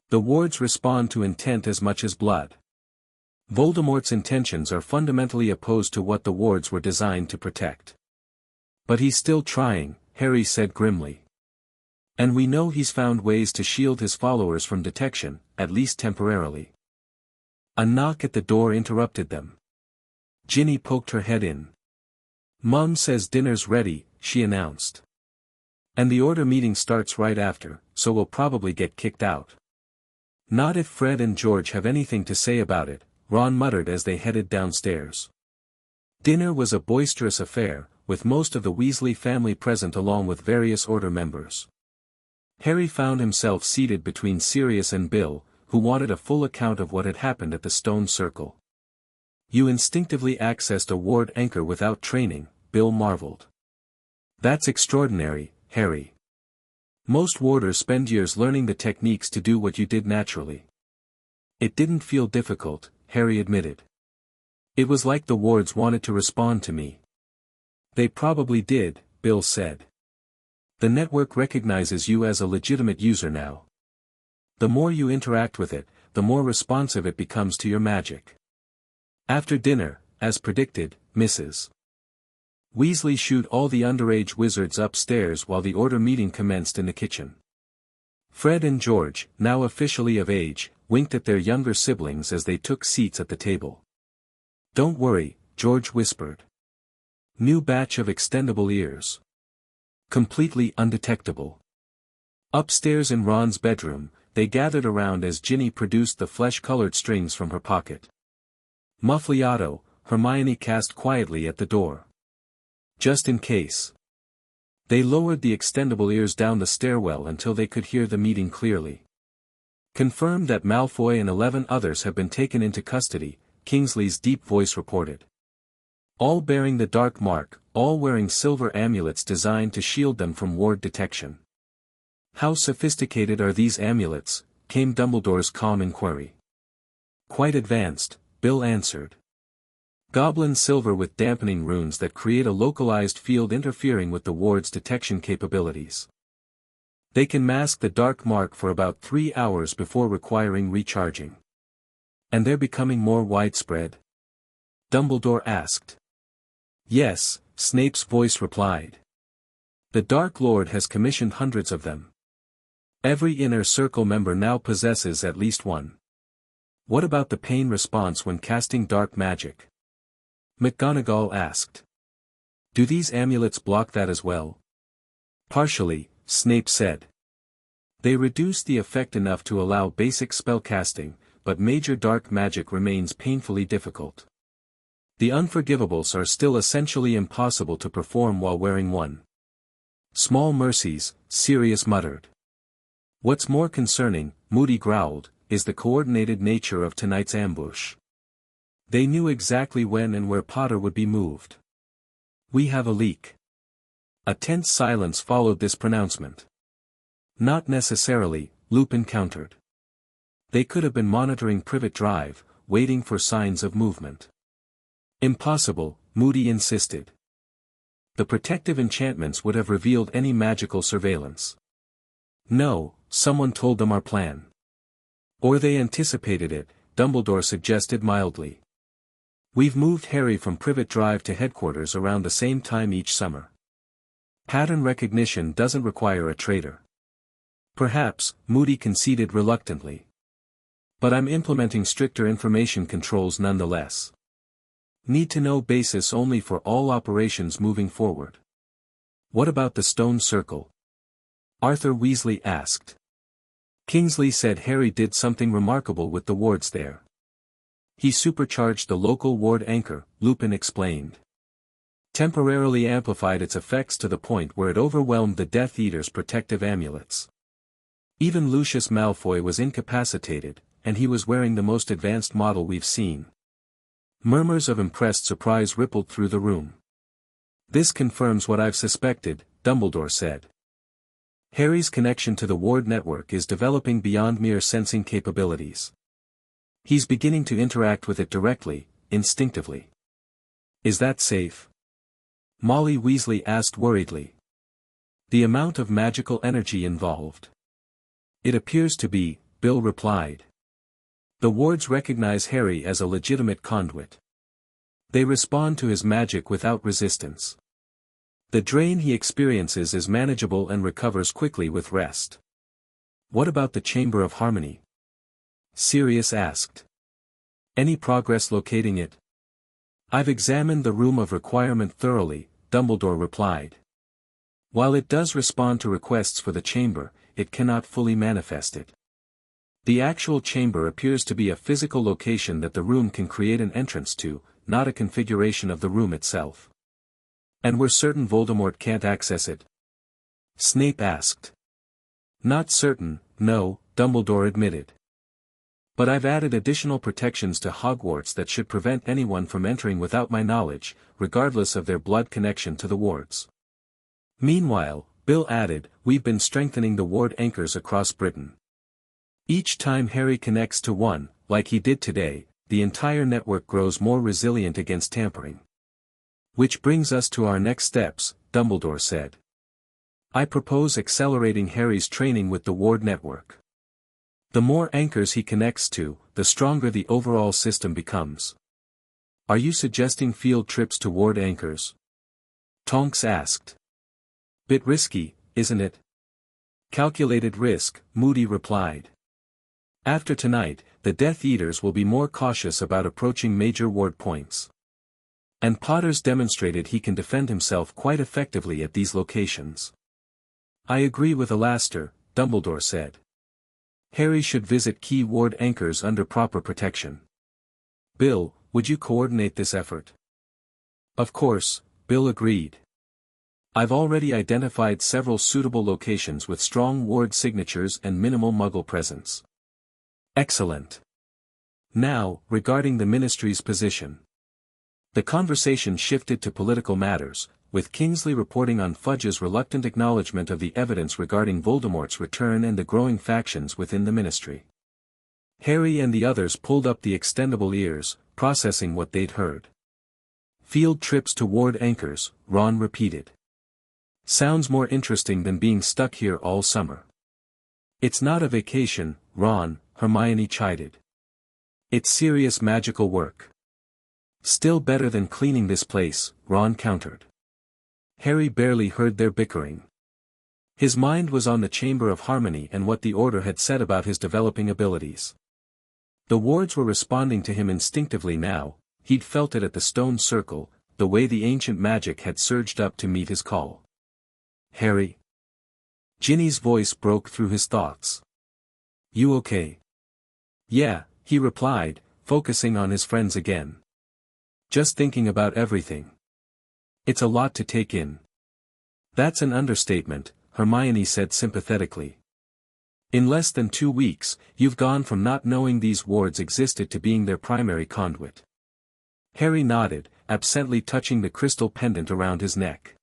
The wards respond to intent as much as blood. Voldemort's intentions are fundamentally opposed to what the wards were designed to protect. But he's still trying, Harry said grimly. And we know he's found ways to shield his followers from detection, at least temporarily. A knock at the door interrupted them. Ginny poked her head in. Mum says dinner's ready, she announced. And the order meeting starts right after, so we'll probably get kicked out. Not if Fred and George have anything to say about it, Ron muttered as they headed downstairs. Dinner was a boisterous affair, with most of the Weasley family present along with various order members. Harry found himself seated between Sirius and Bill, who wanted a full account of what had happened at the stone circle. You instinctively accessed a ward anchor without training, Bill marveled. That's extraordinary, Harry. Most warders spend years learning the techniques to do what you did naturally. It didn't feel difficult, Harry admitted. It was like the wards wanted to respond to me. They probably did, Bill said. The network recognizes you as a legitimate user now. The more you interact with it, the more responsive it becomes to your magic. After dinner, as predicted, Mrs. Weasley shooed all the underage wizards upstairs while the order meeting commenced in the kitchen. Fred and George, now officially of age, winked at their younger siblings as they took seats at the table. Don't worry, George whispered. New batch of extendable ears. Completely undetectable. Upstairs in Ron's bedroom, they gathered around as Ginny produced the flesh-colored strings from her pocket. Muffliato, Hermione cast quietly at the door. Just in case. They lowered the extendable ears down the stairwell until they could hear the meeting clearly. Confirmed that Malfoy and 11 others have been taken into custody, Kingsley's deep voice reported. All bearing the dark mark, all wearing silver amulets designed to shield them from ward detection. How sophisticated are these amulets? Came Dumbledore's calm inquiry. Quite advanced, Bill answered. Goblin silver with dampening runes that create a localized field interfering with the ward's detection capabilities. They can mask the dark mark for about 3 hours before requiring recharging. And they're becoming more widespread? Dumbledore asked. Yes, Snape's voice replied. The Dark Lord has commissioned hundreds of them. Every Inner Circle member now possesses at least one. What about the pain response when casting dark magic? McGonagall asked. Do these amulets block that as well? Partially, Snape said. They reduce the effect enough to allow basic spellcasting, but major dark magic remains painfully difficult. The Unforgivables are still essentially impossible to perform while wearing one. Small mercies, Sirius muttered. What's more concerning, Moody growled, is the coordinated nature of tonight's ambush. They knew exactly when and where Potter would be moved. We have a leak. A tense silence followed this pronouncement. Not necessarily, Lupin countered. They could have been monitoring Privet Drive, waiting for signs of movement. Impossible, Moody insisted. The protective enchantments would have revealed any magical surveillance. No, someone told them our plan. Or they anticipated it, Dumbledore suggested mildly. We've moved Harry from Privet Drive to headquarters around the same time each summer. Pattern recognition doesn't require a traitor. Perhaps, Moody conceded reluctantly. But I'm implementing stricter information controls nonetheless. Need-to-know basis only for all operations moving forward. What about the stone circle? Arthur Weasley asked. Kingsley said Harry did something remarkable with the wards there. He supercharged the local ward anchor, Lupin explained. Temporarily amplified its effects to the point where it overwhelmed the Death Eater's protective amulets. Even Lucius Malfoy was incapacitated, and he was wearing the most advanced model we've seen. Murmurs of impressed surprise rippled through the room. This confirms what I've suspected, Dumbledore said. Harry's connection to the ward network is developing beyond mere sensing capabilities. He's beginning to interact with it directly, instinctively. Is that safe? Molly Weasley asked worriedly. The amount of magical energy involved. It appears to be, Bill replied. The wards recognize Harry as a legitimate conduit. They respond to his magic without resistance. The drain he experiences is manageable and recovers quickly with rest. What about the Chamber of Harmony? Sirius asked. Any progress locating it? I've examined the Room of Requirement thoroughly, Dumbledore replied. While it does respond to requests for the chamber, it cannot fully manifest it. The actual chamber appears to be a physical location that the room can create an entrance to, not a configuration of the room itself. And we're certain Voldemort can't access it? Snape asked. Not certain, no, Dumbledore admitted. But I've added additional protections to Hogwarts that should prevent anyone from entering without my knowledge, regardless of their blood connection to the wards. Meanwhile, Bill added, we've been strengthening the ward anchors across Britain. Each time Harry connects to one, like he did today, the entire network grows more resilient against tampering. Which brings us to our next steps, Dumbledore said. I propose accelerating Harry's training with the ward network. The more anchors he connects to, the stronger the overall system becomes. Are you suggesting field trips to ward anchors? Tonks asked. Bit risky, isn't it? Calculated risk, Moody replied. After tonight, the Death Eaters will be more cautious about approaching major ward points. And Potter's demonstrated he can defend himself quite effectively at these locations. I agree with Alastair, Dumbledore said. Harry should visit key ward anchors under proper protection. Bill, would you coordinate this effort? Of course, Bill agreed. I've already identified several suitable locations with strong ward signatures and minimal Muggle presence. Excellent. Now, regarding the Ministry's position. The conversation shifted to political matters, with Kingsley reporting on Fudge's reluctant acknowledgement of the evidence regarding Voldemort's return and the growing factions within the Ministry. Harry and the others pulled up the extendable ears, processing what they'd heard. Field trips to ward anchors, Ron repeated. Sounds more interesting than being stuck here all summer. It's not a vacation, Ron, Hermione chided. It's serious magical work. Still better than cleaning this place, Ron countered. Harry barely heard their bickering. His mind was on the Chamber of Harmony and what the Order had said about his developing abilities. The wards were responding to him instinctively now, he'd felt it at the stone circle, the way the ancient magic had surged up to meet his call. Harry? Ginny's voice broke through his thoughts. You okay? Yeah, he replied, focusing on his friends again. Just thinking about everything. It's a lot to take in. That's an understatement, Hermione said sympathetically. In less than 2 weeks, you've gone from not knowing these wards existed to being their primary conduit. Harry nodded, absently touching the crystal pendant around his neck.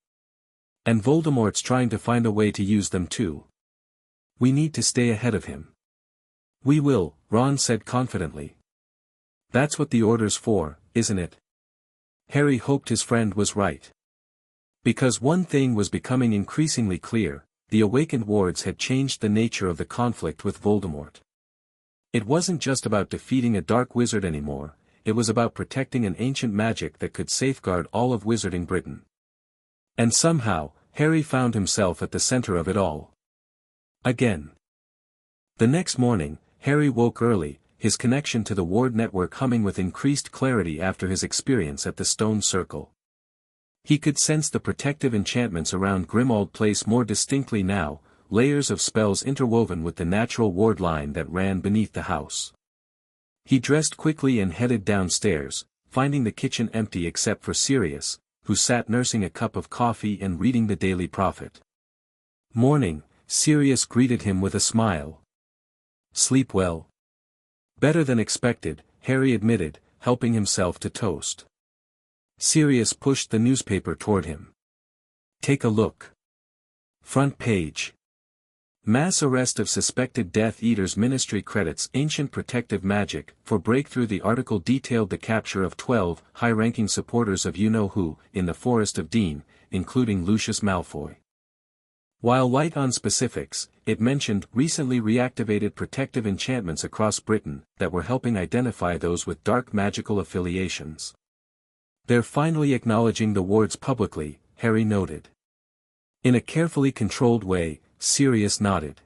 And Voldemort's trying to find a way to use them too. We need to stay ahead of him. We will, Ron said confidently. That's what the Order's for, isn't it? Harry hoped his friend was right. Because one thing was becoming increasingly clear, the awakened wards had changed the nature of the conflict with Voldemort. It wasn't just about defeating a dark wizard anymore, it was about protecting an ancient magic that could safeguard all of Wizarding Britain. And somehow, Harry found himself at the center of it all. Again. The next morning, Harry woke early, his connection to the ward network humming with increased clarity after his experience at the Stone Circle. He could sense the protective enchantments around Grimmauld Place more distinctly now, layers of spells interwoven with the natural ward line that ran beneath the house. He dressed quickly and headed downstairs, finding the kitchen empty except for Sirius, who sat nursing a cup of coffee and reading the Daily Prophet. "Morning," Sirius greeted him with a smile. "Sleep well?" "Better than expected," Harry admitted, helping himself to toast. Sirius pushed the newspaper toward him. "Take a look. Front page. Mass arrest of suspected Death Eaters. Ministry credits ancient protective magic for breakthrough. The article detailed the capture of 12 high-ranking supporters of you-know-who in the Forest of Dean, including Lucius Malfoy. While light on specifics, it mentioned recently reactivated protective enchantments across Britain that were helping identify those with dark magical affiliations. "They're finally acknowledging the wards publicly," Harry noted. In a carefully controlled way, Sirius nodded.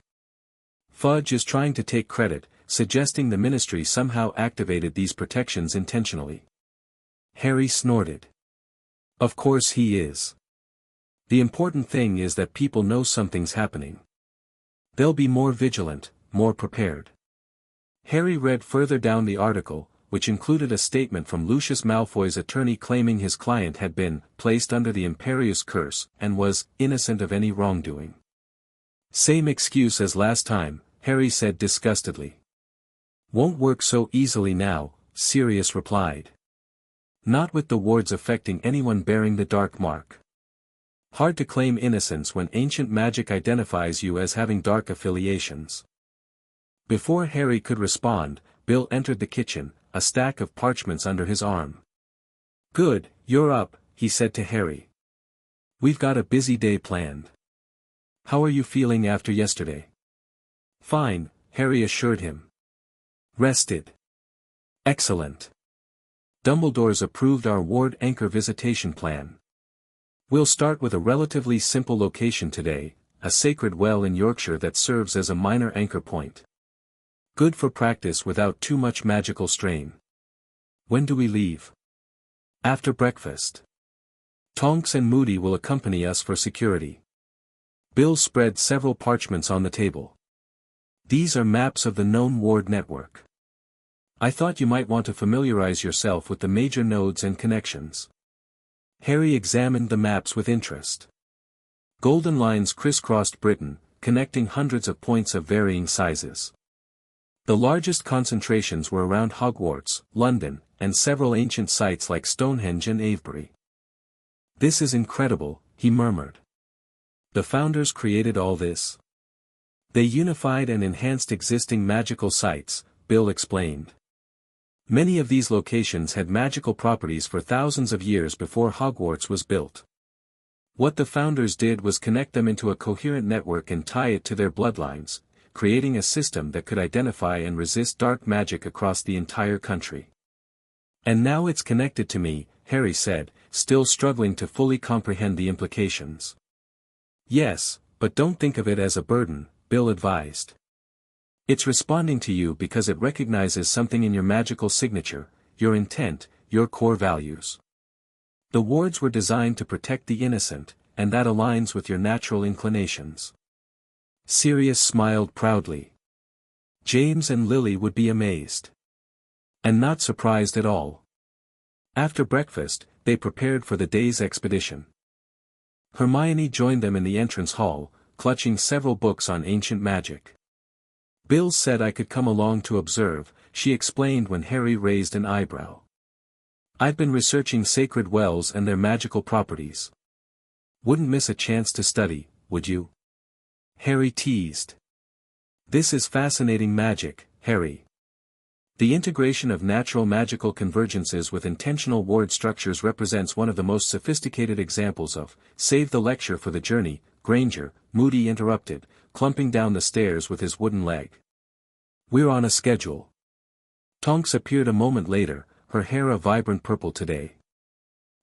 "Fudge is trying to take credit, suggesting the Ministry somehow activated these protections intentionally." Harry snorted. "Of course he is. The important thing is that people know something's happening. They'll be more vigilant, more prepared." Harry read further down the article, which included a statement from Lucius Malfoy's attorney claiming his client had been placed under the Imperius Curse and was innocent of any wrongdoing. "Same excuse as last time," Harry said disgustedly. "Won't work so easily now," Sirius replied. "Not with the wards affecting anyone bearing the dark mark. Hard to claim innocence when ancient magic identifies you as having dark affiliations." Before Harry could respond, Bill entered the kitchen, a stack of parchments under his arm. "Good, you're up," he said to Harry. "We've got a busy day planned. How are you feeling after yesterday?" "Fine," Harry assured him. "Rested?" "Excellent. Dumbledore's approved our ward anchor visitation plan. We'll start with a relatively simple location today, a sacred well in Yorkshire that serves as a minor anchor point. Good for practice without too much magical strain." "When do we leave?" "After breakfast. Tonks and Moody will accompany us for security." Bill spread several parchments on the table. "These are maps of the known ward network. I thought you might want to familiarize yourself with the major nodes and connections." Harry examined the maps with interest. Golden lines crisscrossed Britain, connecting hundreds of points of varying sizes. The largest concentrations were around Hogwarts, London, and several ancient sites like Stonehenge and Avebury. "This is incredible," he murmured. "The founders created all this?" "They unified and enhanced existing magical sites," Bill explained. "Many of these locations had magical properties for thousands of years before Hogwarts was built. What the founders did was connect them into a coherent network and tie it to their bloodlines, creating a system that could identify and resist dark magic across the entire country. And now it's connected to me," Harry said, still struggling to fully comprehend the implications. "Yes, but don't think of it as a burden," Bill advised. "It's responding to you because it recognizes something in your magical signature, your intent, your core values. The wards were designed to protect the innocent, and that aligns with your natural inclinations." Sirius smiled proudly. James and Lily would be amazed. And not surprised at all. After breakfast, they prepared for the day's expedition. Hermione joined them in the entrance hall, clutching several books on ancient magic. "Bill said I could come along to observe," she explained when Harry raised an eyebrow. "I've been researching sacred wells and their magical properties. Wouldn't miss a chance to study, would you?" Harry teased. "This is fascinating magic, Harry. The integration of natural magical convergences with intentional ward structures represents one of the most sophisticated examples of, save the lecture for the journey, Granger, Moody interrupted, clumping down the stairs with his wooden leg. We're on a schedule. Tonks appeared a moment later, her hair a vibrant purple today.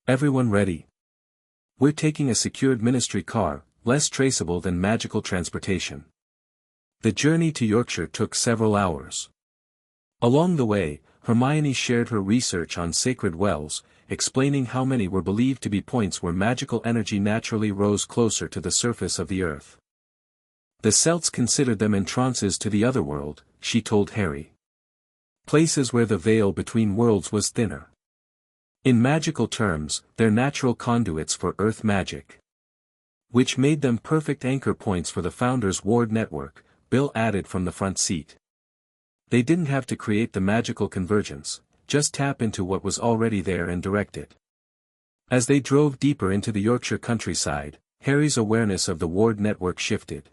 Everyone ready? We're taking a secured ministry car, less traceable than magical transportation. The journey to Yorkshire took several hours. Along the way, Hermione shared her research on sacred wells, explaining how many were believed to be points where magical energy naturally rose closer to the surface of the earth. The Celts considered them entrances to the other world, she told Harry. Places where the veil between worlds was thinner. In magical terms, they're natural conduits for earth magic. Which made them perfect anchor points for the Founders' Ward network, Bill added from the front seat. They didn't have to create the magical convergence, just tap into what was already there and direct it. As they drove deeper into the Yorkshire countryside, Harry's awareness of the Ward network shifted.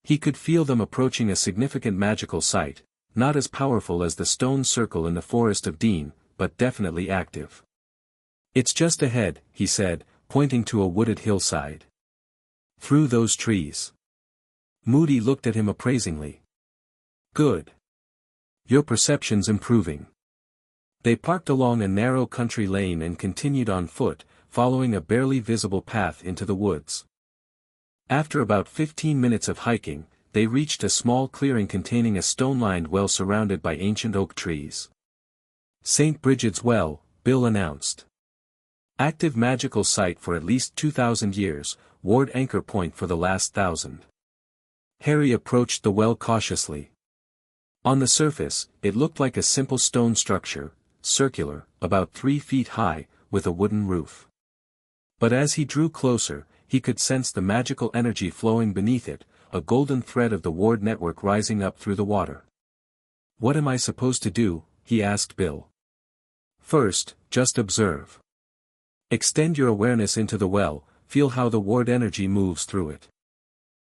He could feel them approaching a significant magical site, not as powerful as the stone circle in the Forest of Dean, but definitely active. It's just ahead, he said, pointing to a wooded hillside. Through those trees. Moody looked at him appraisingly. Good. Your perception's improving. They parked along a narrow country lane and continued on foot, following a barely visible path into the woods. After about 15 minutes of hiking, they reached a small clearing containing a stone-lined well surrounded by ancient oak trees. St. Bridget's Well, Bill announced. Active magical site for at least 2,000 years, Ward anchor point for the last 1,000. Harry approached the well cautiously. On the surface, it looked like a simple stone structure, circular, about 3 feet high, with a wooden roof. But as he drew closer, he could sense the magical energy flowing beneath it, a golden thread of the Ward network rising up through the water. What am I supposed to do? He asked Bill. First, just observe. Extend your awareness into the well, feel how the Ward energy moves through it.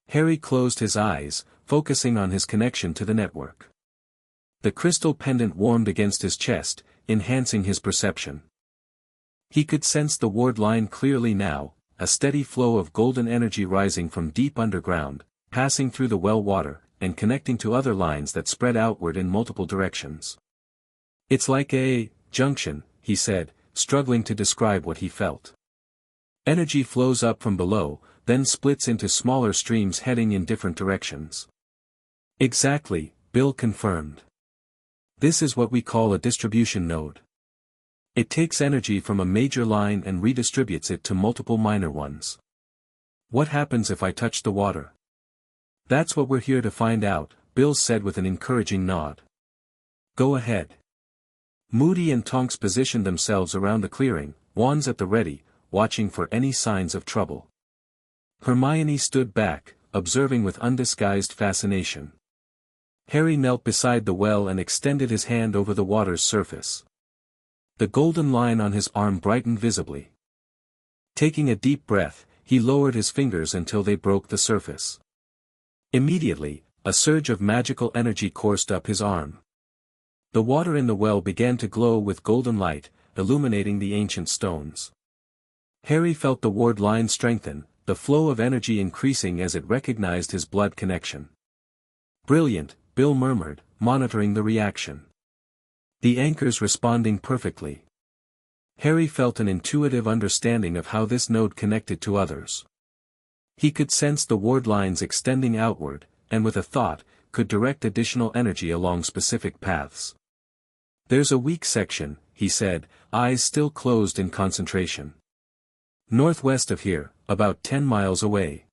Harry closed his eyes, focusing on his connection to the network. The crystal pendant warmed against his chest, enhancing his perception. He could sense the Ward line clearly now, a steady flow of golden energy rising from deep underground, passing through the well water, and connecting to other lines that spread outward in multiple directions. It's like a junction, he said, struggling to describe what he felt. Energy flows up from below, then splits into smaller streams heading in different directions. Exactly, Bill confirmed. This is what we call a distribution node. It takes energy from a major line and redistributes it to multiple minor ones. What happens if I touch the water? That's what we're here to find out, Bill said with an encouraging nod. Go ahead. Moody and Tonks positioned themselves around the clearing, wands at the ready, watching for any signs of trouble. Hermione stood back, observing with undisguised fascination. Harry knelt beside the well and extended his hand over the water's surface. The golden line on his arm brightened visibly. Taking a deep breath, he lowered his fingers until they broke the surface. Immediately, a surge of magical energy coursed up his arm. The water in the well began to glow with golden light, illuminating the ancient stones. Harry felt the Ward line strengthen, the flow of energy increasing as it recognized his blood connection. Brilliant, Bill murmured, monitoring the reaction. The anchors responding perfectly. Harry felt an intuitive understanding of how this node connected to others. He could sense the Ward lines extending outward, and with a thought, could direct additional energy along specific paths. There's a weak section, he said, eyes still closed in concentration. Northwest of here, about 10 miles away.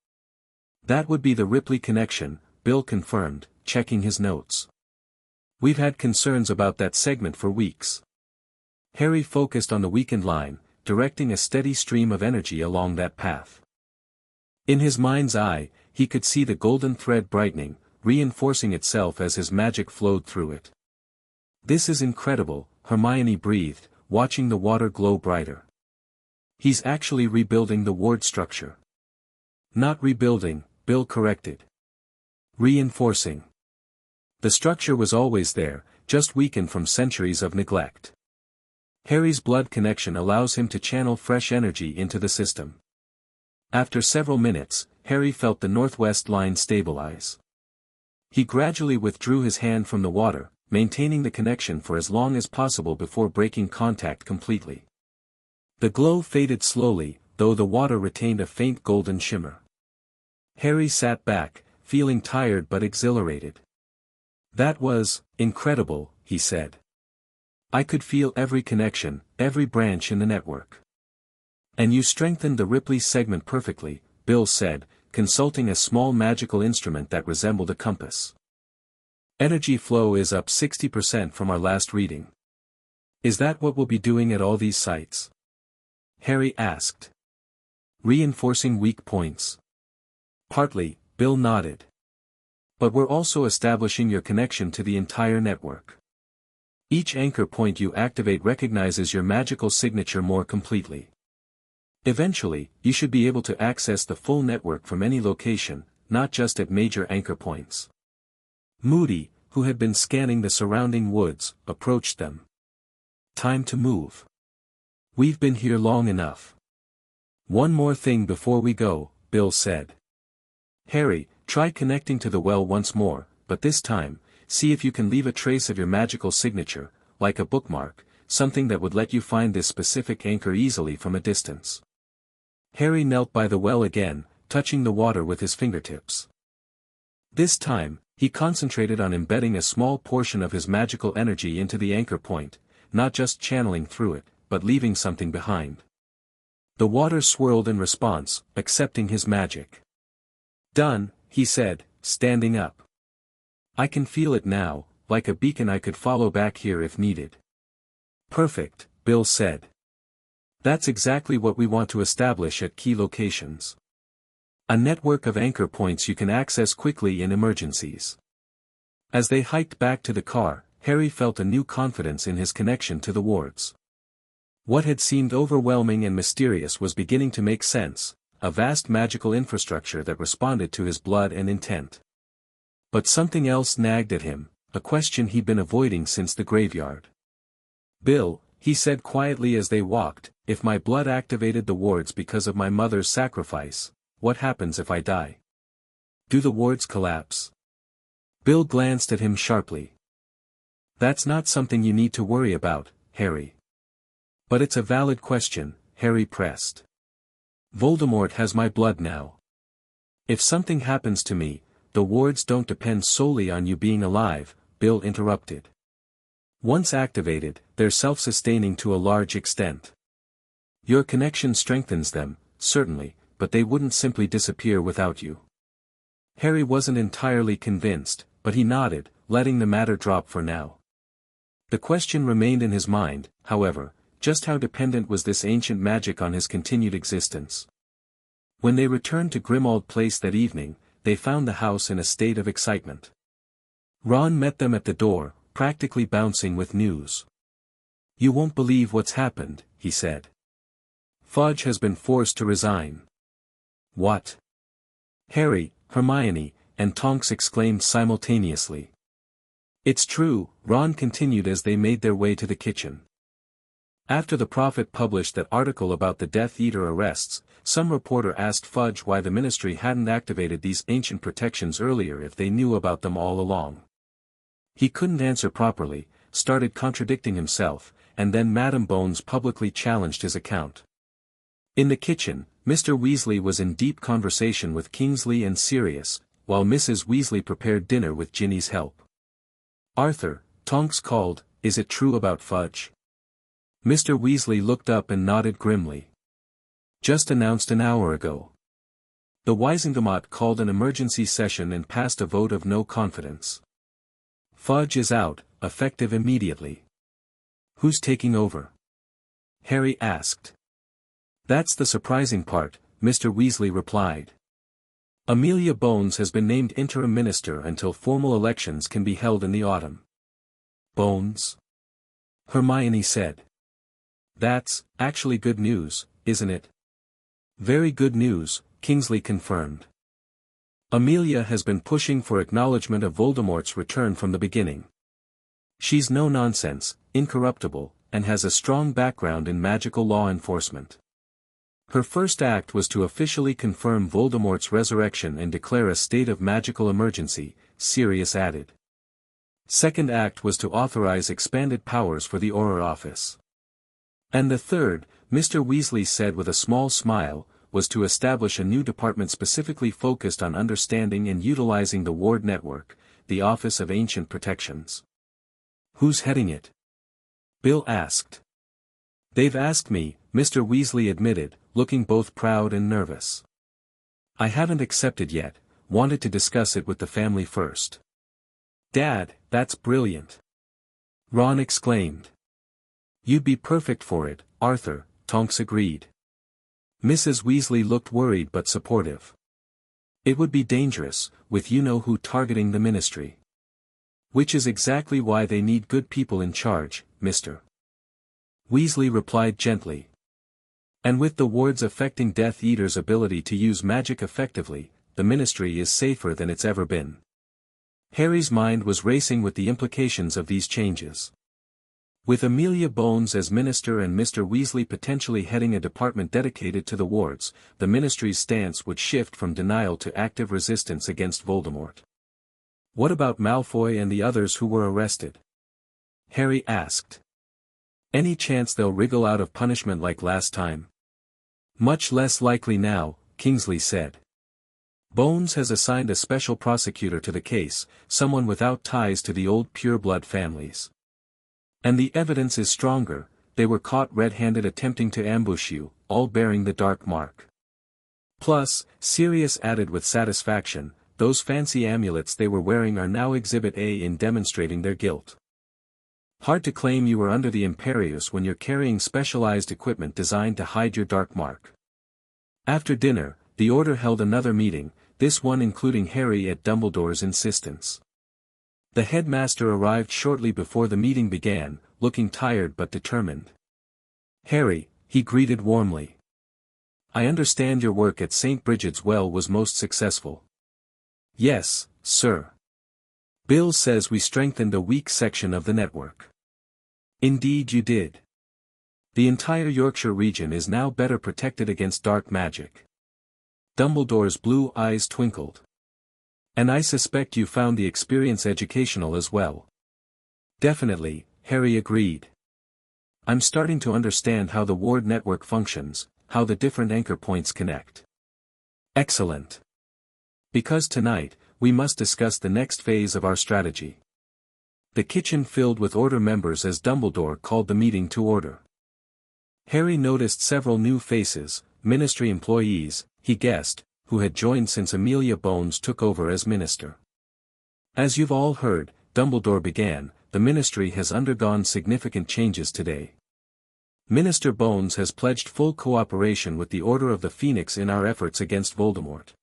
That would be the Ripley connection, Bill confirmed, checking his notes. We've had concerns about that segment for weeks. Harry focused on the weakened line, directing a steady stream of energy along that path. In his mind's eye, he could see the golden thread brightening, reinforcing itself as his magic flowed through it. This is incredible, Hermione breathed, watching the water glow brighter. He's actually rebuilding the Ward structure. Not rebuilding, Bill corrected. Reinforcing. The structure was always there, just weakened from centuries of neglect. Harry's blood connection allows him to channel fresh energy into the system. After several minutes, Harry felt the northwest line stabilize. He gradually withdrew his hand from the water, maintaining the connection for as long as possible before breaking contact completely. The glow faded slowly, though the water retained a faint golden shimmer. Harry sat back, feeling tired but exhilarated. "That was incredible," he said. "I could feel every connection, every branch in the network." "And you strengthened the Ripley segment perfectly," Bill said, consulting a small magical instrument that resembled a compass. "Energy flow is up 60% from our last reading." "Is that what we'll be doing at all these sites?" Harry asked. "Reinforcing weak points." "Partly," Bill nodded. "But we're also establishing your connection to the entire network. Each anchor point you activate recognizes your magical signature more completely. Eventually, you should be able to access the full network from any location, not just at major anchor points." Moody, who had been scanning the surrounding woods, approached them. "Time to move. We've been here long enough." "One more thing before we go," Bill said. "Harry, try connecting to the well once more, but this time, see if you can leave a trace of your magical signature, like a bookmark, something that would let you find this specific anchor easily from a distance." Harry knelt by the well again, touching the water with his fingertips. This time, he concentrated on embedding a small portion of his magical energy into the anchor point, not just channeling through it, but leaving something behind. The water swirled in response, accepting his magic. "Done," he said, standing up. "I can feel it now, like a beacon I could follow back here if needed." "Perfect," Bill said. "That's exactly what we want to establish at key locations. A network of anchor points you can access quickly in emergencies." As they hiked back to the car, Harry felt a new confidence in his connection to the wards. What had seemed overwhelming and mysterious was beginning to make sense, a vast magical infrastructure that responded to his blood and intent. But something else nagged at him, a question he'd been avoiding since the graveyard. "Bill," he said quietly as they walked, "if my blood activated the wards because of my mother's sacrifice, what happens if I die? Do the wards collapse?" Bill glanced at him sharply. "That's not something you need to worry about, Harry." "But it's a valid question," Harry pressed. "Voldemort has my blood now. If something happens to me, the wards don't depend solely on you being alive," Bill interrupted. "Once activated, they're self-sustaining to a large extent. Your connection strengthens them, certainly, but they wouldn't simply disappear without you." Harry wasn't entirely convinced, but he nodded, letting the matter drop for now. The question remained in his mind, however, just how dependent was this ancient magic on his continued existence? When they returned to Grimmauld Place that evening, they found the house in a state of excitement. Ron met them at the door, practically bouncing with news. "You won't believe what's happened," he said. "Fudge has been forced to resign." "What?" Harry, Hermione, and Tonks exclaimed simultaneously. "It's true," Ron continued as they made their way to the kitchen. After the Prophet published that article about the Death Eater arrests, some reporter asked Fudge why the Ministry hadn't activated these ancient protections earlier if they knew about them all along. He couldn't answer properly, started contradicting himself, and then Madam Bones publicly challenged his account. In the kitchen, Mr. Weasley was in deep conversation with Kingsley and Sirius, while Mrs. Weasley prepared dinner with Ginny's help. "Arthur," Tonks called, "is it true about Fudge?" Mr. Weasley looked up and nodded grimly. "Just announced an hour ago. The Wisengamot called an emergency session and passed a vote of no confidence. Fudge is out, effective immediately." "Who's taking over?" Harry asked. "That's the surprising part," Mr. Weasley replied. "Amelia Bones has been named interim minister until formal elections can be held in the autumn." "Bones?" Hermione said. "That's actually good news, isn't it?" "Very good news," Kingsley confirmed. "Amelia has been pushing for acknowledgement of Voldemort's return from the beginning. She's no nonsense, incorruptible, and has a strong background in magical law enforcement. Her first act was to officially confirm Voldemort's resurrection and declare a state of magical emergency, Sirius added. Second act was to authorize expanded powers for the Auror Office. And the third, Mr. Weasley said with a small smile, was to establish a new department specifically focused on understanding and utilizing the Ward Network, the Office of Ancient Protections. Who's heading it? Bill asked. They've asked me, Mr. Weasley admitted, looking both proud and nervous. I haven't accepted yet, wanted to discuss it with the family first. Dad, that's brilliant. Ron exclaimed. You'd be perfect for it, Arthur, Tonks agreed. Mrs. Weasley looked worried but supportive. It would be dangerous, with you-know-who targeting the ministry. Which is exactly why they need good people in charge, Mr. Weasley replied gently. And with the wards affecting Death Eater's ability to use magic effectively, the ministry is safer than it's ever been. Harry's mind was racing with the implications of these changes. With Amelia Bones as minister and Mr. Weasley potentially heading a department dedicated to the wards, the ministry's stance would shift from denial to active resistance against Voldemort. What about Malfoy and the others who were arrested? Harry asked. Any chance they'll wriggle out of punishment like last time? Much less likely now, Kingsley said. Bones has assigned a special prosecutor to the case, someone without ties to the old pureblood families. And the evidence is stronger, they were caught red-handed attempting to ambush you, all bearing the dark mark. Plus, Sirius added with satisfaction, those fancy amulets they were wearing are now Exhibit A in demonstrating their guilt. Hard to claim you were under the Imperius when you're carrying specialized equipment designed to hide your dark mark. After dinner, the Order held another meeting, this one including Harry at Dumbledore's insistence. The headmaster arrived shortly before the meeting began, looking tired but determined. Harry, he greeted warmly. I understand your work at St. Bridget's Well was most successful. Yes, sir. Bill says we strengthened a weak section of the network. Indeed you did. The entire Yorkshire region is now better protected against dark magic. Dumbledore's blue eyes twinkled. And I suspect you found the experience educational as well. Definitely, Harry agreed. I'm starting to understand how the ward network functions, how the different anchor points connect. Excellent. Because tonight, we must discuss the next phase of our strategy. The kitchen filled with Order members as Dumbledore called the meeting to order. Harry noticed several new faces, ministry employees, he guessed, who had joined since Amelia Bones took over as minister. As you've all heard, Dumbledore began, the ministry has undergone significant changes today. Minister Bones has pledged full cooperation with the Order of the Phoenix in our efforts against Voldemort.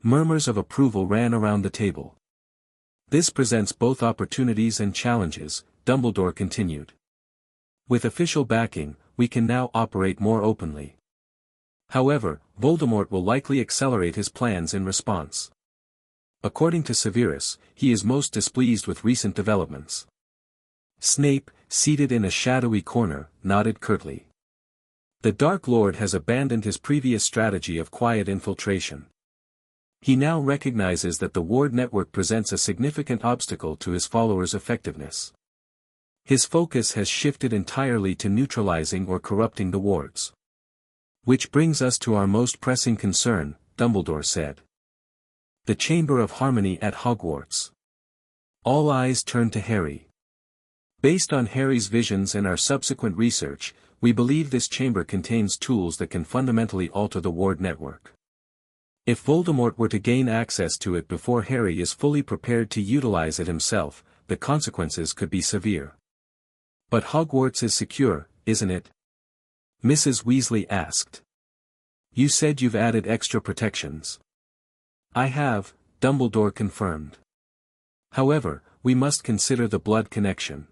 Murmurs of approval ran around the table. This presents both opportunities and challenges, Dumbledore continued. With official backing, we can now operate more openly. However, Voldemort will likely accelerate his plans in response. According to Severus, he is most displeased with recent developments. Snape, seated in a shadowy corner, nodded curtly. The Dark Lord has abandoned his previous strategy of quiet infiltration. He now recognizes that the ward network presents a significant obstacle to his followers' effectiveness. His focus has shifted entirely to neutralizing or corrupting the wards. Which brings us to our most pressing concern, Dumbledore said. The Chamber of Harmony at Hogwarts. All eyes turned to Harry. Based on Harry's visions and our subsequent research, we believe this chamber contains tools that can fundamentally alter the ward network. If Voldemort were to gain access to it before Harry is fully prepared to utilize it himself, the consequences could be severe. But Hogwarts is secure, isn't it? Mrs. Weasley asked. You said you've added extra protections. I have, Dumbledore confirmed. However, we must consider the blood connection.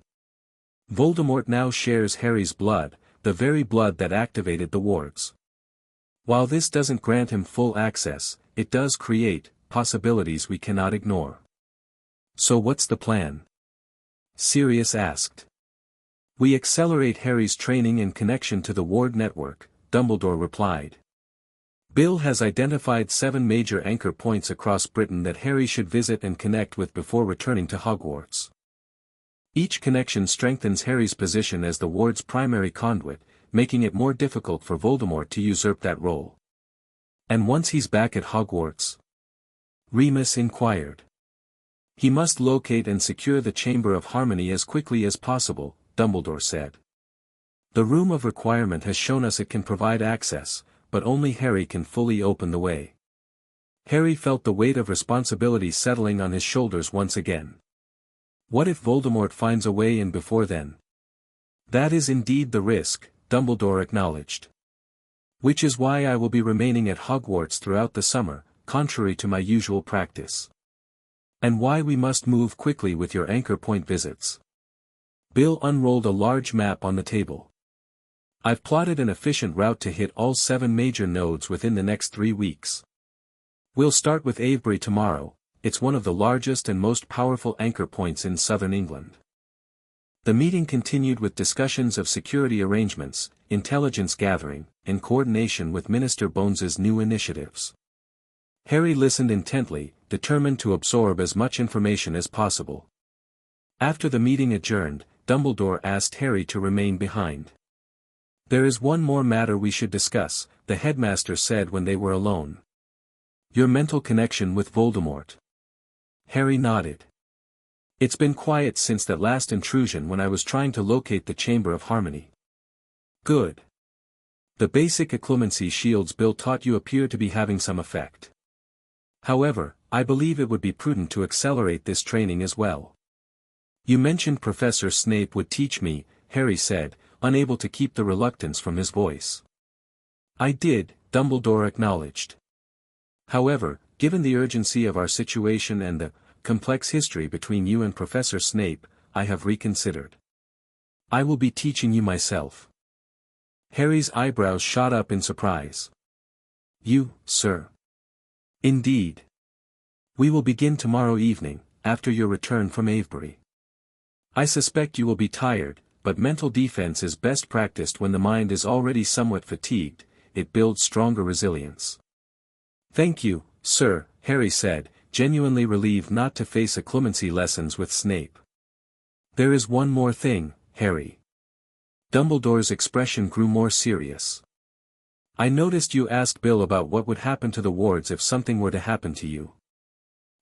Voldemort now shares Harry's blood, the very blood that activated the wards. While this doesn't grant him full access, it does create possibilities we cannot ignore. So what's the plan? Sirius asked. We accelerate Harry's training and connection to the ward network, Dumbledore replied. Bill has identified 7 major anchor points across Britain that Harry should visit and connect with before returning to Hogwarts. Each connection strengthens Harry's position as the ward's primary conduit, making it more difficult for Voldemort to usurp that role. And once he's back at Hogwarts? Remus inquired. He must locate and secure the Chamber of Harmony as quickly as possible, Dumbledore said. The Room of Requirement has shown us it can provide access, but only Harry can fully open the way. Harry felt the weight of responsibility settling on his shoulders once again. What if Voldemort finds a way in before then? That is indeed the risk, Dumbledore acknowledged. Which is why I will be remaining at Hogwarts throughout the summer, contrary to my usual practice. And why we must move quickly with your anchor point visits. Bill unrolled a large map on the table. I've plotted an efficient route to hit all 7 major nodes within the next 3 weeks. We'll start with Avebury tomorrow. It's one of the largest and most powerful anchor points in southern England. The meeting continued with discussions of security arrangements, intelligence gathering, and coordination with Minister Bones's new initiatives. Harry listened intently, determined to absorb as much information as possible. After the meeting adjourned, Dumbledore asked Harry to remain behind. There is one more matter we should discuss, the headmaster said when they were alone. Your mental connection with Voldemort. Harry nodded. It's been quiet since that last intrusion when I was trying to locate the Chamber of Harmony. Good. The basic occlumency shields Bill taught you appear to be having some effect. However, I believe it would be prudent to accelerate this training as well. You mentioned Professor Snape would teach me, Harry said, unable to keep the reluctance from his voice. I did, Dumbledore acknowledged. However, given the urgency of our situation and the complex history between you and Professor Snape, I have reconsidered. I will be teaching you myself. Harry's eyebrows shot up in surprise. You, sir. Indeed. We will begin tomorrow evening, after your return from Avebury. I suspect you will be tired, but mental defense is best practiced when the mind is already somewhat fatigued, it builds stronger resilience. Thank you, sir, Harry said, genuinely relieved not to face occlumency lessons with Snape. There is one more thing, Harry. Dumbledore's expression grew more serious. I noticed you asked Bill about what would happen to the wards if something were to happen to you.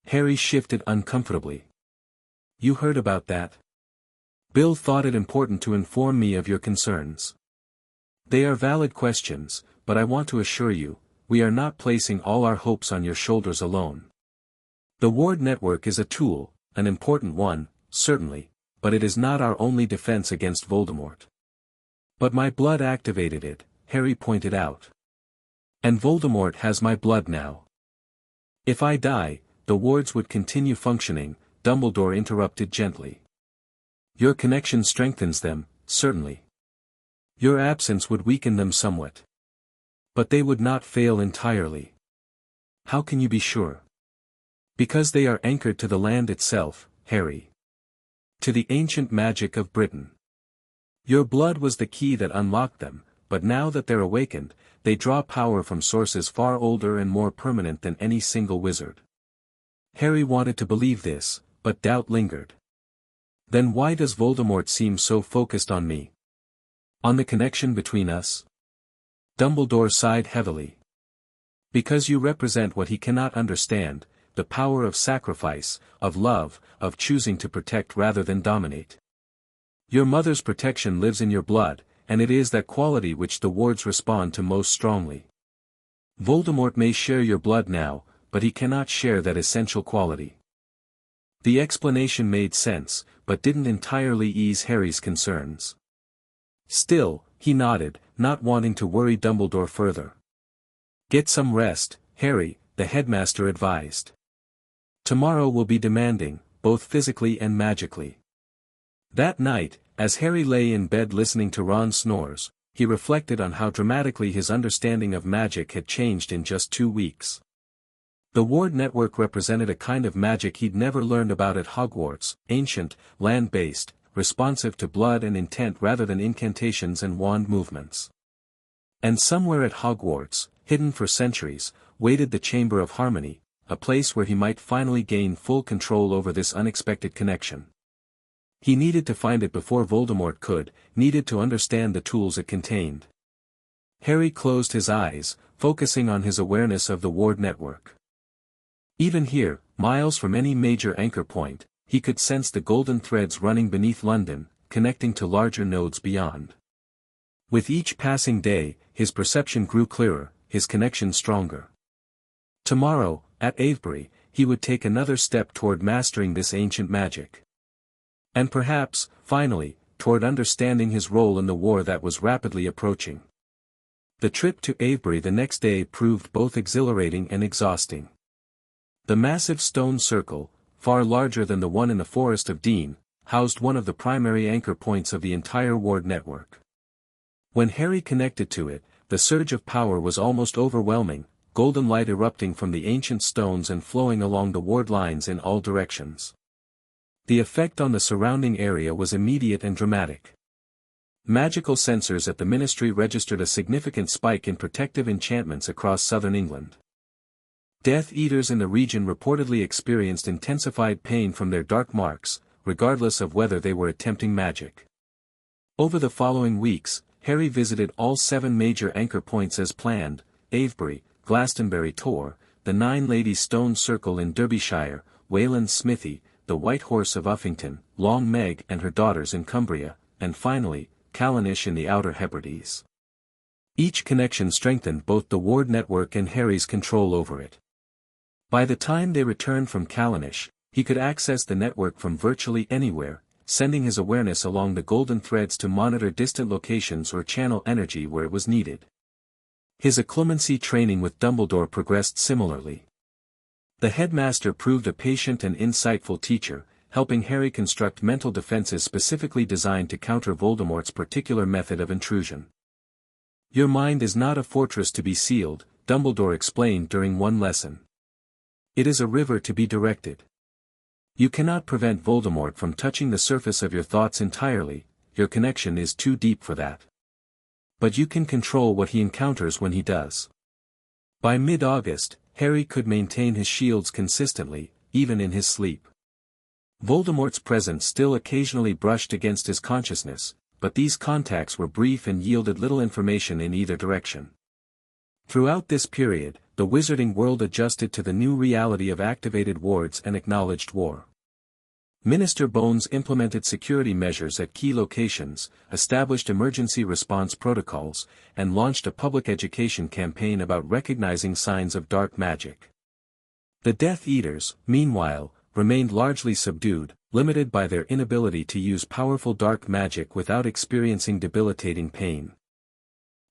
Harry shifted uncomfortably. You heard about that? Bill thought it important to inform me of your concerns. They are valid questions, but I want to assure you, we are not placing all our hopes on your shoulders alone. The ward network is a tool, an important one, certainly, but it is not our only defense against Voldemort. But my blood activated it, Harry pointed out. And Voldemort has my blood now. If I die, the wards would continue functioning, Dumbledore interrupted gently. Your connection strengthens them, certainly. Your absence would weaken them somewhat. But they would not fail entirely. How can you be sure? Because they are anchored to the land itself, Harry. To the ancient magic of Britain. Your blood was the key that unlocked them, but now that they're awakened, they draw power from sources far older and more permanent than any single wizard. Harry wanted to believe this, but doubt lingered. Then why does Voldemort seem so focused on me? On the connection between us? Dumbledore sighed heavily. Because you represent what he cannot understand, the power of sacrifice, of love, of choosing to protect rather than dominate. Your mother's protection lives in your blood, and it is that quality which the wards respond to most strongly. Voldemort may share your blood now, but he cannot share that essential quality. The explanation made sense, but didn't entirely ease Harry's concerns. Still, he nodded, not wanting to worry Dumbledore further. Get some rest, Harry, the headmaster advised. Tomorrow will be demanding, both physically and magically. That night, as Harry lay in bed listening to Ron's snores, he reflected on how dramatically his understanding of magic had changed in just 2 weeks. The ward network represented a kind of magic he'd never learned about at Hogwarts, ancient, land-based, responsive to blood and intent rather than incantations and wand movements. And somewhere at Hogwarts, hidden for centuries, waited the Chamber of Harmony, a place where he might finally gain full control over this unexpected connection. He needed to find it before Voldemort could, needed to understand the tools it contained. Harry closed his eyes, focusing on his awareness of the ward network. Even here, miles from any major anchor point, he could sense the golden threads running beneath London, connecting to larger nodes beyond. With each passing day, his perception grew clearer, his connection stronger. Tomorrow, at Avebury, he would take another step toward mastering this ancient magic. And perhaps, finally, toward understanding his role in the war that was rapidly approaching. The trip to Avebury the next day proved both exhilarating and exhausting. The massive stone circle, far larger than the one in the Forest of Dean, housed one of the primary anchor points of the entire ward network. When Harry connected to it, the surge of power was almost overwhelming, golden light erupting from the ancient stones and flowing along the ward lines in all directions. The effect on the surrounding area was immediate and dramatic. Magical sensors at the Ministry registered a significant spike in protective enchantments across southern England. Death Eaters in the region reportedly experienced intensified pain from their dark marks, regardless of whether they were attempting magic. Over the following weeks, Harry visited all 7 major anchor points as planned: Avebury, Glastonbury Tor, the Nine Ladies Stone Circle in Derbyshire, Wayland's Smithy, the White Horse of Uffington, Long Meg and her daughters in Cumbria, and finally, Callanish in the Outer Hebrides. Each connection strengthened both the ward network and Harry's control over it. By the time they returned from Callanish, he could access the network from virtually anywhere, sending his awareness along the golden threads to monitor distant locations or channel energy where it was needed. His occlumency training with Dumbledore progressed similarly. The headmaster proved a patient and insightful teacher, helping Harry construct mental defenses specifically designed to counter Voldemort's particular method of intrusion. "Your mind is not a fortress to be sealed," Dumbledore explained during one lesson. "It is a river to be directed. You cannot prevent Voldemort from touching the surface of your thoughts entirely, your connection is too deep for that. But you can control what he encounters when he does." By mid-August, Harry could maintain his shields consistently, even in his sleep. Voldemort's presence still occasionally brushed against his consciousness, but these contacts were brief and yielded little information in either direction. Throughout this period, the wizarding world adjusted to the new reality of activated wards and acknowledged war. Minister Bones implemented security measures at key locations, established emergency response protocols, and launched a public education campaign about recognizing signs of dark magic. The Death Eaters, meanwhile, remained largely subdued, limited by their inability to use powerful dark magic without experiencing debilitating pain.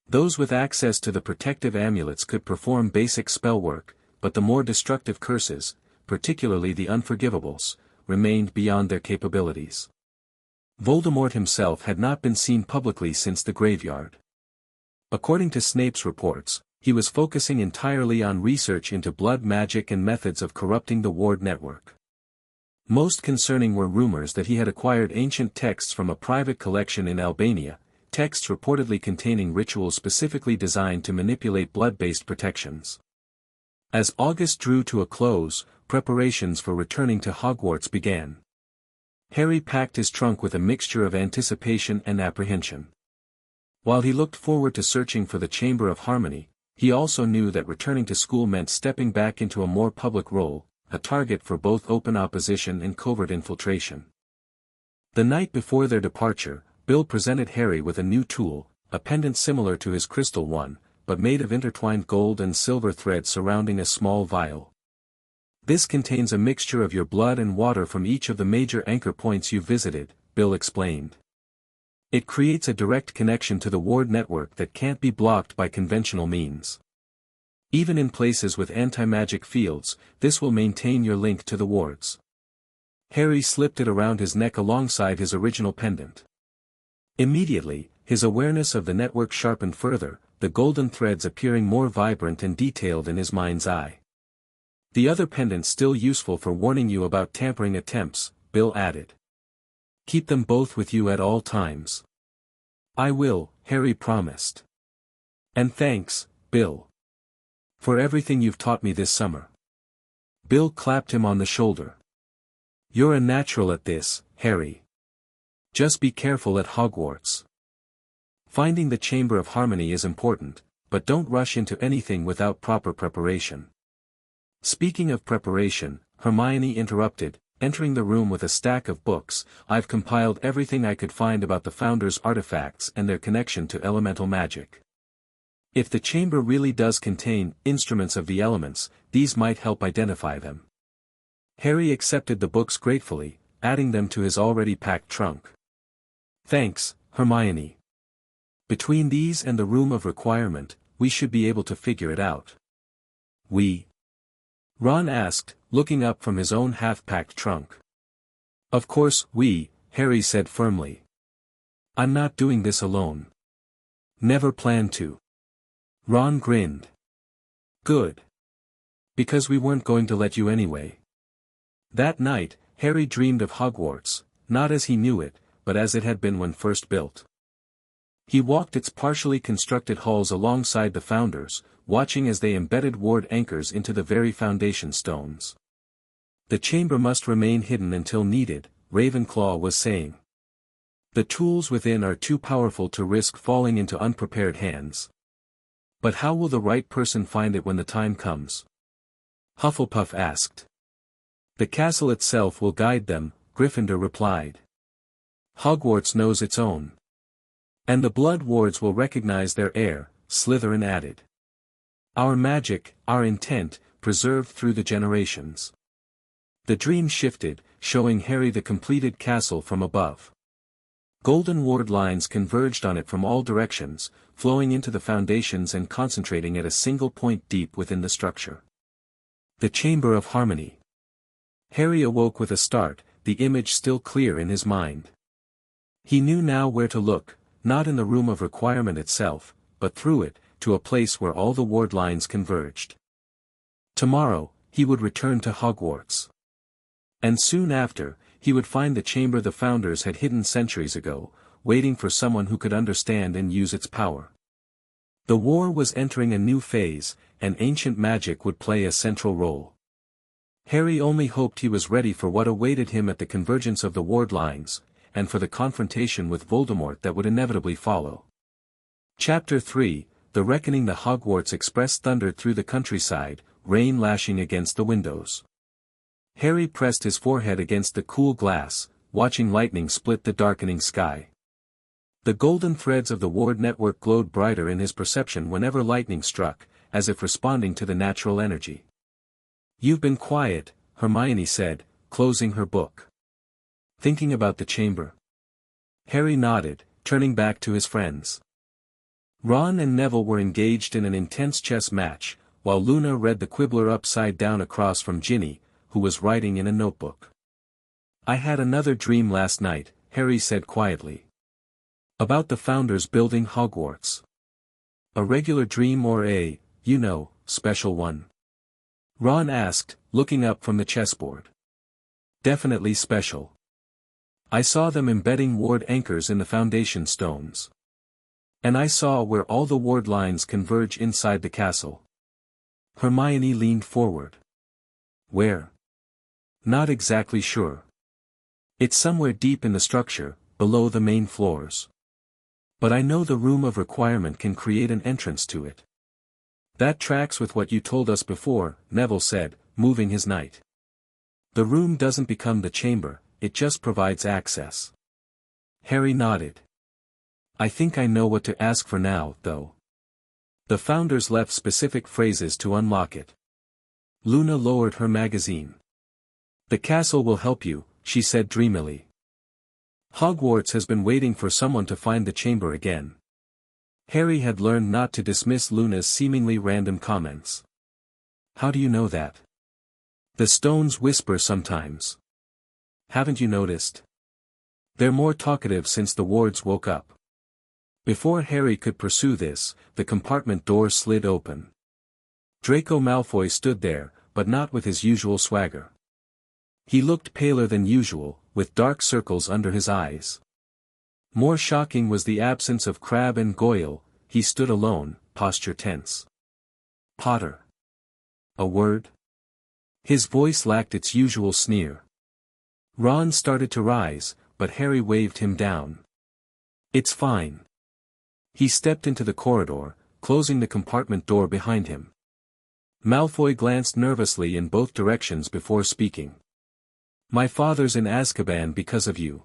Those with access to the protective amulets could perform basic spell work, but the more destructive curses, particularly the Unforgivables, remained beyond their capabilities. Voldemort himself had not been seen publicly since the graveyard. According to Snape's reports, he was focusing entirely on research into blood magic and methods of corrupting the ward network. Most concerning were rumors that he had acquired ancient texts from a private collection in Albania, texts reportedly containing rituals specifically designed to manipulate blood-based protections. As August drew to a close, preparations for returning to Hogwarts began. Harry packed his trunk with a mixture of anticipation and apprehension. While he looked forward to searching for the Chamber of Harmony, he also knew that returning to school meant stepping back into a more public role, a target for both open opposition and covert infiltration. The night before their departure, Bill presented Harry with a new tool, a pendant similar to his crystal one, but made of intertwined gold and silver thread surrounding a small vial. "This contains a mixture of your blood and water from each of the major anchor points you visited," Bill explained. "It creates a direct connection to the ward network that can't be blocked by conventional means. Even in places with anti-magic fields, this will maintain your link to the wards." Harry slipped it around his neck alongside his original pendant. Immediately, his awareness of the network sharpened further, the golden threads appearing more vibrant and detailed in his mind's eye. The other pendant's still useful for warning you about tampering attempts, Bill added. Keep them both with you at all times. I will, Harry promised. And thanks, Bill. For everything you've taught me this summer. Bill clapped him on the shoulder. You're a natural at this, Harry. Just be careful at Hogwarts. Finding the Chamber of Harmony is important, but don't rush into anything without proper preparation. Speaking of preparation, Hermione interrupted, entering the room with a stack of books. I've compiled everything I could find about the Founder's artifacts and their connection to elemental magic. If the chamber really does contain instruments of the elements, these might help identify them. Harry accepted the books gratefully, adding them to his already packed trunk. Thanks, Hermione. Between these and the Room of Requirement, we should be able to figure it out. Ron asked, looking up from his own half-packed trunk. Of course, Harry said firmly. I'm not doing this alone. Never planned to. Ron grinned. Good. Because we weren't going to let you anyway. That night, Harry dreamed of Hogwarts, not as he knew it, but as it had been when first built. He walked its partially constructed halls alongside the Founders, watching as they embedded ward anchors into the very foundation stones. The chamber must remain hidden until needed, Ravenclaw was saying. The tools within are too powerful to risk falling into unprepared hands. But how will the right person find it when the time comes? Hufflepuff asked. The castle itself will guide them, Gryffindor replied. Hogwarts knows its own. And the Blood Wards will recognize their heir, Slytherin added. Our magic, our intent, preserved through the generations. The dream shifted, showing Harry the completed castle from above. Golden ward lines converged on it from all directions, flowing into the foundations and concentrating at a single point deep within the structure. The Chamber of Harmony. Harry awoke with a start, the image still clear in his mind. He knew now where to look, not in the Room of Requirement itself, but through it, to a place where all the ward lines converged. Tomorrow, he would return to Hogwarts. And soon after, he would find the chamber the Founders had hidden centuries ago, waiting for someone who could understand and use its power. The war was entering a new phase, and ancient magic would play a central role. Harry only hoped he was ready for what awaited him at the convergence of the ward lines, and for the confrontation with Voldemort that would inevitably follow. Chapter 3, The Reckoning. The Hogwarts Express thundered through the countryside, rain lashing against the windows. Harry pressed his forehead against the cool glass, watching lightning split the darkening sky. The golden threads of the ward network glowed brighter in his perception whenever lightning struck, as if responding to the natural energy. You've been quiet, Hermione said, closing her book. Thinking about the chamber? Harry nodded, turning back to his friends. Ron and Neville were engaged in an intense chess match, while Luna read the Quibbler upside down across from Ginny, who was writing in a notebook. I had another dream last night, Harry said quietly. About the Founders building Hogwarts. A regular dream or a, special one? Ron asked, looking up from the chessboard. Definitely special. I saw them embedding ward anchors in the foundation stones. And I saw where all the ward lines converge inside the castle. Hermione leaned forward. Where? Not exactly sure. It's somewhere deep in the structure, below the main floors. But I know the Room of Requirement can create an entrance to it. That tracks with what you told us before, Neville said, moving his knight. The room doesn't become the chamber, it just provides access. Harry nodded. I think I know what to ask for now, though. The Founders left specific phrases to unlock it. Luna lowered her magazine. The castle will help you, she said dreamily. Hogwarts has been waiting for someone to find the chamber again. Harry had learned not to dismiss Luna's seemingly random comments. How do you know that? The stones whisper sometimes. Haven't you noticed? They're more talkative since the wards woke up. Before Harry could pursue this, the compartment door slid open. Draco Malfoy stood there, but not with his usual swagger. He looked paler than usual, with dark circles under his eyes. More shocking was the absence of Crabbe and Goyle. He stood alone, posture tense. "Potter. A word?" His voice lacked its usual sneer. Ron started to rise, but Harry waved him down. "It's fine." He stepped into the corridor, closing the compartment door behind him. Malfoy glanced nervously in both directions before speaking. "My father's in Azkaban because of you."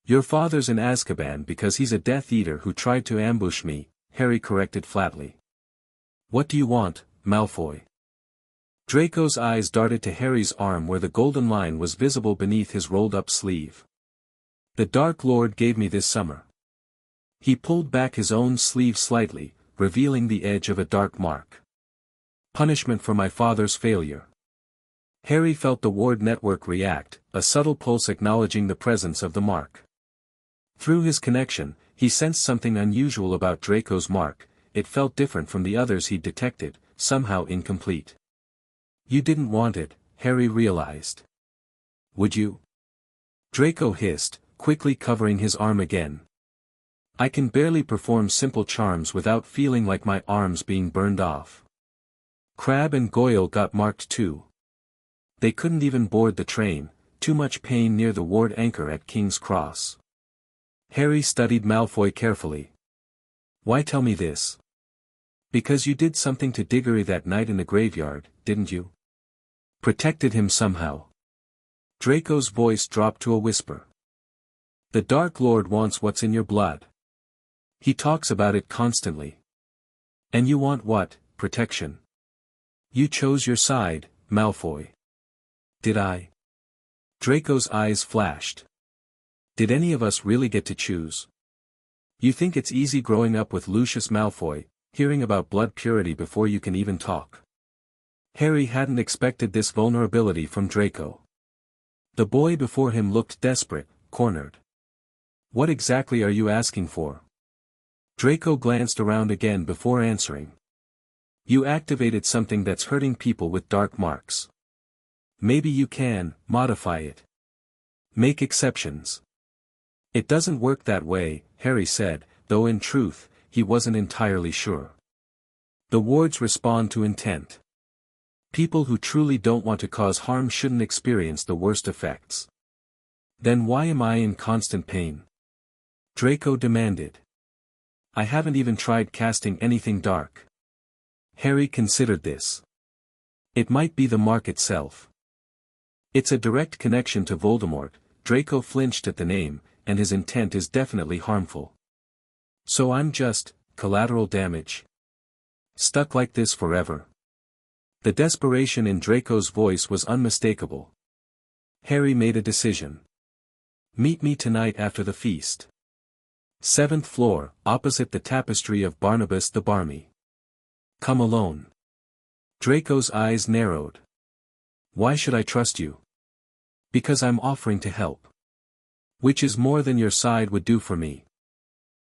"Your father's in Azkaban because he's a Death Eater who tried to ambush me," Harry corrected flatly. "What do you want, Malfoy?" Draco's eyes darted to Harry's arm where the golden line was visible beneath his rolled-up sleeve. "The Dark Lord gave me this summer." He pulled back his own sleeve slightly, revealing the edge of a dark mark. "Punishment for my father's failure." Harry felt the ward network react, a subtle pulse acknowledging the presence of the mark. Through his connection, he sensed something unusual about Draco's mark. It felt different from the others he'd detected, somehow incomplete. "You didn't want it," Harry realized. "Would you?" Draco hissed, quickly covering his arm again. "I can barely perform simple charms without feeling like my arm's being burned off." Crabbe and Goyle got marked too. They couldn't even board the train, too much pain near the ward anchor at King's Cross. Harry studied Malfoy carefully. "Why tell me this?" "Because you did something to Diggory that night in the graveyard, didn't you? Protected him somehow." Draco's voice dropped to a whisper. "The Dark Lord wants what's in your blood. He talks about it constantly. And you want what? Protection. You chose your side, Malfoy." "Did I?" Draco's eyes flashed. "Did any of us really get to choose? You think it's easy growing up with Lucius Malfoy, hearing about blood purity before you can even talk?" Harry hadn't expected this vulnerability from Draco. The boy before him looked desperate, cornered. "What exactly are you asking for?" Draco glanced around again before answering. "You activated something that's hurting people with dark marks. Maybe you can modify it. Make exceptions." "It doesn't work that way," Harry said, though in truth, he wasn't entirely sure. "The wards respond to intent. People who truly don't want to cause harm shouldn't experience the worst effects." "Then why am I in constant pain?" Draco demanded. "I haven't even tried casting anything dark." Harry considered this. It might be the mark itself. It's a direct connection to Voldemort. Draco flinched at the name, and his intent is definitely harmful. "So I'm just collateral damage? Stuck like this forever?" The desperation in Draco's voice was unmistakable. Harry made a decision. "Meet me tonight after the feast. 7th floor, opposite the tapestry of Barnabas the Barmy. Come alone." Draco's eyes narrowed. "Why should I trust you?" "Because I'm offering to help. Which is more than your side would do for me."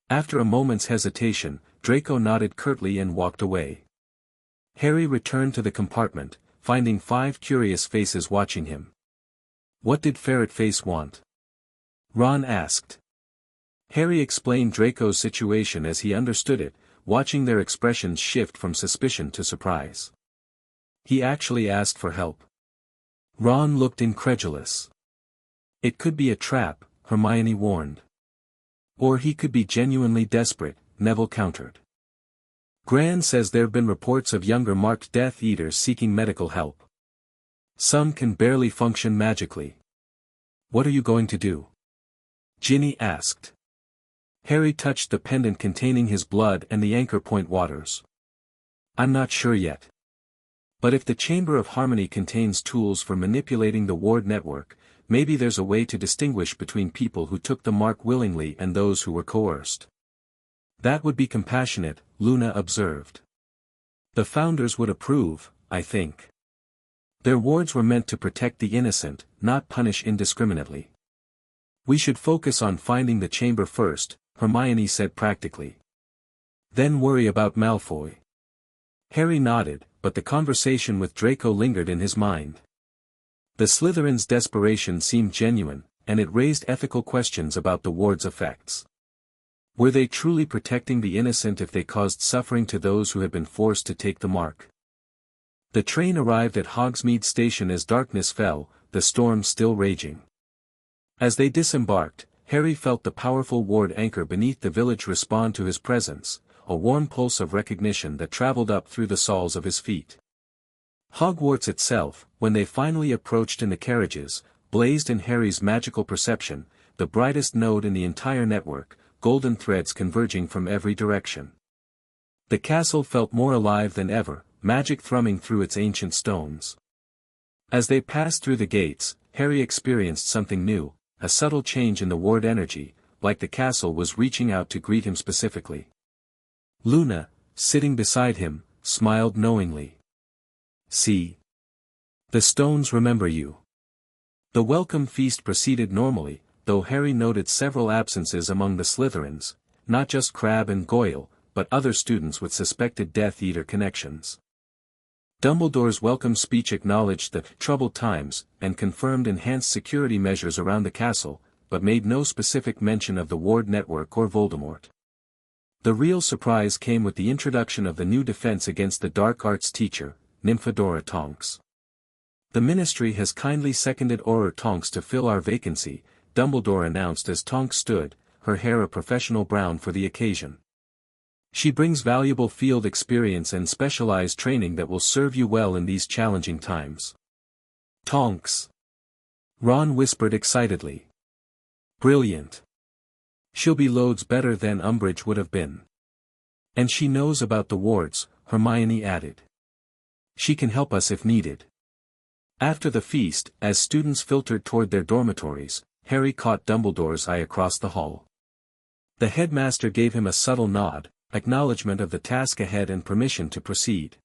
After a moment's hesitation, Draco nodded curtly and walked away. Harry returned to the compartment, finding 5 curious faces watching him. "What did Ferret Face want?" Ron asked. Harry explained Draco's situation as he understood it, watching their expressions shift from suspicion to surprise. "He actually asked for help." Ron looked incredulous. "It could be a trap," Hermione warned. "Or he could be genuinely desperate," Neville countered. "Gran says there've been reports of younger marked Death Eaters seeking medical help. Some can barely function magically." "What are you going to do?" Ginny asked. Harry touched the pendant containing his blood and the anchor point waters. "I'm not sure yet. But if the Chamber of Harmony contains tools for manipulating the ward network, maybe there's a way to distinguish between people who took the mark willingly and those who were coerced." "That would be compassionate," Luna observed. "The founders would approve, I think. Their wards were meant to protect the innocent, not punish indiscriminately." "We should focus on finding the chamber first," Hermione said practically. "Then worry about Malfoy." Harry nodded, but the conversation with Draco lingered in his mind. The Slytherin's desperation seemed genuine, and it raised ethical questions about the ward's effects. Were they truly protecting the innocent if they caused suffering to those who had been forced to take the mark? The train arrived at Hogsmeade Station as darkness fell, the storm still raging. As they disembarked, Harry felt the powerful ward anchor beneath the village respond to his presence, a warm pulse of recognition that traveled up through the soles of his feet. Hogwarts itself, when they finally approached in the carriages, blazed in Harry's magical perception, the brightest node in the entire network, golden threads converging from every direction. The castle felt more alive than ever, magic thrumming through its ancient stones. As they passed through the gates, Harry experienced something new, a subtle change in the ward energy, like the castle was reaching out to greet him specifically. Luna, sitting beside him, smiled knowingly. "See. The stones remember you." The welcome feast proceeded normally, though Harry noted several absences among the Slytherins, not just Crabbe and Goyle, but other students with suspected Death Eater connections. Dumbledore's welcome speech acknowledged the troubled times, and confirmed enhanced security measures around the castle, but made no specific mention of the ward network or Voldemort. The real surprise came with the introduction of the new defense against the dark arts teacher, Nymphadora Tonks. "The Ministry has kindly seconded Auror Tonks to fill our vacancy," Dumbledore announced as Tonks stood, her hair a professional brown for the occasion. "She brings valuable field experience and specialized training that will serve you well in these challenging times." "Tonks!" Ron whispered excitedly. "Brilliant. She'll be loads better than Umbridge would have been. And she knows about the wards," Hermione added. "She can help us if needed." After the feast, as students filtered toward their dormitories, Harry caught Dumbledore's eye across the hall. The headmaster gave him a subtle nod, acknowledgement of the task ahead and permission to proceed.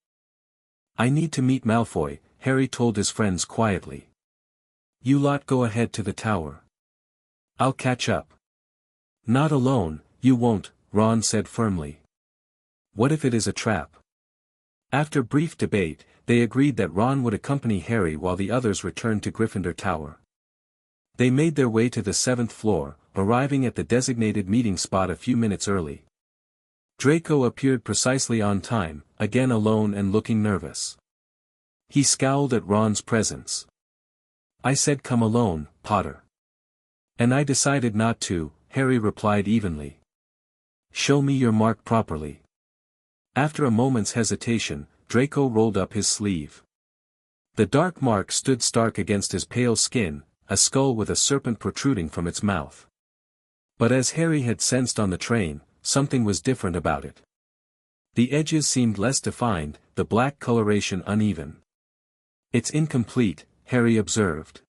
"I need to meet Malfoy," Harry told his friends quietly. "You lot go ahead to the tower. I'll catch up." "Not alone, you won't," Ron said firmly. "What if it is a trap?" After brief debate, they agreed that Ron would accompany Harry while the others returned to Gryffindor Tower. They made their way to the 7th floor, arriving at the designated meeting spot a few minutes early. Draco appeared precisely on time, again alone and looking nervous. He scowled at Ron's presence. "I said come alone, Potter." "And I decided not to," Harry replied evenly. "Show me your mark properly." After a moment's hesitation, Draco rolled up his sleeve. The dark mark stood stark against his pale skin, a skull with a serpent protruding from its mouth. But as Harry had sensed on the train, something was different about it. The edges seemed less defined, the black coloration uneven. "It's incomplete," Harry observed.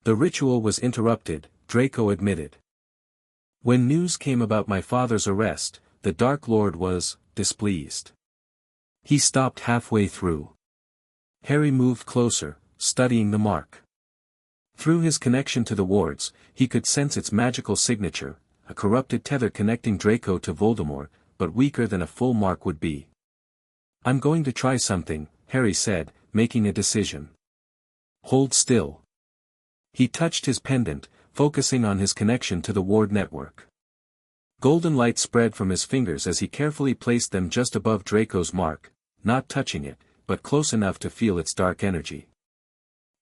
"The ritual was interrupted," Draco admitted. "When news came about my father's arrest, the Dark Lord was displeased. He stopped halfway through." Harry moved closer, studying the mark. Through his connection to the wards, he could sense its magical signature, a corrupted tether connecting Draco to Voldemort, but weaker than a full mark would be. "I'm going to try something," Harry said, making a decision. "Hold still." He touched his pendant, focusing on his connection to the ward network. Golden light spread from his fingers as he carefully placed them just above Draco's mark, not touching it, but close enough to feel its dark energy.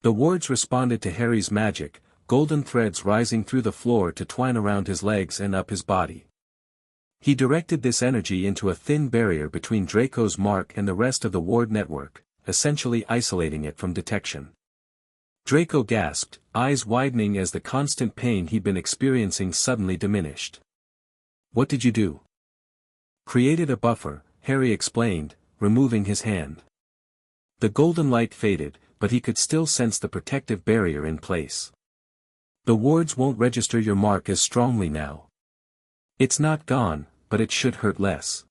The wards responded to Harry's magic, golden threads rising through the floor to twine around his legs and up his body. He directed this energy into a thin barrier between Draco's mark and the rest of the ward network, essentially isolating it from detection. Draco gasped, eyes widening as the constant pain he'd been experiencing suddenly diminished. "What did you do?" "Created a buffer," Harry explained, removing his hand. The golden light faded, but he could still sense the protective barrier in place. "The wards won't register your mark as strongly now. It's not gone, but it should hurt less."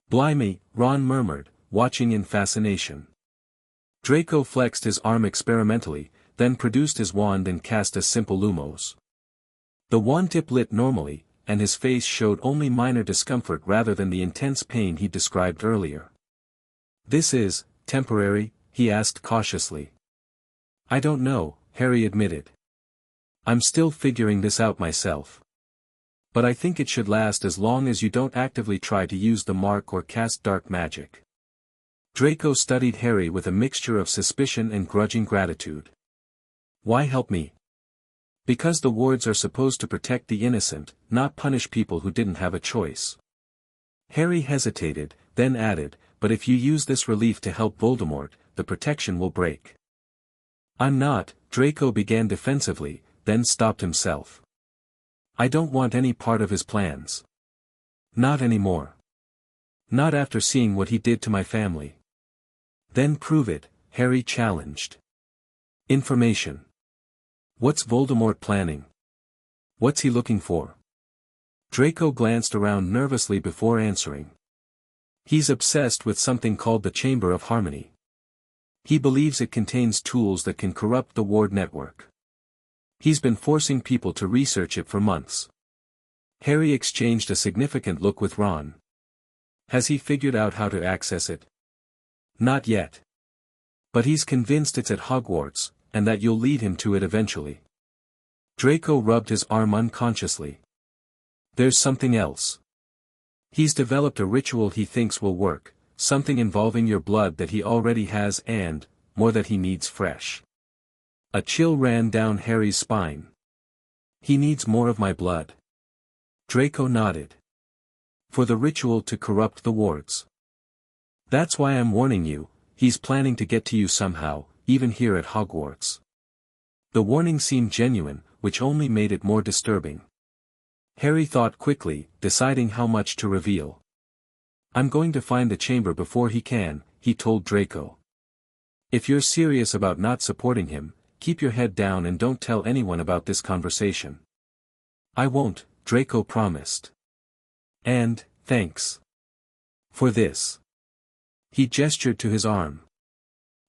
"Blimey," Ron murmured, watching in fascination. Draco flexed his arm experimentally, then produced his wand and cast a simple Lumos. The wand tip lit normally, and his face showed only minor discomfort rather than the intense pain he described earlier. This is, temporary? He asked cautiously. I don't know, Harry admitted. I'm still figuring this out myself. But I think it should last as long as you don't actively try to use the mark or cast dark magic. Draco studied Harry with a mixture of suspicion and grudging gratitude. Why help me? Because the wards are supposed to protect the innocent, not punish people who didn't have a choice. Harry hesitated, then added, but if you use this relief to help Voldemort, the protection will break. I'm not, Draco began defensively, then stopped himself. I don't want any part of his plans. Not anymore. Not after seeing what he did to my family. Then prove it, Harry challenged. Information. What's Voldemort planning? What's he looking for? Draco glanced around nervously before answering. He's obsessed with something called the Chamber of Harmony. He believes it contains tools that can corrupt the ward network. He's been forcing people to research it for months. Harry exchanged a significant look with Ron. Has he figured out how to access it? Not yet. But he's convinced it's at Hogwarts, and that you'll lead him to it eventually. Draco rubbed his arm unconsciously. There's something else. He's developed a ritual he thinks will work, something involving your blood that he already has and, more that he needs fresh. A chill ran down Harry's spine. He needs more of my blood. Draco nodded. For the ritual to corrupt the wards. That's why I'm warning you, he's planning to get to you somehow, even here at Hogwarts. The warning seemed genuine, which only made it more disturbing. Harry thought quickly, deciding how much to reveal. I'm going to find the chamber before he can, he told Draco. If you're serious about not supporting him, keep your head down and don't tell anyone about this conversation. I won't, Draco promised. And, thanks. For this. He gestured to his arm.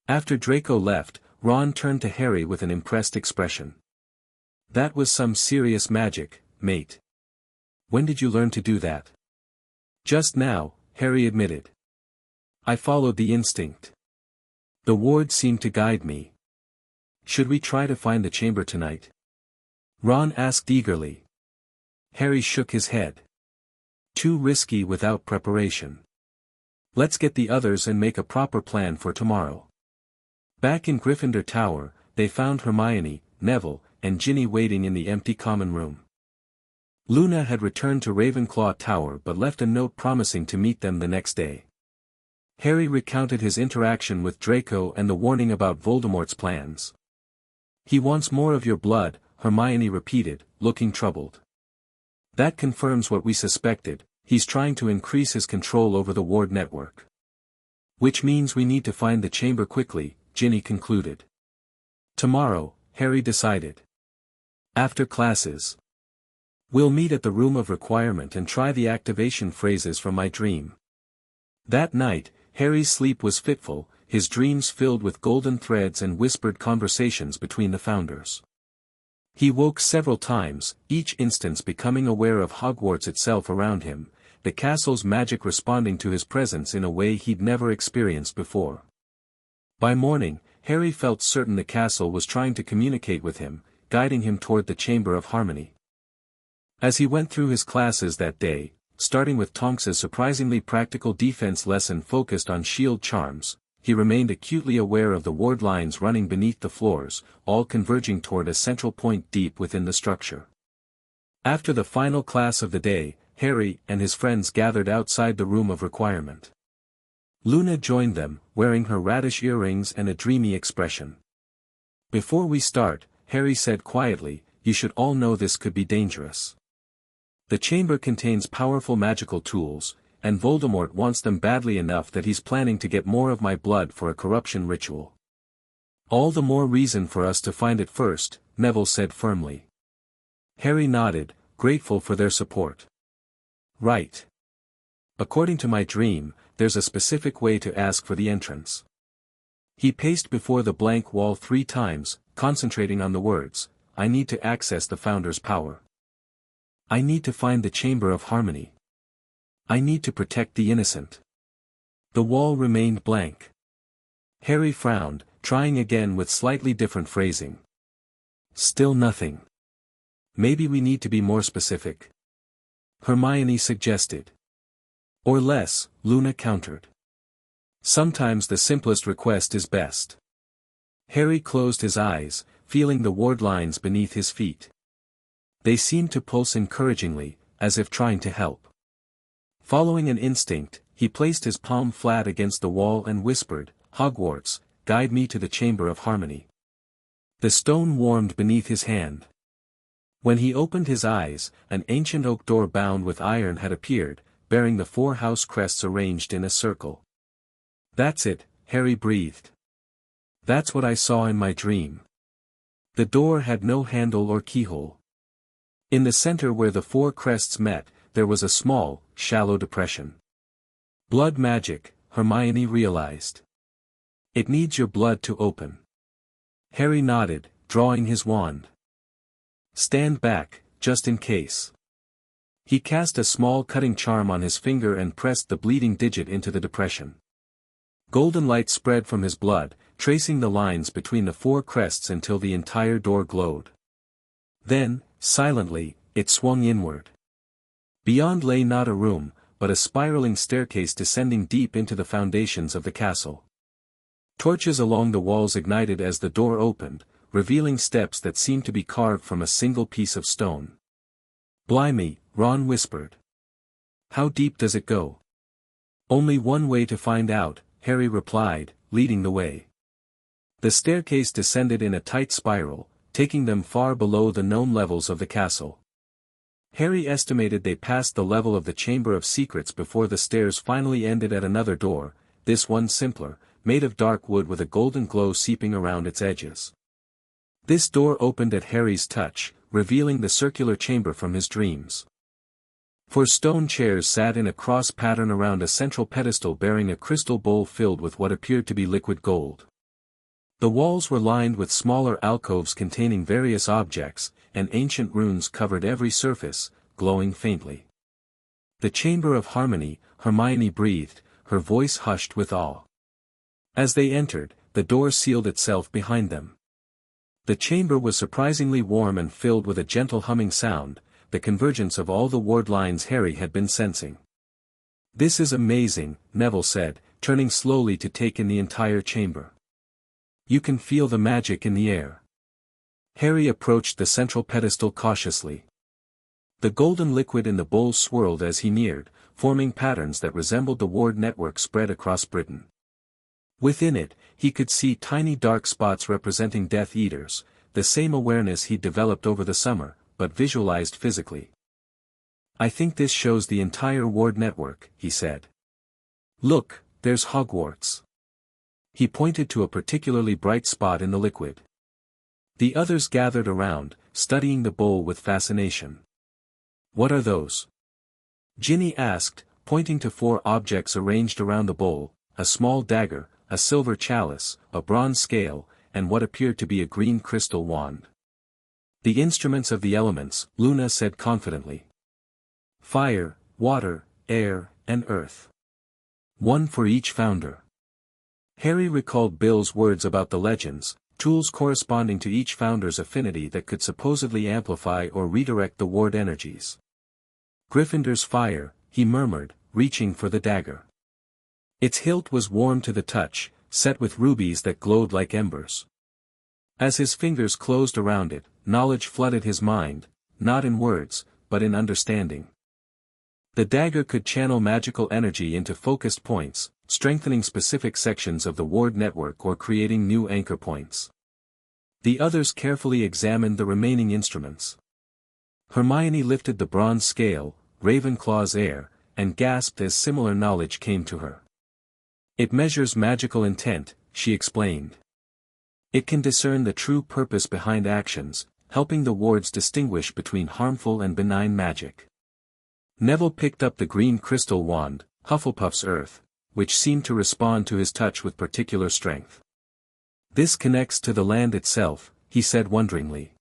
After Draco left, Ron turned to Harry with an impressed expression. That was some serious magic, mate. When did you learn to do that? Just now, Harry admitted. I followed the instinct. The ward seemed to guide me. Should we try to find the chamber tonight? Ron asked eagerly. Harry shook his head. Too risky without preparation. Let's get the others and make a proper plan for tomorrow. Back in Gryffindor Tower, they found Hermione, Neville, and Ginny waiting in the empty common room. Luna had returned to Ravenclaw Tower but left a note promising to meet them the next day. Harry recounted his interaction with Draco and the warning about Voldemort's plans. He wants more of your blood, Hermione repeated, looking troubled. That confirms what we suspected, he's trying to increase his control over the ward network. Which means we need to find the chamber quickly, Ginny concluded. Tomorrow, Harry decided. After classes. We'll meet at the Room of Requirement and try the activation phrases from my dream. That night, Harry's sleep was fitful, his dreams filled with golden threads and whispered conversations between the founders. He woke several times, each instance becoming aware of Hogwarts itself around him, the castle's magic responding to his presence in a way he'd never experienced before. By morning, Harry felt certain the castle was trying to communicate with him, guiding him toward the Chamber of Harmony. As he went through his classes that day, starting with Tonks's surprisingly practical defense lesson focused on shield charms, he remained acutely aware of the ward lines running beneath the floors, all converging toward a central point deep within the structure. After the final class of the day, Harry and his friends gathered outside the Room of Requirement. Luna joined them, wearing her radish earrings and a dreamy expression. Before we start, Harry said quietly, you should all know this could be dangerous. The chamber contains powerful magical tools, and Voldemort wants them badly enough that he's planning to get more of my blood for a corruption ritual. All the more reason for us to find it first, Neville said firmly. Harry nodded, grateful for their support. Right. According to my dream, there's a specific way to ask for the entrance. He paced before the blank wall 3 times, concentrating on the words, I need to access the Founder's power. I need to find the Chamber of Harmony. I need to protect the innocent. The wall remained blank. Harry frowned, trying again with slightly different phrasing. Still nothing. Maybe we need to be more specific. Hermione suggested. Or less, Luna countered. Sometimes the simplest request is best. Harry closed his eyes, feeling the ward lines beneath his feet. They seemed to pulse encouragingly, as if trying to help. Following an instinct, he placed his palm flat against the wall and whispered, "Hogwarts, guide me to the Chamber of Harmony." The stone warmed beneath his hand. When he opened his eyes, an ancient oak door bound with iron had appeared, bearing the 4 house crests arranged in a circle. "That's it," Harry breathed. "That's what I saw in my dream." The door had no handle or keyhole. In the center where the 4 crests met, there was a small, shallow depression. Blood magic, Hermione realized. It needs your blood to open. Harry nodded, drawing his wand. "Stand back, just in case." He cast a small cutting charm on his finger and pressed the bleeding digit into the depression. Golden light spread from his blood, tracing the lines between the 4 crests until the entire door glowed. Then, silently, it swung inward. Beyond lay not a room, but a spiraling staircase descending deep into the foundations of the castle. Torches along the walls ignited as the door opened, revealing steps that seemed to be carved from a single piece of stone. "Blimey," Ron whispered. "How deep does it go?" "Only one way to find out," Harry replied, leading the way. The staircase descended in a tight spiral, taking them far below the known levels of the castle. Harry estimated they passed the level of the Chamber of Secrets before the stairs finally ended at another door, this one simpler, made of dark wood with a golden glow seeping around its edges. This door opened at Harry's touch, revealing the circular chamber from his dreams. 4 stone chairs sat in a cross pattern around a central pedestal bearing a crystal bowl filled with what appeared to be liquid gold. The walls were lined with smaller alcoves containing various objects, and ancient runes covered every surface, glowing faintly. "The Chamber of Harmony," Hermione breathed, her voice hushed with awe. As they entered, the door sealed itself behind them. The chamber was surprisingly warm and filled with a gentle humming sound, the convergence of all the ward lines Harry had been sensing. "This is amazing," Neville said, turning slowly to take in the entire chamber. "You can feel the magic in the air." Harry approached the central pedestal cautiously. The golden liquid in the bowl swirled as he neared, forming patterns that resembled the ward network spread across Britain. Within it, he could see tiny dark spots representing Death Eaters, the same awareness he'd developed over the summer, but visualized physically. "I think this shows the entire ward network," he said. "Look, there's Hogwarts." He pointed to a particularly bright spot in the liquid. The others gathered around, studying the bowl with fascination. "What are those?" Ginny asked, pointing to 4 objects arranged around the bowl, a small dagger, a silver chalice, a bronze scale, and what appeared to be a green crystal wand. "The instruments of the elements," Luna said confidently. "Fire, water, air, and earth. One for each founder." Harry recalled Bill's words about the legends, tools corresponding to each founder's affinity that could supposedly amplify or redirect the ward energies. "Gryffindor's fire," he murmured, reaching for the dagger. Its hilt was warm to the touch, set with rubies that glowed like embers. As his fingers closed around it, knowledge flooded his mind, not in words, but in understanding. The dagger could channel magical energy into focused points, strengthening specific sections of the ward network or creating new anchor points. The others carefully examined the remaining instruments. Hermione lifted the bronze scale, Ravenclaw's heir, and gasped as similar knowledge came to her. "It measures magical intent," she explained. "It can discern the true purpose behind actions, helping the wards distinguish between harmful and benign magic." Neville picked up the green crystal wand, Hufflepuff's Earth, which seemed to respond to his touch with particular strength. "This connects to the land itself," he said wonderingly.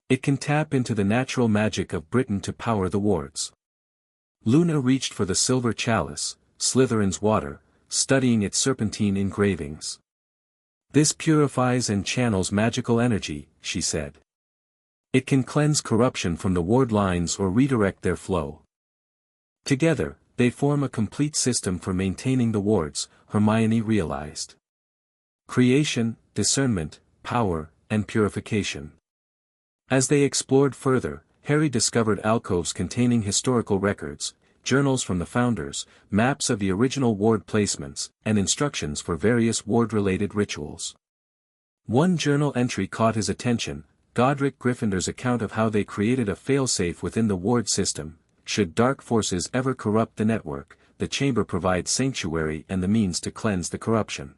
"It can tap into the natural magic of Britain to power the wards." Luna reached for the silver chalice, Slytherin's water, studying its serpentine engravings. "This purifies and channels magical energy," she said. "It can cleanse corruption from the ward lines or redirect their flow." Together, they form a complete system for maintaining the wards, Hermione realized. Creation, discernment, power, and purification. As they explored further, Harry discovered alcoves containing historical records, journals from the founders, maps of the original ward placements, and instructions for various ward-related rituals. One journal entry caught his attention, Godric Gryffindor's account of how they created a failsafe within the ward system. Should dark forces ever corrupt the network, the chamber provides sanctuary and the means to cleanse the corruption.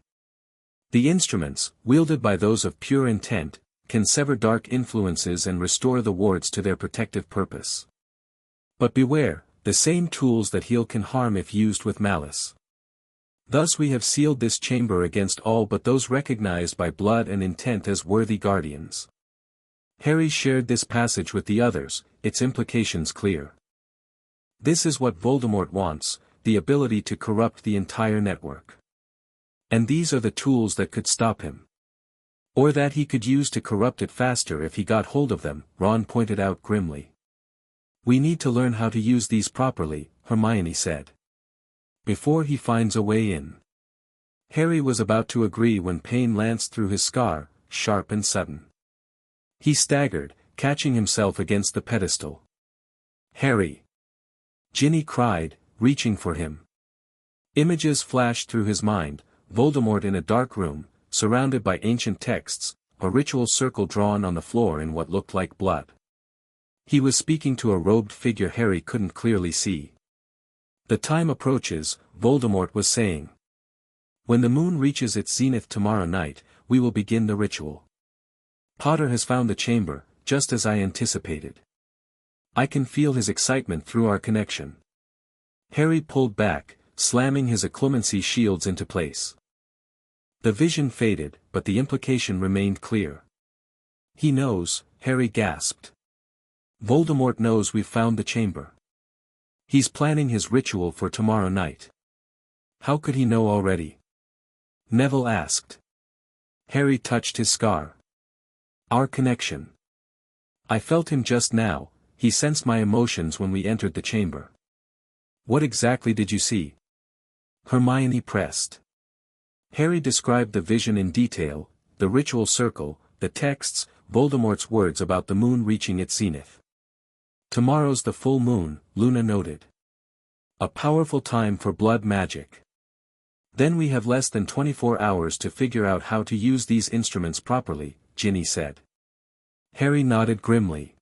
The instruments, wielded by those of pure intent, can sever dark influences and restore the wards to their protective purpose. But beware, the same tools that heal can harm if used with malice. Thus we have sealed this chamber against all but those recognized by blood and intent as worthy guardians. Harry shared this passage with the others, its implications clear. This is what Voldemort wants, the ability to corrupt the entire network. And these are the tools that could stop him. Or that he could use to corrupt it faster if he got hold of them, Ron pointed out grimly. "We need to learn how to use these properly," Hermione said. "Before he finds a way in." Harry was about to agree when pain lanced through his scar, sharp and sudden. He staggered, catching himself against the pedestal. "Harry!" Ginny cried, reaching for him. Images flashed through his mind, Voldemort in a dark room, surrounded by ancient texts, a ritual circle drawn on the floor in what looked like blood. He was speaking to a robed figure Harry couldn't clearly see. "The time approaches," Voldemort was saying. "When the moon reaches its zenith tomorrow night, we will begin the ritual. Potter has found the chamber, just as I anticipated. I can feel his excitement through our connection." Harry pulled back, slamming his occlumency shields into place. The vision faded, but the implication remained clear. "He knows," Harry gasped. "Voldemort knows we've found the chamber. He's planning his ritual for tomorrow night." "How could he know already?" Neville asked. Harry touched his scar. "Our connection. I felt him just now, he sensed my emotions when we entered the chamber." "What exactly did you see?" Hermione pressed. Harry described the vision in detail, the ritual circle, the texts, Voldemort's words about the moon reaching its zenith. "Tomorrow's the full moon," Luna noted. "A powerful time for blood magic. Then we have less than 24 hours to figure out how to use these instruments properly," Ginny said. Harry nodded grimly.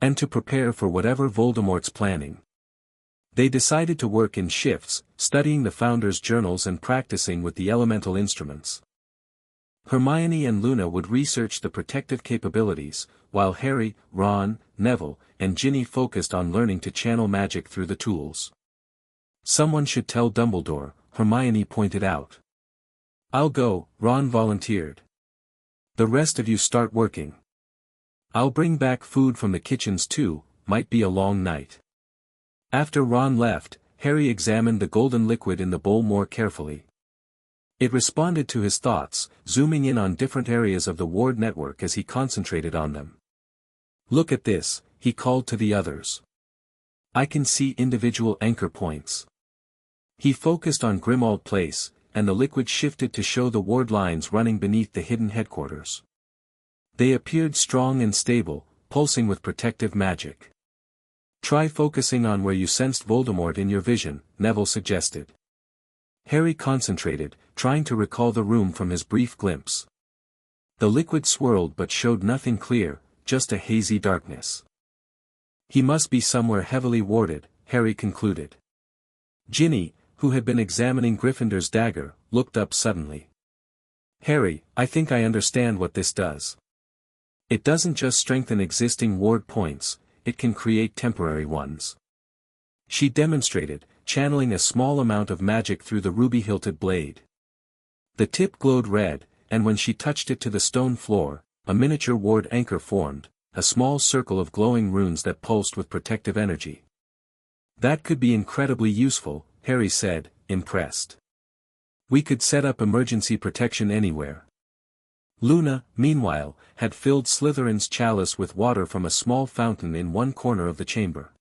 "And to prepare for whatever Voldemort's planning." They decided to work in shifts, studying the Founders' journals and practicing with the elemental instruments. Hermione and Luna would research the protective capabilities, while Harry, Ron, Neville, and Ginny focused on learning to channel magic through the tools. "Someone should tell Dumbledore," Hermione pointed out. "I'll go," Ron volunteered. "The rest of you start working. I'll bring back food from the kitchens too, might be a long night." After Ron left, Harry examined the golden liquid in the bowl more carefully. It responded to his thoughts, zooming in on different areas of the ward network as he concentrated on them. "Look at this," he called to the others. "I can see individual anchor points." He focused on Grimmauld Place, and the liquid shifted to show the ward lines running beneath the hidden headquarters. They appeared strong and stable, pulsing with protective magic. "Try focusing on where you sensed Voldemort in your vision," Neville suggested. Harry concentrated, trying to recall the room from his brief glimpse. The liquid swirled but showed nothing clear, just a hazy darkness. "He must be somewhere heavily warded," Harry concluded. Ginny, who had been examining Gryffindor's dagger, looked up suddenly. "Harry, I think I understand what this does. It doesn't just strengthen existing ward points, it can create temporary ones." She demonstrated, channeling a small amount of magic through the ruby-hilted blade. The tip glowed red, and when she touched it to the stone floor, a miniature ward anchor formed, a small circle of glowing runes that pulsed with protective energy. "That could be incredibly useful," Harry said, impressed. We could set up emergency protection anywhere. Luna, meanwhile, had filled Slytherin's chalice with water from a small fountain in one corner of the chamber.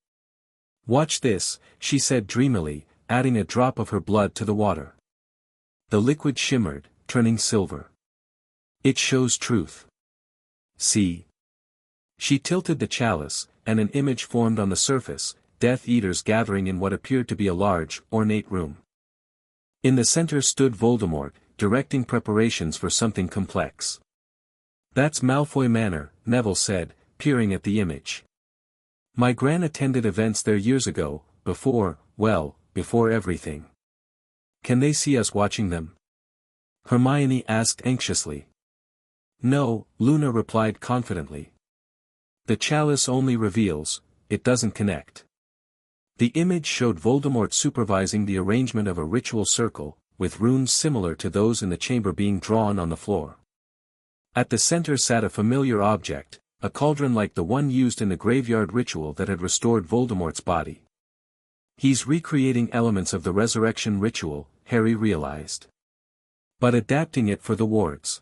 "Watch this," she said dreamily, adding a drop of her blood to the water. The liquid shimmered, turning silver. "It shows truth. See." She tilted the chalice, and an image formed on the surface, Death Eaters gathering in what appeared to be a large, ornate room. In the center stood Voldemort, directing preparations for something complex. "That's Malfoy Manor," Neville said, peering at the image. "My gran attended events there years ago, before everything." "Can they see us watching them?" Hermione asked anxiously. "No," Luna replied confidently. "The chalice only reveals, it doesn't connect." The image showed Voldemort supervising the arrangement of a ritual circle, with runes similar to those in the chamber being drawn on the floor. At the center sat a familiar object, a cauldron like the one used in the graveyard ritual that had restored Voldemort's body. "He's recreating elements of the resurrection ritual," Harry realized. "But adapting it for the wards."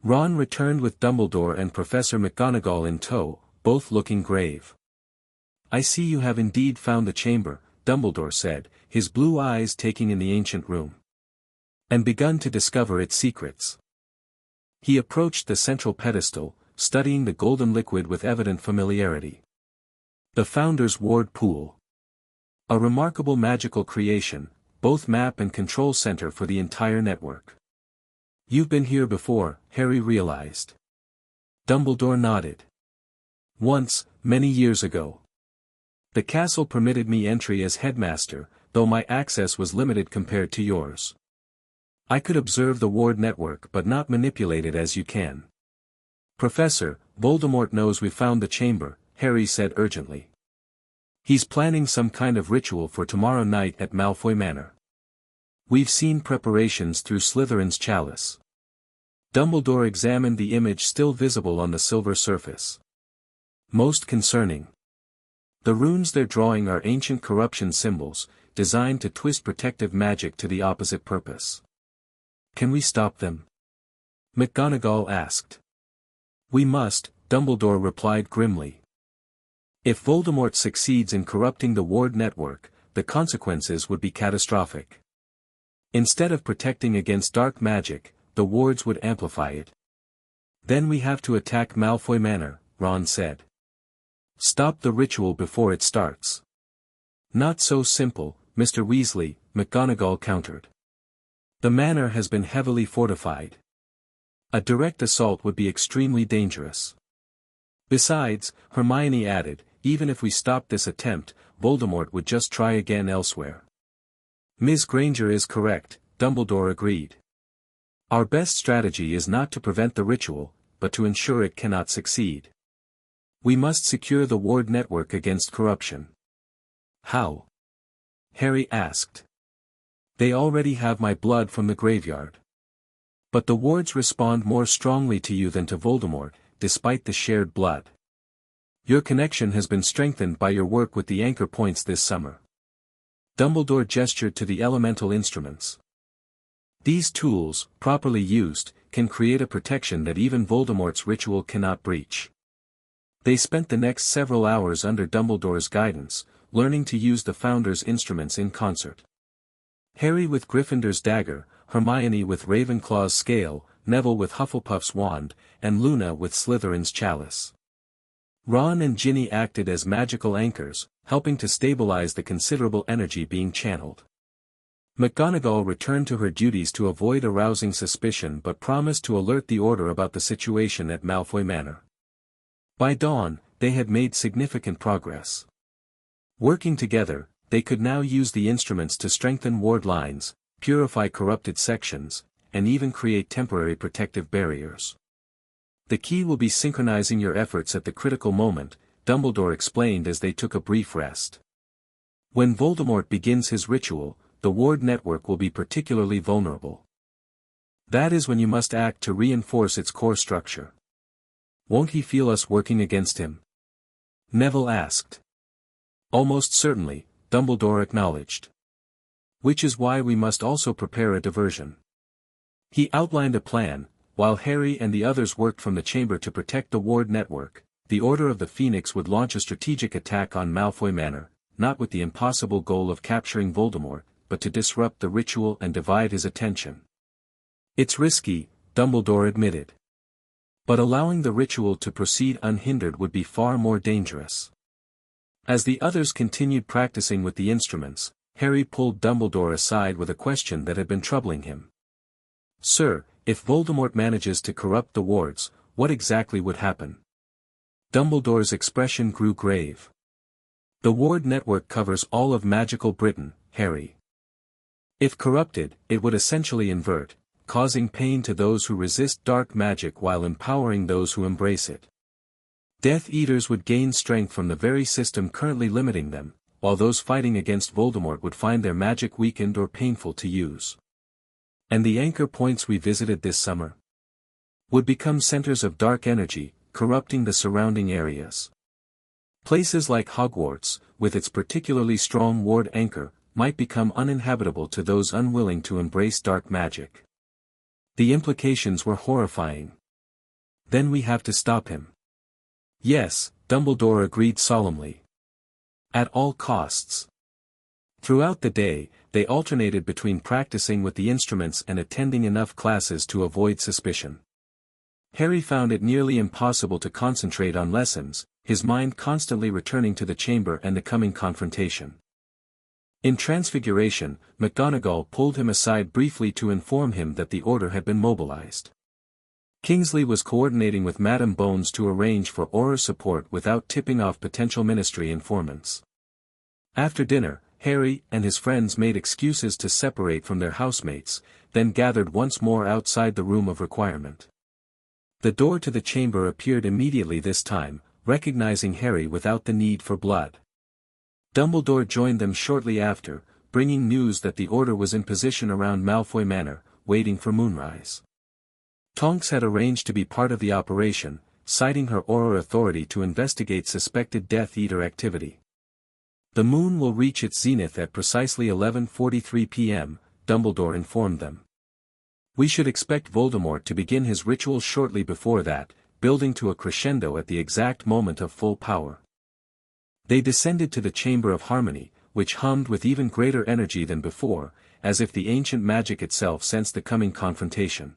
Ron returned with Dumbledore and Professor McGonagall in tow, both looking grave. "I see you have indeed found the chamber," Dumbledore said, his blue eyes taking in the ancient room. "And begun to discover its secrets." He approached the central pedestal, studying the golden liquid with evident familiarity. "The Founder's Ward Pool. A remarkable magical creation, both map and control center for the entire network." "You've been here before," Harry realized. Dumbledore nodded. "Once, many years ago. The castle permitted me entry as headmaster, though my access was limited compared to yours. I could observe the ward network but not manipulate it as you can." "Professor, Voldemort knows we found the chamber," Harry said urgently. "He's planning some kind of ritual for tomorrow night at Malfoy Manor. We've seen preparations through Slytherin's chalice." Dumbledore examined the image still visible on the silver surface. "Most concerning. The runes they're drawing are ancient corruption symbols, designed to twist protective magic to the opposite purpose." "Can we stop them?" McGonagall asked. "We must," Dumbledore replied grimly. "If Voldemort succeeds in corrupting the ward network, the consequences would be catastrophic. Instead of protecting against dark magic, the wards would amplify it." "Then we have to attack Malfoy Manor," Ron said. "Stop the ritual before it starts." "Not so simple, Mr. Weasley," McGonagall countered. "The manor has been heavily fortified. A direct assault would be extremely dangerous. Besides," Hermione added, "even if we stopped this attempt, Voldemort would just try again elsewhere." "Ms. Granger is correct," Dumbledore agreed. "Our best strategy is not to prevent the ritual, but to ensure it cannot succeed. We must secure the ward network against corruption." "How?" Harry asked. "They already have my blood from the graveyard. But the wards respond more strongly to you than to Voldemort, despite the shared blood. Your connection has been strengthened by your work with the anchor points this summer." Dumbledore gestured to the elemental instruments. "These tools, properly used, can create a protection that even Voldemort's ritual cannot breach." They spent the next several hours under Dumbledore's guidance, learning to use the Founder's instruments in concert. Harry with Gryffindor's dagger, Hermione with Ravenclaw's scale, Neville with Hufflepuff's wand, and Luna with Slytherin's chalice. Ron and Ginny acted as magical anchors, helping to stabilize the considerable energy being channeled. McGonagall returned to her duties to avoid arousing suspicion but promised to alert the Order about the situation at Malfoy Manor. By dawn, they had made significant progress. Working together, they could now use the instruments to strengthen ward lines, purify corrupted sections, and even create temporary protective barriers. "The key will be synchronizing your efforts at the critical moment," Dumbledore explained as they took a brief rest. "When Voldemort begins his ritual, the ward network will be particularly vulnerable. That is when you must act to reinforce its core structure." "Won't he feel us working against him?" Neville asked. "Almost certainly," Dumbledore acknowledged. Which is why we must also prepare a diversion. He outlined a plan. While Harry and the others worked from the chamber to protect the ward network, the Order of the Phoenix would launch a strategic attack on Malfoy Manor, not with the impossible goal of capturing Voldemort, but to disrupt the ritual and divide his attention. It's risky, Dumbledore admitted. But allowing the ritual to proceed unhindered would be far more dangerous. As the others continued practicing with the instruments, Harry pulled Dumbledore aside with a question that had been troubling him. Sir, if Voldemort manages to corrupt the wards, what exactly would happen? Dumbledore's expression grew grave. The ward network covers all of magical Britain, Harry. If corrupted, it would essentially invert, causing pain to those who resist dark magic while empowering those who embrace it. Death Eaters would gain strength from the very system currently limiting them, while those fighting against Voldemort would find their magic weakened or painful to use. And the anchor points we visited this summer would become centers of dark energy, corrupting the surrounding areas. Places like Hogwarts, with its particularly strong ward anchor, might become uninhabitable to those unwilling to embrace dark magic. The implications were horrifying. Then we have to stop him. Yes, Dumbledore agreed solemnly. At all costs. Throughout the day, they alternated between practicing with the instruments and attending enough classes to avoid suspicion. Harry found it nearly impossible to concentrate on lessons, his mind constantly returning to the chamber and the coming confrontation. In Transfiguration, McGonagall pulled him aside briefly to inform him that the Order had been mobilized. Kingsley was coordinating with Madame Bones to arrange for Auror support without tipping off potential Ministry informants. After dinner, Harry and his friends made excuses to separate from their housemates, then gathered once more outside the room of requirement. The door to the chamber appeared immediately this time, recognizing Harry without the need for blood. Dumbledore joined them shortly after, bringing news that the Order was in position around Malfoy Manor, waiting for moonrise. Tonks had arranged to be part of the operation, citing her Auror authority to investigate suspected Death Eater activity. The moon will reach its zenith at precisely 11:43 p.m., Dumbledore informed them. We should expect Voldemort to begin his ritual shortly before that, building to a crescendo at the exact moment of full power. They descended to the Chamber of Harmony, which hummed with even greater energy than before, as if the ancient magic itself sensed the coming confrontation.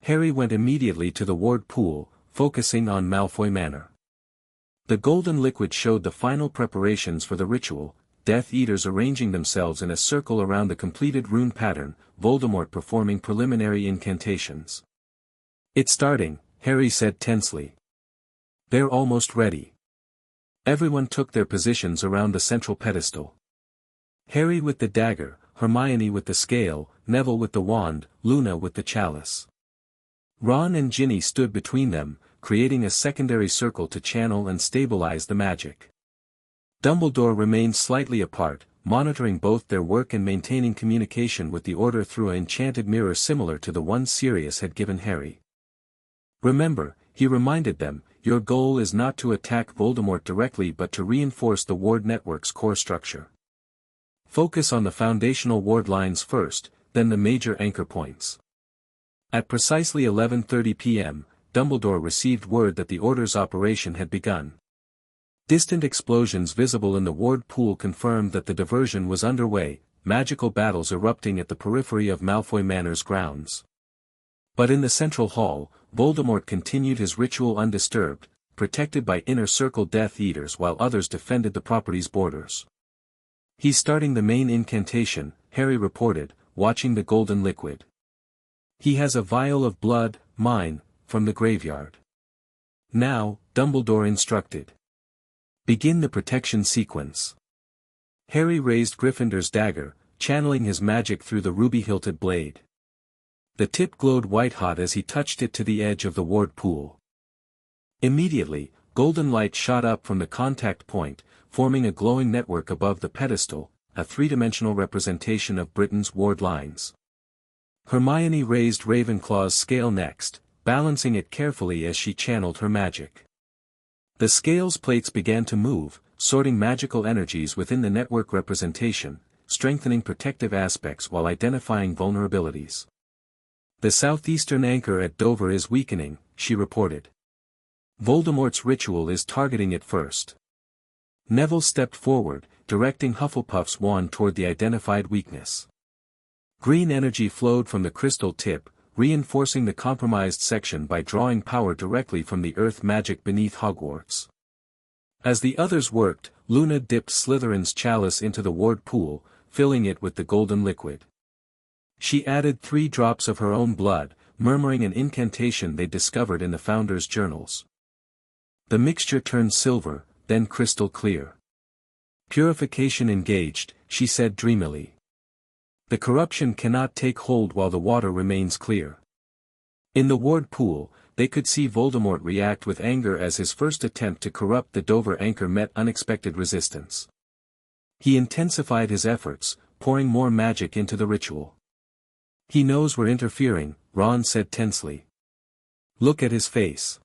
Harry went immediately to the ward pool, focusing on Malfoy Manor. The golden liquid showed the final preparations for the ritual, Death Eaters arranging themselves in a circle around the completed rune pattern, Voldemort performing preliminary incantations. It's starting, Harry said tensely. They're almost ready. Everyone took their positions around the central pedestal. Harry with the dagger, Hermione with the scale, Neville with the wand, Luna with the chalice. Ron and Ginny stood between them, creating a secondary circle to channel and stabilize the magic. Dumbledore remained slightly apart, monitoring both their work and maintaining communication with the Order through an enchanted mirror similar to the one Sirius had given Harry. Remember, he reminded them, your goal is not to attack Voldemort directly but to reinforce the ward network's core structure. Focus on the foundational ward lines first, then the major anchor points. At precisely 11:30 p.m., Dumbledore received word that the Order's operation had begun. Distant explosions visible in the ward pool confirmed that the diversion was underway, magical battles erupting at the periphery of Malfoy Manor's grounds. But in the central hall, Voldemort continued his ritual undisturbed, protected by inner circle Death Eaters while others defended the property's borders. He's starting the main incantation, Harry reported, watching the golden liquid. He has a vial of blood, mine, from the graveyard. Now, Dumbledore instructed. Begin the protection sequence. Harry raised Gryffindor's dagger, channeling his magic through the ruby-hilted blade. The tip glowed white-hot as he touched it to the edge of the ward pool. Immediately, golden light shot up from the contact point, forming a glowing network above the pedestal, a three-dimensional representation of Britain's ward lines. Hermione raised Ravenclaw's scale next, balancing it carefully as she channeled her magic. The scale's plates began to move, sorting magical energies within the network representation, strengthening protective aspects while identifying vulnerabilities. The southeastern anchor at Dover is weakening, she reported. Voldemort's ritual is targeting it first. Neville stepped forward, directing Hufflepuff's wand toward the identified weakness. Green energy flowed from the crystal tip, reinforcing the compromised section by drawing power directly from the earth magic beneath Hogwarts. As the others worked, Luna dipped Slytherin's chalice into the ward pool, filling it with the golden liquid. She added 3 drops of her own blood, murmuring an incantation they discovered in the Founder's journals. The mixture turned silver, then crystal clear. Purification engaged, she said dreamily. The corruption cannot take hold while the water remains clear. In the ward pool, they could see Voldemort react with anger as his first attempt to corrupt the Dover anchor met unexpected resistance. He intensified his efforts, pouring more magic into the ritual. He knows we're interfering, Ron said tensely. Look at his face.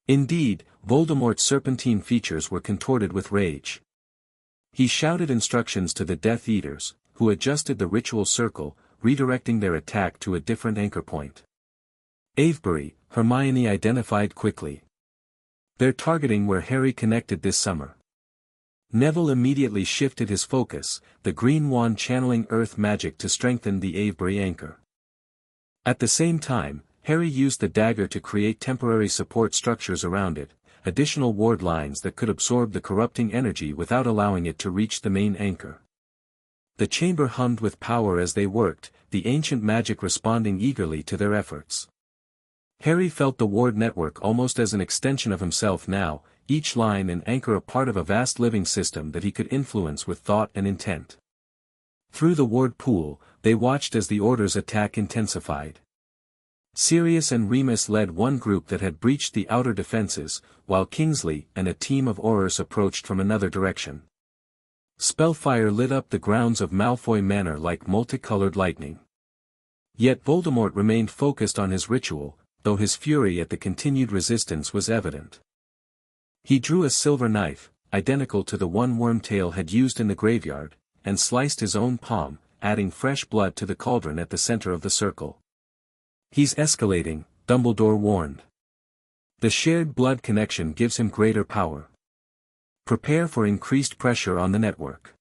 Indeed, Voldemort's serpentine features were contorted with rage. He shouted instructions to the Death Eaters, who adjusted the ritual circle, redirecting their attack to a different anchor point. Avebury, Hermione identified quickly. They're targeting where Harry connected this summer. Neville immediately shifted his focus, the green wand channeling earth magic to strengthen the Avebury anchor. At the same time, Harry used the dagger to create temporary support structures around it, additional ward lines that could absorb the corrupting energy without allowing it to reach the main anchor. The chamber hummed with power as they worked, the ancient magic responding eagerly to their efforts. Harry felt the ward network almost as an extension of himself now, each line and anchor a part of a vast living system that he could influence with thought and intent. Through the ward pool, they watched as the Order's attack intensified. Sirius and Remus led one group that had breached the outer defenses, while Kingsley and a team of Aurors approached from another direction. Spellfire lit up the grounds of Malfoy Manor like multicolored lightning. Yet Voldemort remained focused on his ritual, though his fury at the continued resistance was evident. He drew a silver knife, identical to the one Wormtail had used in the graveyard, and sliced his own palm, adding fresh blood to the cauldron at the center of the circle. He's escalating, Dumbledore warned. The shared blood connection gives him greater power. Prepare for increased pressure on the network.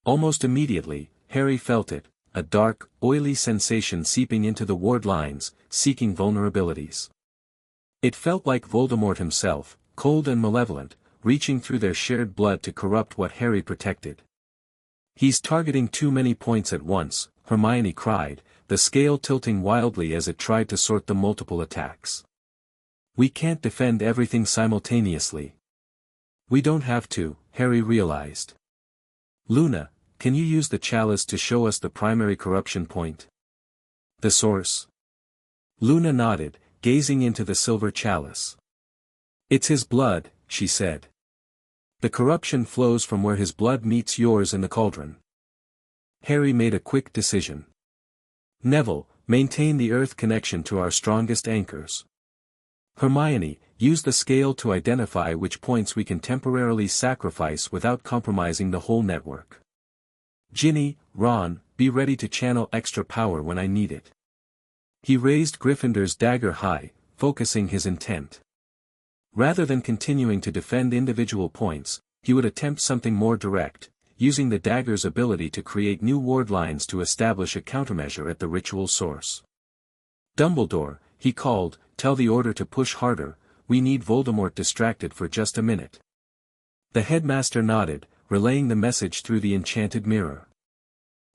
Almost immediately, Harry felt it, a dark, oily sensation seeping into the ward lines, seeking vulnerabilities. It felt like Voldemort himself, cold and malevolent, reaching through their shared blood to corrupt what Harry protected. He's targeting too many points at once, Hermione cried, the scale tilting wildly as it tried to sort the multiple attacks. We can't defend everything simultaneously. We don't have to, Harry realized. Luna, can you use the chalice to show us the primary corruption point? The source? Luna nodded, gazing into the silver chalice. It's his blood, she said. The corruption flows from where his blood meets yours in the cauldron. Harry made a quick decision. Neville, maintain the earth connection to our strongest anchors. Hermione, use the scale to identify which points we can temporarily sacrifice without compromising the whole network. Ginny, Ron, be ready to channel extra power when I need it. He raised Gryffindor's dagger high, focusing his intent. Rather than continuing to defend individual points, he would attempt something more direct, using the dagger's ability to create new ward lines to establish a countermeasure at the ritual source. Dumbledore, he called, tell the Order to push harder, we need Voldemort distracted for just a minute. The headmaster nodded, relaying the message through the enchanted mirror.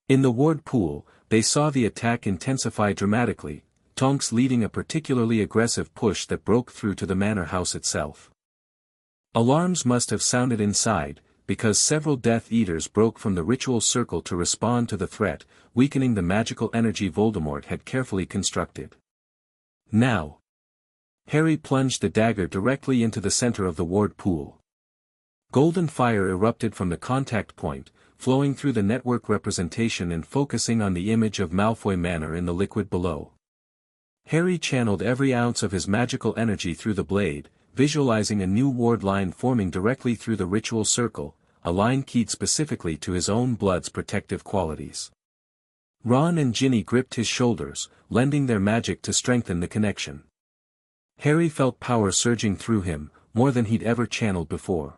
In the ward pool, they saw the attack intensify dramatically, Tonks leading a particularly aggressive push that broke through to the manor house itself. Alarms must have sounded inside, because several Death Eaters broke from the ritual circle to respond to the threat, weakening the magical energy Voldemort had carefully constructed. Now. Harry plunged the dagger directly into the center of the ward pool. Golden fire erupted from the contact point, flowing through the network representation and focusing on the image of Malfoy Manor in the liquid below. Harry channeled every ounce of his magical energy through the blade, visualizing a new ward line forming directly through the ritual circle, a line keyed specifically to his own blood's protective qualities. Ron and Ginny gripped his shoulders, lending their magic to strengthen the connection. Harry felt power surging through him, more than he'd ever channeled before.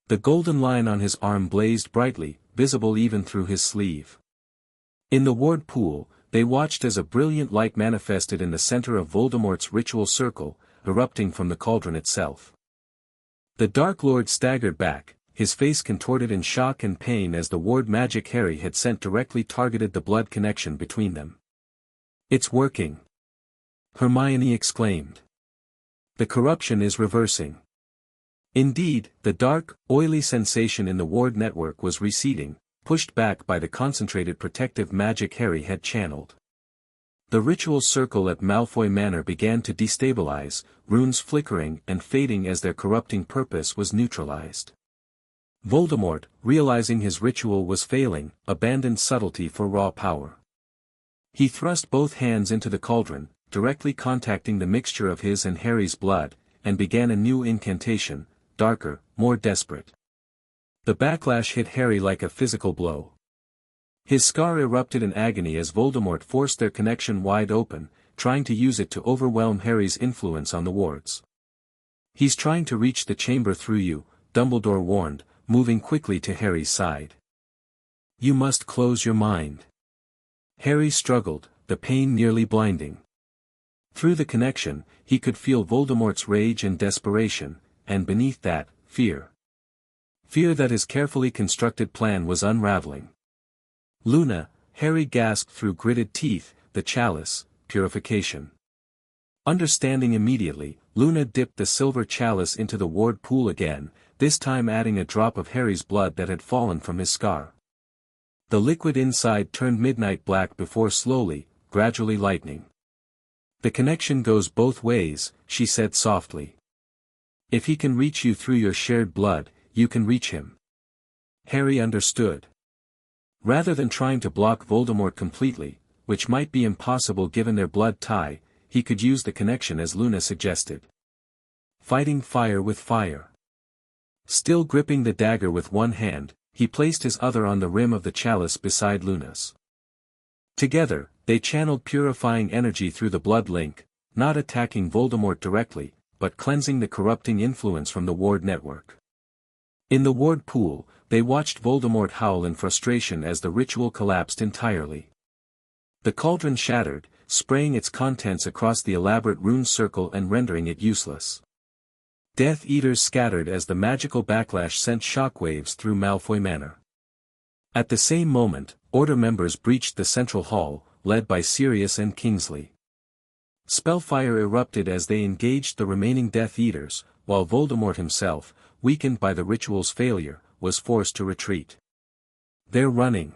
The golden line on his arm blazed brightly, visible even through his sleeve. In the ward pool, they watched as a brilliant light manifested in the center of Voldemort's ritual circle, erupting from the cauldron itself. The Dark Lord staggered back, his face contorted in shock and pain as the ward magic Harry had sent directly targeted the blood connection between them. "It's working!" Hermione exclaimed. "The corruption is reversing." Indeed, the dark, oily sensation in the ward network was receding, pushed back by the concentrated protective magic Harry had channeled. The ritual circle at Malfoy Manor began to destabilize, runes flickering and fading as their corrupting purpose was neutralized. Voldemort, realizing his ritual was failing, abandoned subtlety for raw power. He thrust both hands into the cauldron, directly contacting the mixture of his and Harry's blood, and began a new incantation, darker, more desperate. The backlash hit Harry like a physical blow. His scar erupted in agony as Voldemort forced their connection wide open, trying to use it to overwhelm Harry's influence on the wards. "He's trying to reach the chamber through you," Dumbledore warned, moving quickly to Harry's side. "You must close your mind." Harry struggled, the pain nearly blinding. Through the connection, he could feel Voldemort's rage and desperation, and beneath that, fear. Fear that his carefully constructed plan was unraveling. "Luna," Harry gasped through gritted teeth, "the chalice, purification." Understanding immediately, Luna dipped the silver chalice into the ward pool again, this time adding a drop of Harry's blood that had fallen from his scar. The liquid inside turned midnight black before slowly, gradually lightening. "The connection goes both ways," she said softly. "If he can reach you through your shared blood, you can reach him." Harry understood. Rather than trying to block Voldemort completely, which might be impossible given their blood tie, he could use the connection as Luna suggested. Fighting fire with fire. Still gripping the dagger with one hand, he placed his other on the rim of the chalice beside Luna's. Together, they channeled purifying energy through the blood link, not attacking Voldemort directly, but cleansing the corrupting influence from the ward network. In the ward pool, they watched Voldemort howl in frustration as the ritual collapsed entirely. The cauldron shattered, spraying its contents across the elaborate rune circle and rendering it useless. Death Eaters scattered as the magical backlash sent shockwaves through Malfoy Manor. At the same moment, Order members breached the central hall, led by Sirius and Kingsley. Spellfire erupted as they engaged the remaining Death Eaters, while Voldemort himself, weakened by the ritual's failure, was forced to retreat. "They're running!"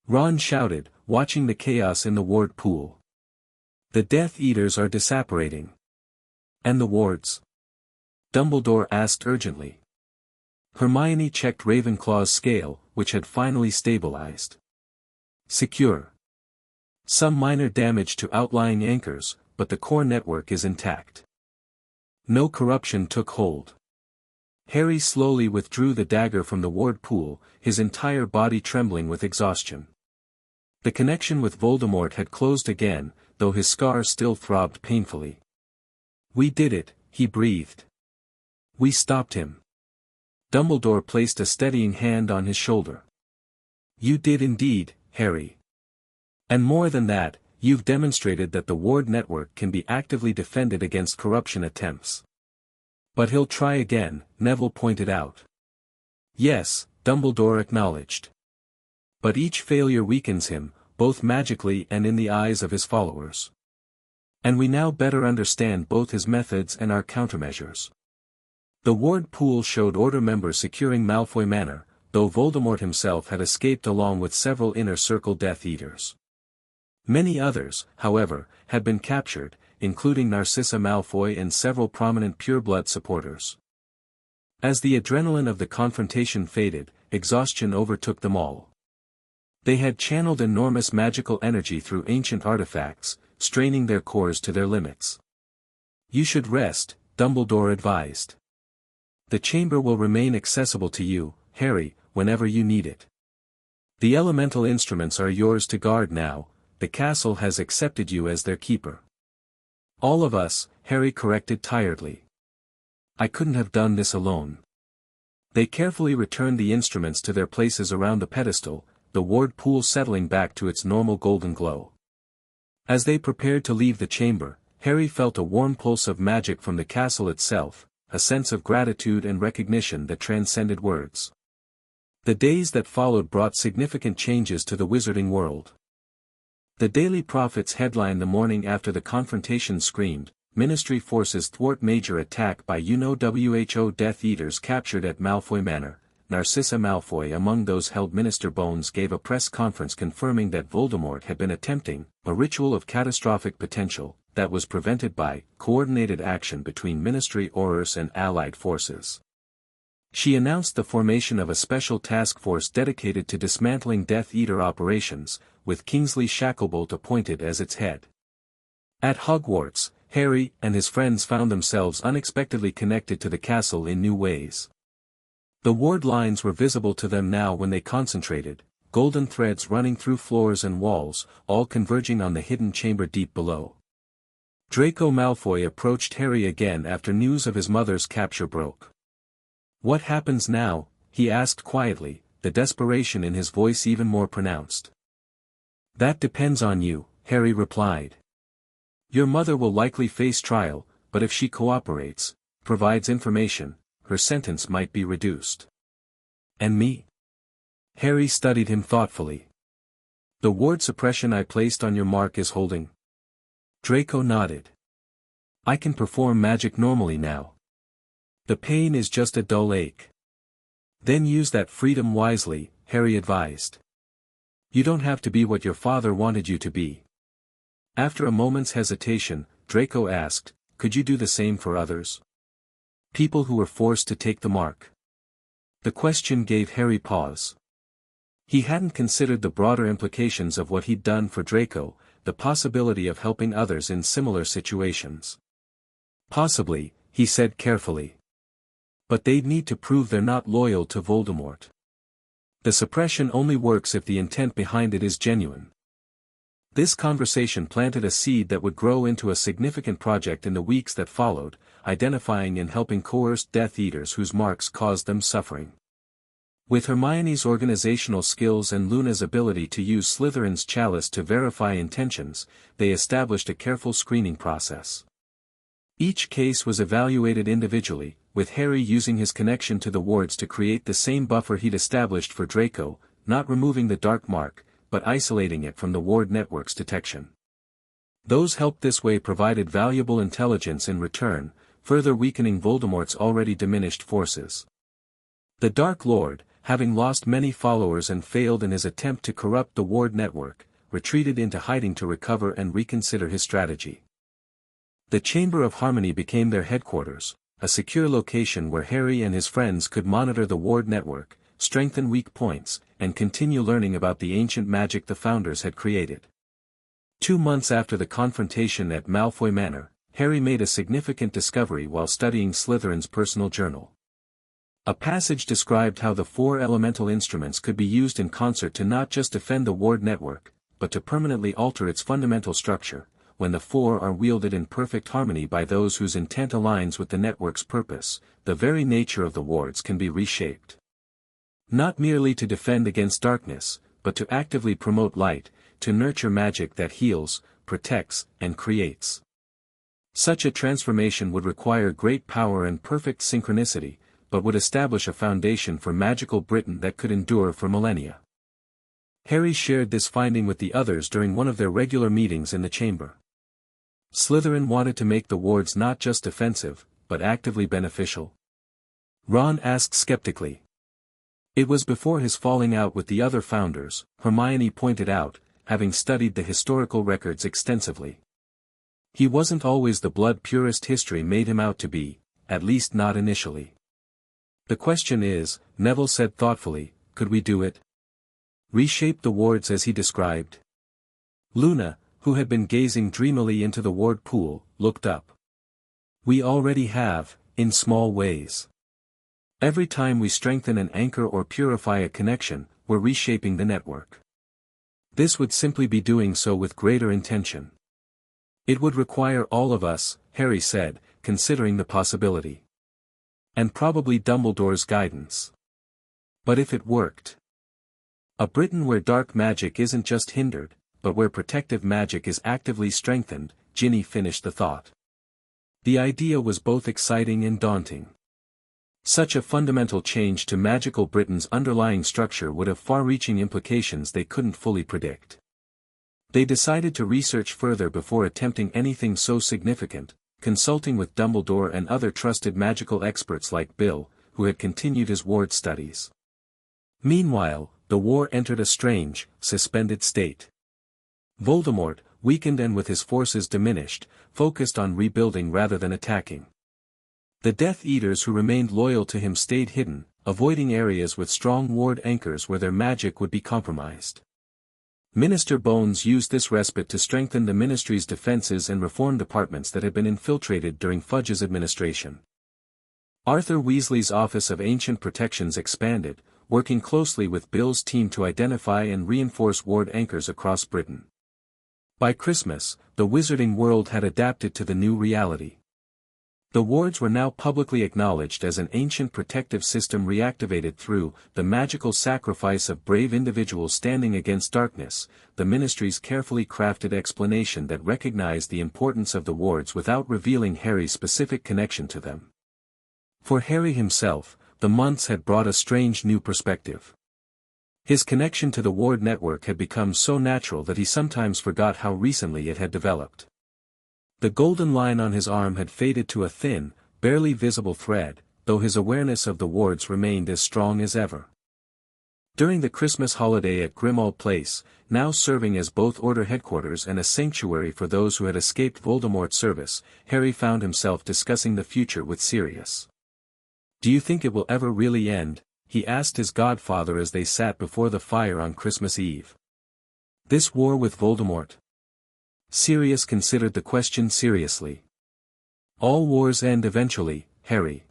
Ron shouted, watching the chaos in the ward pool. "The Death Eaters are disapparating." "And the wards?" Dumbledore asked urgently. Hermione checked Ravenclaw's scale, which had finally stabilized. "Secure. Some minor damage to outlying anchors, but the core network is intact. No corruption took hold." Harry slowly withdrew the dagger from the ward pool, his entire body trembling with exhaustion. The connection with Voldemort had closed again, though his scar still throbbed painfully. "We did it," he breathed. "We stopped him." Dumbledore placed a steadying hand on his shoulder. "You did indeed, Harry. And more than that, you've demonstrated that the ward network can be actively defended against corruption attempts." "But he'll try again," Neville pointed out. "Yes," Dumbledore acknowledged. "But each failure weakens him, both magically and in the eyes of his followers. And we now better understand both his methods and our countermeasures." The ward pool showed Order members securing Malfoy Manor, though Voldemort himself had escaped along with several Inner Circle Death Eaters. Many others, however, had been captured, including Narcissa Malfoy and several prominent pureblood supporters. As the adrenaline of the confrontation faded, exhaustion overtook them all. They had channeled enormous magical energy through ancient artifacts, straining their cores to their limits. "You should rest," Dumbledore advised. "The chamber will remain accessible to you," Harry, whenever you need it. The elemental instruments are yours to guard now, the castle has accepted you as their keeper. All of us, Harry corrected tiredly. I couldn't have done this alone. They carefully returned the instruments to their places around the pedestal, the ward pool settling back to its normal golden glow. As they prepared to leave the chamber, Harry felt a warm pulse of magic from the castle itself, a sense of gratitude and recognition that transcended words. The days that followed brought significant changes to the wizarding world. The Daily Prophet's headline the morning after the confrontation screamed, Ministry forces thwart major attack by WHO Death Eaters captured at Malfoy Manor. Narcissa Malfoy among those held Minister Bones gave a press conference confirming that Voldemort had been attempting a ritual of catastrophic potential that was prevented by coordinated action between Ministry Aurors and allied forces. She announced the formation of a special task force dedicated to dismantling Death Eater operations, with Kingsley Shacklebolt appointed as its head. At Hogwarts, Harry and his friends found themselves unexpectedly connected to the castle in new ways. The ward lines were visible to them now when they concentrated, golden threads running through floors and walls, all converging on the hidden chamber deep below. Draco Malfoy approached Harry again after news of his mother's capture broke. What happens now? He asked quietly, the desperation in his voice even more pronounced. That depends on you, Harry replied. Your mother will likely face trial, but if she cooperates, provides information, her sentence might be reduced. And me? Harry studied him thoughtfully. The ward suppression I placed on your mark is holding. Draco nodded. I can perform magic normally now. The pain is just a dull ache. Then use that freedom wisely, Harry advised. You don't have to be what your father wanted you to be. After a moment's hesitation, Draco asked, could you do the same for others? People who were forced to take the mark. The question gave Harry pause. He hadn't considered the broader implications of what he'd done for Draco, the possibility of helping others in similar situations. Possibly, he said carefully. But they'd need to prove they're not loyal to Voldemort. The suppression only works if the intent behind it is genuine. This conversation planted a seed that would grow into a significant project in the weeks that followed, identifying and helping coerced Death Eaters whose marks caused them suffering. With Hermione's organizational skills and Luna's ability to use Slytherin's chalice to verify intentions, they established a careful screening process. Each case was evaluated individually, with Harry using his connection to the wards to create the same buffer he'd established for Draco, not removing the dark mark, but isolating it from the ward network's detection. Those helped this way provided valuable intelligence in return, further weakening Voldemort's already diminished forces. The Dark Lord, having lost many followers and failed in his attempt to corrupt the ward network, retreated into hiding to recover and reconsider his strategy. The Chamber of Harmony became their headquarters, a secure location where Harry and his friends could monitor the ward network, strengthen weak points, and continue learning about the ancient magic the founders had created. 2 months after the confrontation at Malfoy Manor, Harry made a significant discovery while studying Slytherin's personal journal. A passage described how the 4 elemental instruments could be used in concert to not just defend the ward network, but to permanently alter its fundamental structure. When the 4 are wielded in perfect harmony by those whose intent aligns with the network's purpose, the very nature of the wards can be reshaped. Not merely to defend against darkness, but to actively promote light, to nurture magic that heals, protects, and creates. Such a transformation would require great power and perfect synchronicity, but would establish a foundation for magical Britain that could endure for millennia. Harry shared this finding with the others during one of their regular meetings in the chamber. Slytherin wanted to make the wards not just defensive, but actively beneficial. Ron asked skeptically. It was before his falling out with the other founders, Hermione pointed out, having studied the historical records extensively. He wasn't always the blood purist history made him out to be, at least not initially. The question is, Neville said thoughtfully, could we do it? Reshape the wards as he described? Luna, who had been gazing dreamily into the ward pool, looked up. We already have, in small ways. Every time we strengthen an anchor or purify a connection, we're reshaping the network. This would simply be doing so with greater intention. It would require all of us, Harry said, considering the possibility. And probably Dumbledore's guidance. But if it worked? A Britain where dark magic isn't just hindered, but where protective magic is actively strengthened, Ginny finished the thought. The idea was both exciting and daunting. Such a fundamental change to magical Britain's underlying structure would have far-reaching implications they couldn't fully predict. They decided to research further before attempting anything so significant, consulting with Dumbledore and other trusted magical experts like Bill, who had continued his ward studies. Meanwhile, the war entered a strange, suspended state. Voldemort, weakened and with his forces diminished, focused on rebuilding rather than attacking. The Death Eaters who remained loyal to him stayed hidden, avoiding areas with strong ward anchors where their magic would be compromised. Minister Bones used this respite to strengthen the Ministry's defenses and reform departments that had been infiltrated during Fudge's administration. Arthur Weasley's Office of Ancient Protections expanded, working closely with Bill's team to identify and reinforce ward anchors across Britain. By Christmas, the wizarding world had adapted to the new reality. The wards were now publicly acknowledged as an ancient protective system reactivated through the magical sacrifice of brave individuals standing against darkness, the Ministry's carefully crafted explanation that recognized the importance of the wards without revealing Harry's specific connection to them. For Harry himself, the months had brought a strange new perspective. His connection to the ward network had become so natural that he sometimes forgot how recently it had developed. The golden line on his arm had faded to a thin, barely visible thread, though his awareness of the wards remained as strong as ever. During the Christmas holiday at Grimmauld Place, now serving as both Order headquarters and a sanctuary for those who had escaped Voldemort's service, Harry found himself discussing the future with Sirius. "Do you think it will ever really end?" he asked his godfather as they sat before the fire on Christmas Eve. "This war with Voldemort?" Sirius considered the question seriously. "All wars end eventually, Harry.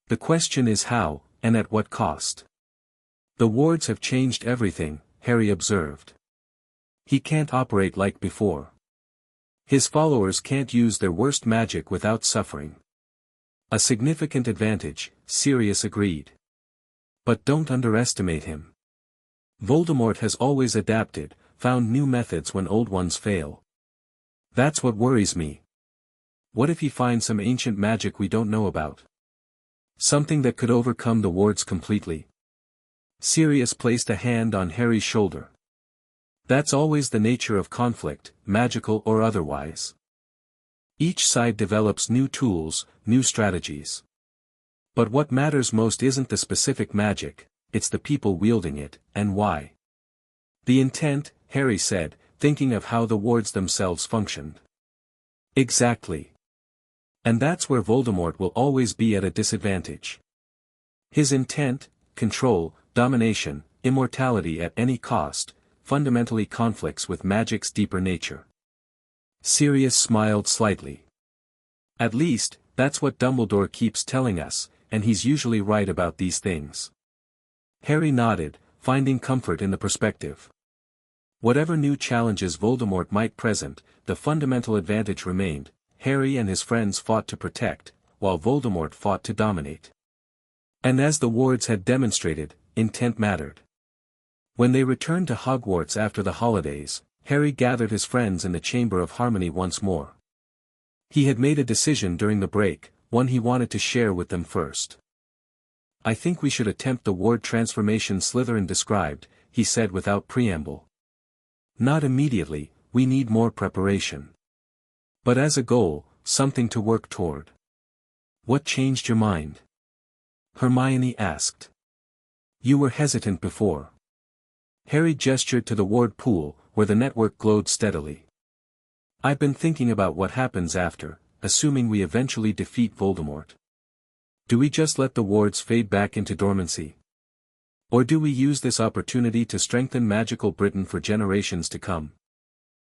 The question is how, and at what cost." "The wards have changed everything," Harry observed. "He can't operate like before. His followers can't use their worst magic without suffering." "A significant advantage," Sirius agreed. "But don't underestimate him. Voldemort has always adapted, found new methods when old ones fail. That's what worries me. What if he finds some ancient magic we don't know about? Something that could overcome the wards completely?" Sirius placed a hand on Harry's shoulder. "That's always the nature of conflict, magical or otherwise. Each side develops new tools, new strategies. But what matters most isn't the specific magic, it's the people wielding it, and why." "The intent," Harry said, thinking of how the wards themselves functioned. "Exactly. And that's where Voldemort will always be at a disadvantage. His intent, control, domination, immortality at any cost, fundamentally conflicts with magic's deeper nature." Sirius smiled slightly. "At least, that's what Dumbledore keeps telling us, and he's usually right about these things." Harry nodded, finding comfort in the perspective. Whatever new challenges Voldemort might present, the fundamental advantage remained: Harry and his friends fought to protect, while Voldemort fought to dominate. And as the wards had demonstrated, intent mattered. When they returned to Hogwarts after the holidays, Harry gathered his friends in the Chamber of Harmony once more. He had made a decision during the break, one he wanted to share with them first. "I think we should attempt the ward transformation Slytherin described," he said without preamble. "Not immediately, we need more preparation. But as a goal, something to work toward." "What changed your mind?" Hermione asked. "You were hesitant before." Harry gestured to the ward pool, where the network glowed steadily. "I've been thinking about what happens after, assuming we eventually defeat Voldemort. Do we just let the wards fade back into dormancy? Or do we use this opportunity to strengthen magical Britain for generations to come?"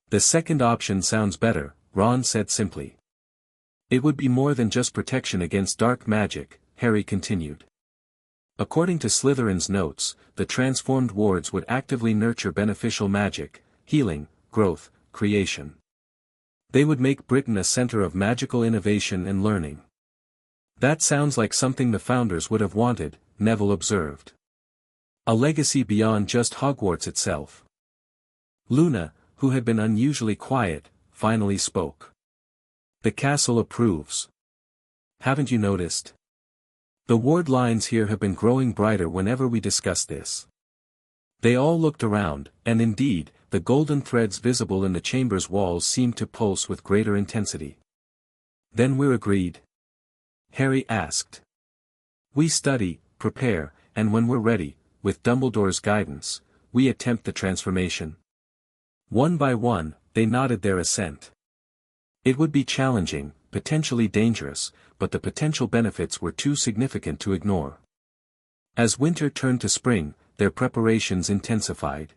"The second option sounds better," Ron said simply. "It would be more than just protection against dark magic," Harry continued. According to Slytherin's notes, the transformed wards would actively nurture beneficial magic, healing, growth, creation. They would make Britain a center of magical innovation and learning. That sounds like something the founders would have wanted, Neville observed. A legacy beyond just Hogwarts itself. Luna, who had been unusually quiet, finally spoke. The castle approves. Haven't you noticed? The ward lines here have been growing brighter whenever we discuss this. They all looked around, and indeed, the golden threads visible in the chamber's walls seemed to pulse with greater intensity. Then we're agreed? Harry asked. We study, prepare, and when we're ready, with Dumbledore's guidance, we attempt the transformation. One by one, they nodded their assent. It would be challenging, potentially dangerous, but the potential benefits were too significant to ignore. As winter turned to spring, their preparations intensified.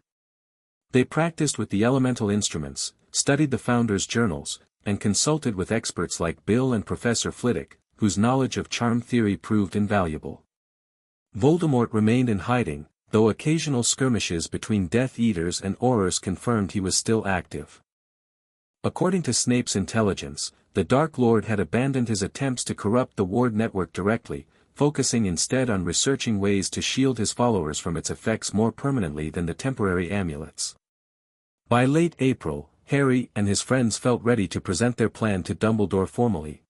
They practiced with the elemental instruments, studied the founders' journals, and consulted with experts like Bill and Professor Flitwick, whose knowledge of charm theory proved invaluable. Voldemort remained in hiding, though occasional skirmishes between Death Eaters and Aurors confirmed he was still active. According to Snape's intelligence, the Dark Lord had abandoned his attempts to corrupt the ward network directly, focusing instead on researching ways to shield his followers from its effects more permanently than the temporary amulets. By late April, Harry and his friends felt ready to present their plan to Dumbledore formally.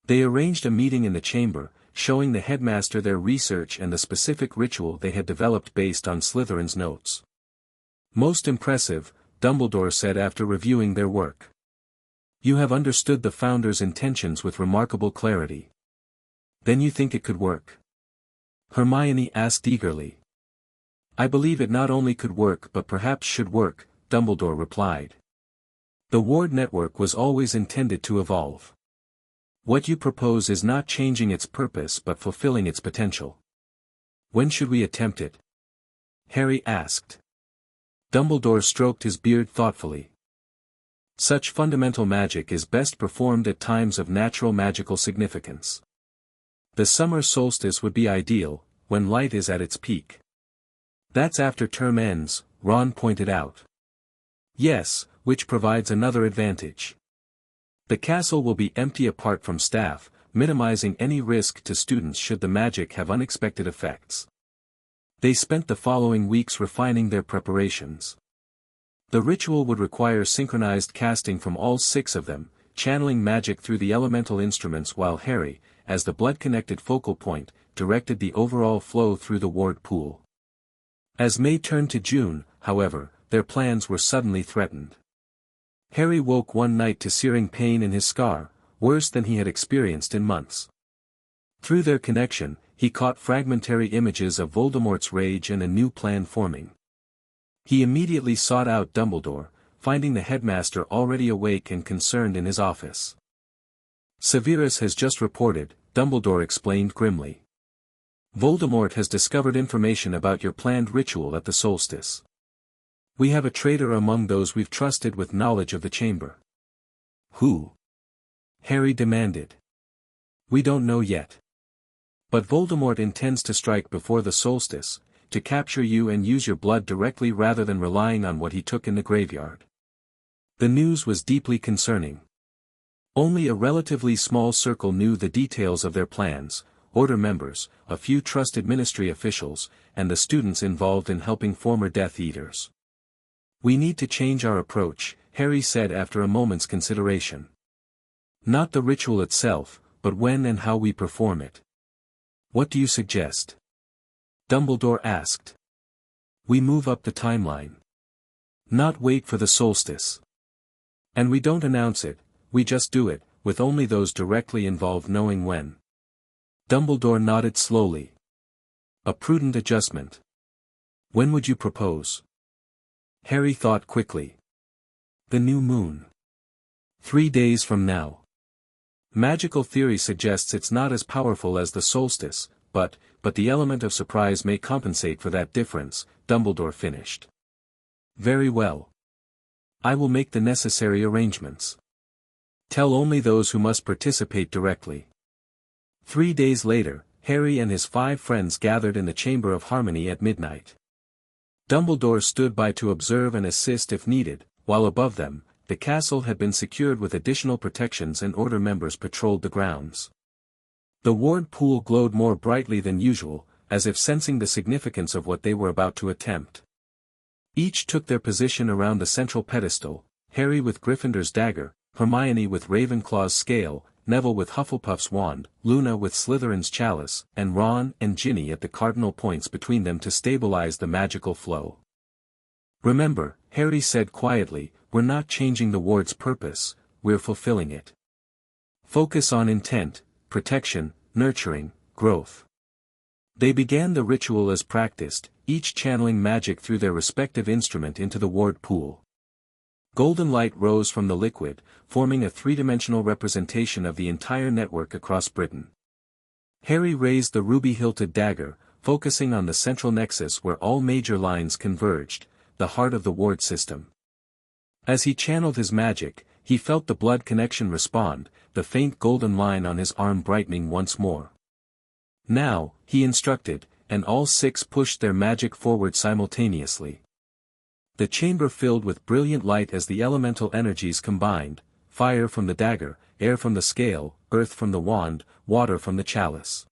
They arranged a meeting in the chamber, showing the headmaster their research and the specific ritual they had developed based on Slytherin's notes. Most impressive, Dumbledore said after reviewing their work. You have understood the founders' intentions with remarkable clarity. Then you think it could work? Hermione asked eagerly. I believe it not only could work but perhaps should work, Dumbledore replied. The ward network was always intended to evolve. What you propose is not changing its purpose but fulfilling its potential. When should we attempt it? Harry asked. Dumbledore stroked his beard thoughtfully. Such fundamental magic is best performed at times of natural magical significance. The summer solstice would be ideal, when light is at its peak. That's after term ends, Ron pointed out. Yes, which provides another advantage. The castle will be empty apart from staff, minimizing any risk to students should the magic have unexpected effects. They spent the following weeks refining their preparations. The ritual would require synchronized casting from all 6 of them, channeling magic through the elemental instruments while Harry, as the blood-connected focal point, directed the overall flow through the ward pool. As May turned to June, however, their plans were suddenly threatened. Harry woke one night to searing pain in his scar, worse than he had experienced in months. Through their connection, he caught fragmentary images of Voldemort's rage and a new plan forming. He immediately sought out Dumbledore, finding the headmaster already awake and concerned in his office. Severus has just reported, Dumbledore explained grimly. Voldemort has discovered information about your planned ritual at the solstice. We have a traitor among those we've trusted with knowledge of the chamber. Who? Harry demanded. We don't know yet. But Voldemort intends to strike before the solstice, to capture you and use your blood directly rather than relying on what he took in the graveyard. The news was deeply concerning. Only a relatively small circle knew the details of their plans, Order members, a few trusted Ministry officials, and the students involved in helping former Death Eaters. We need to change our approach, Harry said after a moment's consideration. Not the ritual itself, but when and how we perform it. What do you suggest? Dumbledore asked. We move up the timeline. Not wait for the solstice. And we don't announce it, we just do it, with only those directly involved knowing when. Dumbledore nodded slowly. A prudent adjustment. When would you propose? Harry thought quickly. The new moon. 3 days from now. Magical theory suggests it's not as powerful as the solstice, but the element of surprise may compensate for that difference, Dumbledore finished. Very well. I will make the necessary arrangements. Tell only those who must participate directly. 3 days later, Harry and his 5 friends gathered in the Chamber of Harmony at midnight. Dumbledore stood by to observe and assist if needed, while above them, the castle had been secured with additional protections and Order members patrolled the grounds. The ward pool glowed more brightly than usual, as if sensing the significance of what they were about to attempt. Each took their position around the central pedestal, Harry with Gryffindor's dagger, Hermione with Ravenclaw's scale, Neville with Hufflepuff's wand, Luna with Slytherin's chalice, and Ron and Ginny at the cardinal points between them to stabilize the magical flow. "Remember," Harry said quietly, "we're not changing the ward's purpose, we're fulfilling it. Focus on intent, protection, nurturing, growth." They began the ritual as practiced, each channeling magic through their respective instrument into the ward pool. Golden light rose from the liquid, forming a 3-dimensional representation of the entire network across Britain. Harry raised the ruby-hilted dagger, focusing on the central nexus where all major lines converged, the heart of the ward system. As he channeled his magic, he felt the blood connection respond, the faint golden line on his arm brightening once more. "Now," he instructed, and all 6 pushed their magic forward simultaneously. The chamber filled with brilliant light as the elemental energies combined, fire from the dagger, air from the scale, earth from the wand, water from the chalice.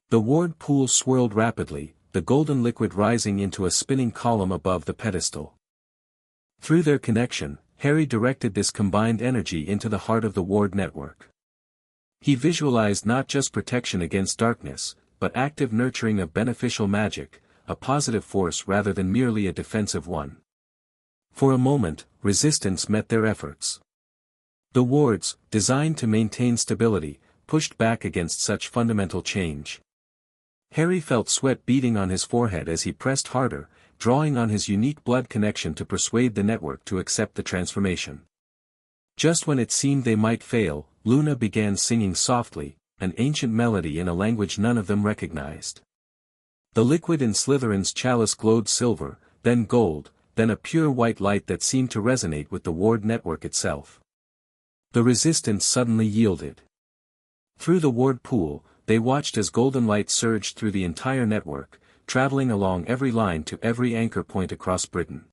The ward pool swirled rapidly, the golden liquid rising into a spinning column above the pedestal. Through their connection, Harry directed this combined energy into the heart of the ward network. He visualized not just protection against darkness, but active nurturing of beneficial magic, a positive force rather than merely a defensive one. For a moment, resistance met their efforts. The wards, designed to maintain stability, pushed back against such fundamental change. Harry felt sweat beading on his forehead as he pressed harder, drawing on his unique blood connection to persuade the network to accept the transformation. Just when it seemed they might fail, Luna began singing softly, an ancient melody in a language none of them recognized. The liquid in Slytherin's chalice glowed silver, then gold, then a pure white light that seemed to resonate with the ward network itself. The resistance suddenly yielded. Through the ward pool, they watched as golden light surged through the entire network, traveling along every line to every anchor point across Britain.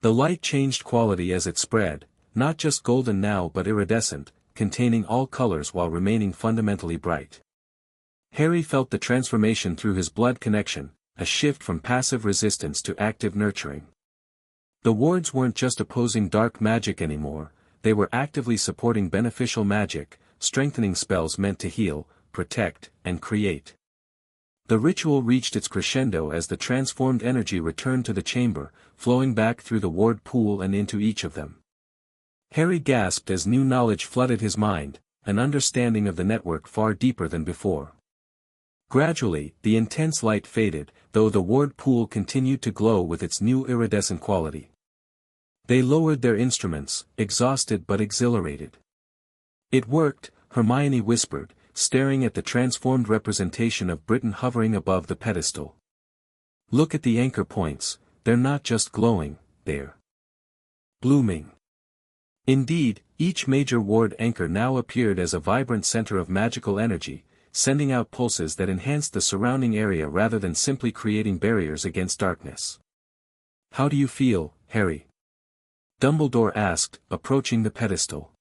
The light changed quality as it spread, not just golden now but iridescent, containing all colors while remaining fundamentally bright. Harry felt the transformation through his blood connection, a shift from passive resistance to active nurturing. The wards weren't just opposing dark magic anymore, they were actively supporting beneficial magic, strengthening spells meant to heal, protect, and create. The ritual reached its crescendo as the transformed energy returned to the chamber, flowing back through the ward pool and into each of them. Harry gasped as new knowledge flooded his mind, an understanding of the network far deeper than before. Gradually, the intense light faded, though the ward pool continued to glow with its new iridescent quality. They lowered their instruments, exhausted but exhilarated. "It worked," Hermione whispered, staring at the transformed representation of Britain hovering above the pedestal. "Look at the anchor points, they're not just glowing, they're blooming." Indeed, each major ward anchor now appeared as a vibrant center of magical energy, sending out pulses that enhanced the surrounding area rather than simply creating barriers against darkness. "How do you feel, Harry?" Dumbledore asked, approaching the pedestal.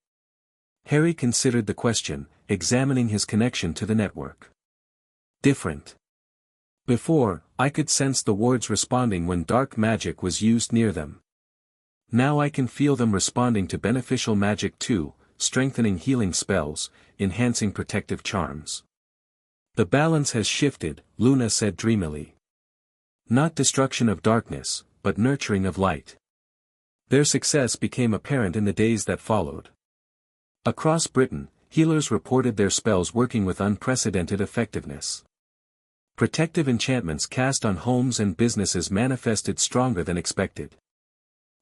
Harry considered the question, examining his connection to the network. "Different. Before, I could sense the wards responding when dark magic was used near them. Now I can feel them responding to beneficial magic too, strengthening healing spells, enhancing protective charms." "The balance has shifted," Luna said dreamily. "Not destruction of darkness, but nurturing of light." Their success became apparent in the days that followed. Across Britain, healers reported their spells working with unprecedented effectiveness. Protective enchantments cast on homes and businesses manifested stronger than expected.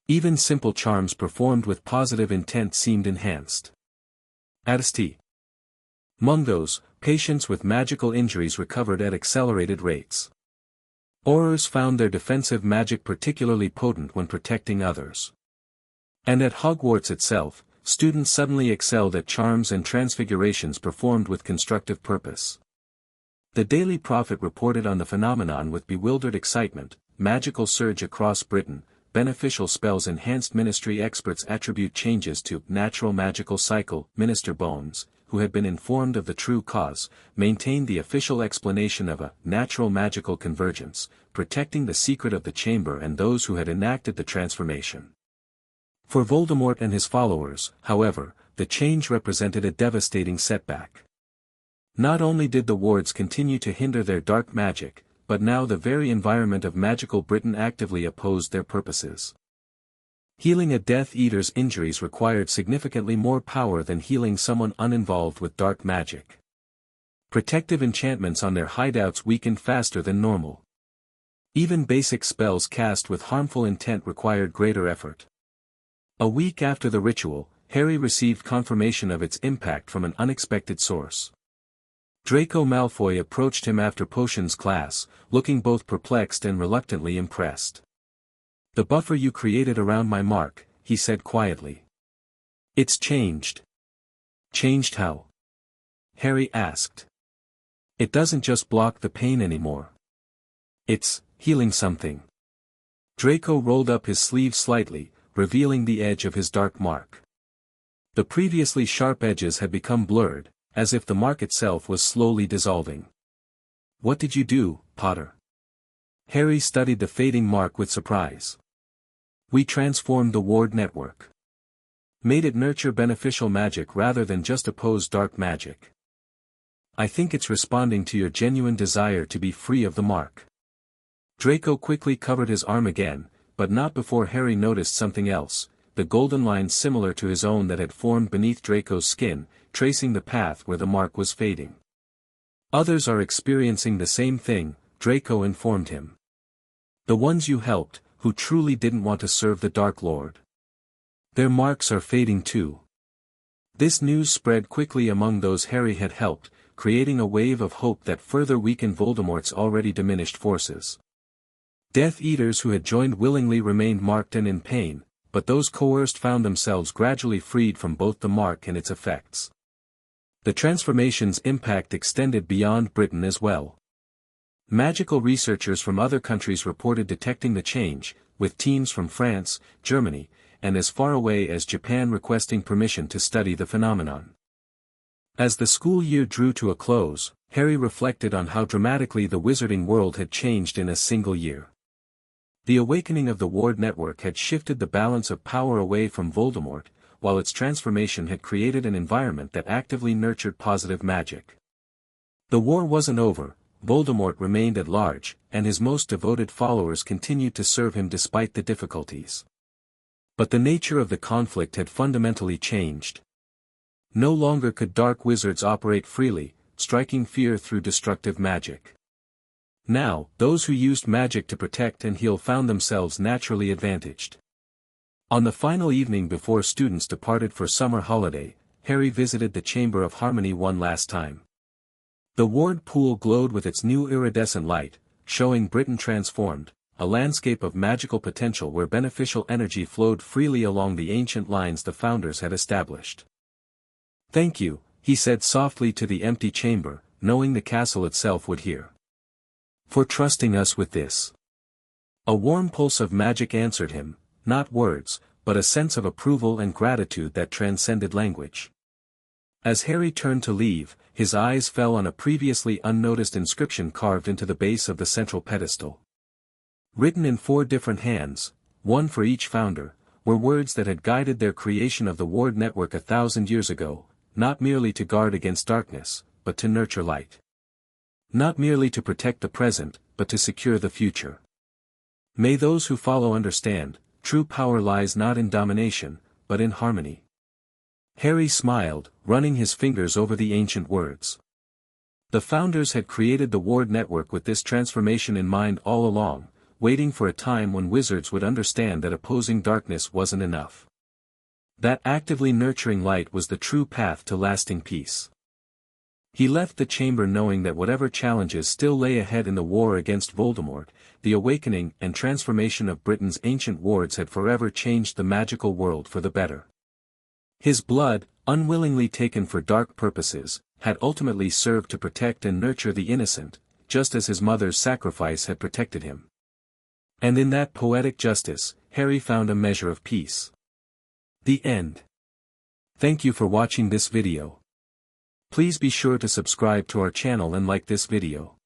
Even simple charms performed with positive intent seemed enhanced. St. Among those, patients with magical injuries recovered at accelerated rates. Aurors found their defensive magic particularly potent when protecting others. And at Hogwarts itself, students suddenly excelled at charms and transfigurations performed with constructive purpose. The Daily Prophet reported on the phenomenon with bewildered excitement. Magical surge across Britain, beneficial spells enhanced. Ministry experts attribute changes to natural magical cycle. Minister Bones, who had been informed of the true cause, maintained the official explanation of a natural magical convergence, protecting the secret of the chamber and those who had enacted the transformation. For Voldemort and his followers, however, the change represented a devastating setback. Not only did the wards continue to hinder their dark magic, but now the very environment of magical Britain actively opposed their purposes. Healing a Death Eater's injuries required significantly more power than healing someone uninvolved with dark magic. Protective enchantments on their hideouts weakened faster than normal. Even basic spells cast with harmful intent required greater effort. A week after the ritual, Harry received confirmation of its impact from an unexpected source. Draco Malfoy approached him after potions class, looking both perplexed and reluctantly impressed. "The buffer you created around my mark," he said quietly. "It's changed." "Changed how?" Harry asked. "It doesn't just block the pain anymore. It's healing something." Draco rolled up his sleeve slightly, revealing the edge of his dark mark. The previously sharp edges had become blurred, as if the mark itself was slowly dissolving. "What did you do, Potter?" Harry studied the fading mark with surprise. "We transformed the ward network. Made it nurture beneficial magic rather than just oppose dark magic. I think it's responding to your genuine desire to be free of the mark." Draco quickly covered his arm again, but not before Harry noticed something else, the golden lines similar to his own that had formed beneath Draco's skin, tracing the path where the mark was fading. "Others are experiencing the same thing," Draco informed him. "The ones you helped, who truly didn't want to serve the Dark Lord. Their marks are fading too." This news spread quickly among those Harry had helped, creating a wave of hope that further weakened Voldemort's already diminished forces. Death Eaters who had joined willingly remained marked and in pain, but those coerced found themselves gradually freed from both the mark and its effects. The transformation's impact extended beyond Britain as well. Magical researchers from other countries reported detecting the change, with teams from France, Germany, and as far away as Japan requesting permission to study the phenomenon. As the school year drew to a close, Harry reflected on how dramatically the wizarding world had changed in a single year. The awakening of the ward network had shifted the balance of power away from Voldemort, while its transformation had created an environment that actively nurtured positive magic. The war wasn't over, Voldemort remained at large, and his most devoted followers continued to serve him despite the difficulties. But the nature of the conflict had fundamentally changed. No longer could dark wizards operate freely, striking fear through destructive magic. Now, those who used magic to protect and heal found themselves naturally advantaged. On the final evening before students departed for summer holiday, Harry visited the Chamber of Harmony one last time. The ward pool glowed with its new iridescent light, showing Britain transformed, a landscape of magical potential where beneficial energy flowed freely along the ancient lines the founders had established. "Thank you," he said softly to the empty chamber, knowing the castle itself would hear. "For trusting us with this." A warm pulse of magic answered him, not words, but a sense of approval and gratitude that transcended language. As Harry turned to leave, his eyes fell on a previously unnoticed inscription carved into the base of the central pedestal. Written in 4 different hands, one for each founder, were words that had guided their creation of the ward network 1,000 years ago, not merely to guard against darkness, but to nurture light. Not merely to protect the present, but to secure the future. May those who follow understand, true power lies not in domination, but in harmony. Harry smiled, running his fingers over the ancient words. The founders had created the ward network with this transformation in mind all along, waiting for a time when wizards would understand that opposing darkness wasn't enough. That actively nurturing light was the true path to lasting peace. He left the chamber knowing that whatever challenges still lay ahead in the war against Voldemort, the awakening and transformation of Britain's ancient wards had forever changed the magical world for the better. His blood, unwillingly taken for dark purposes, had ultimately served to protect and nurture the innocent, just as his mother's sacrifice had protected him. And in that poetic justice, Harry found a measure of peace. The end. Thank you for watching this video. Please be sure to subscribe to our channel and like this video.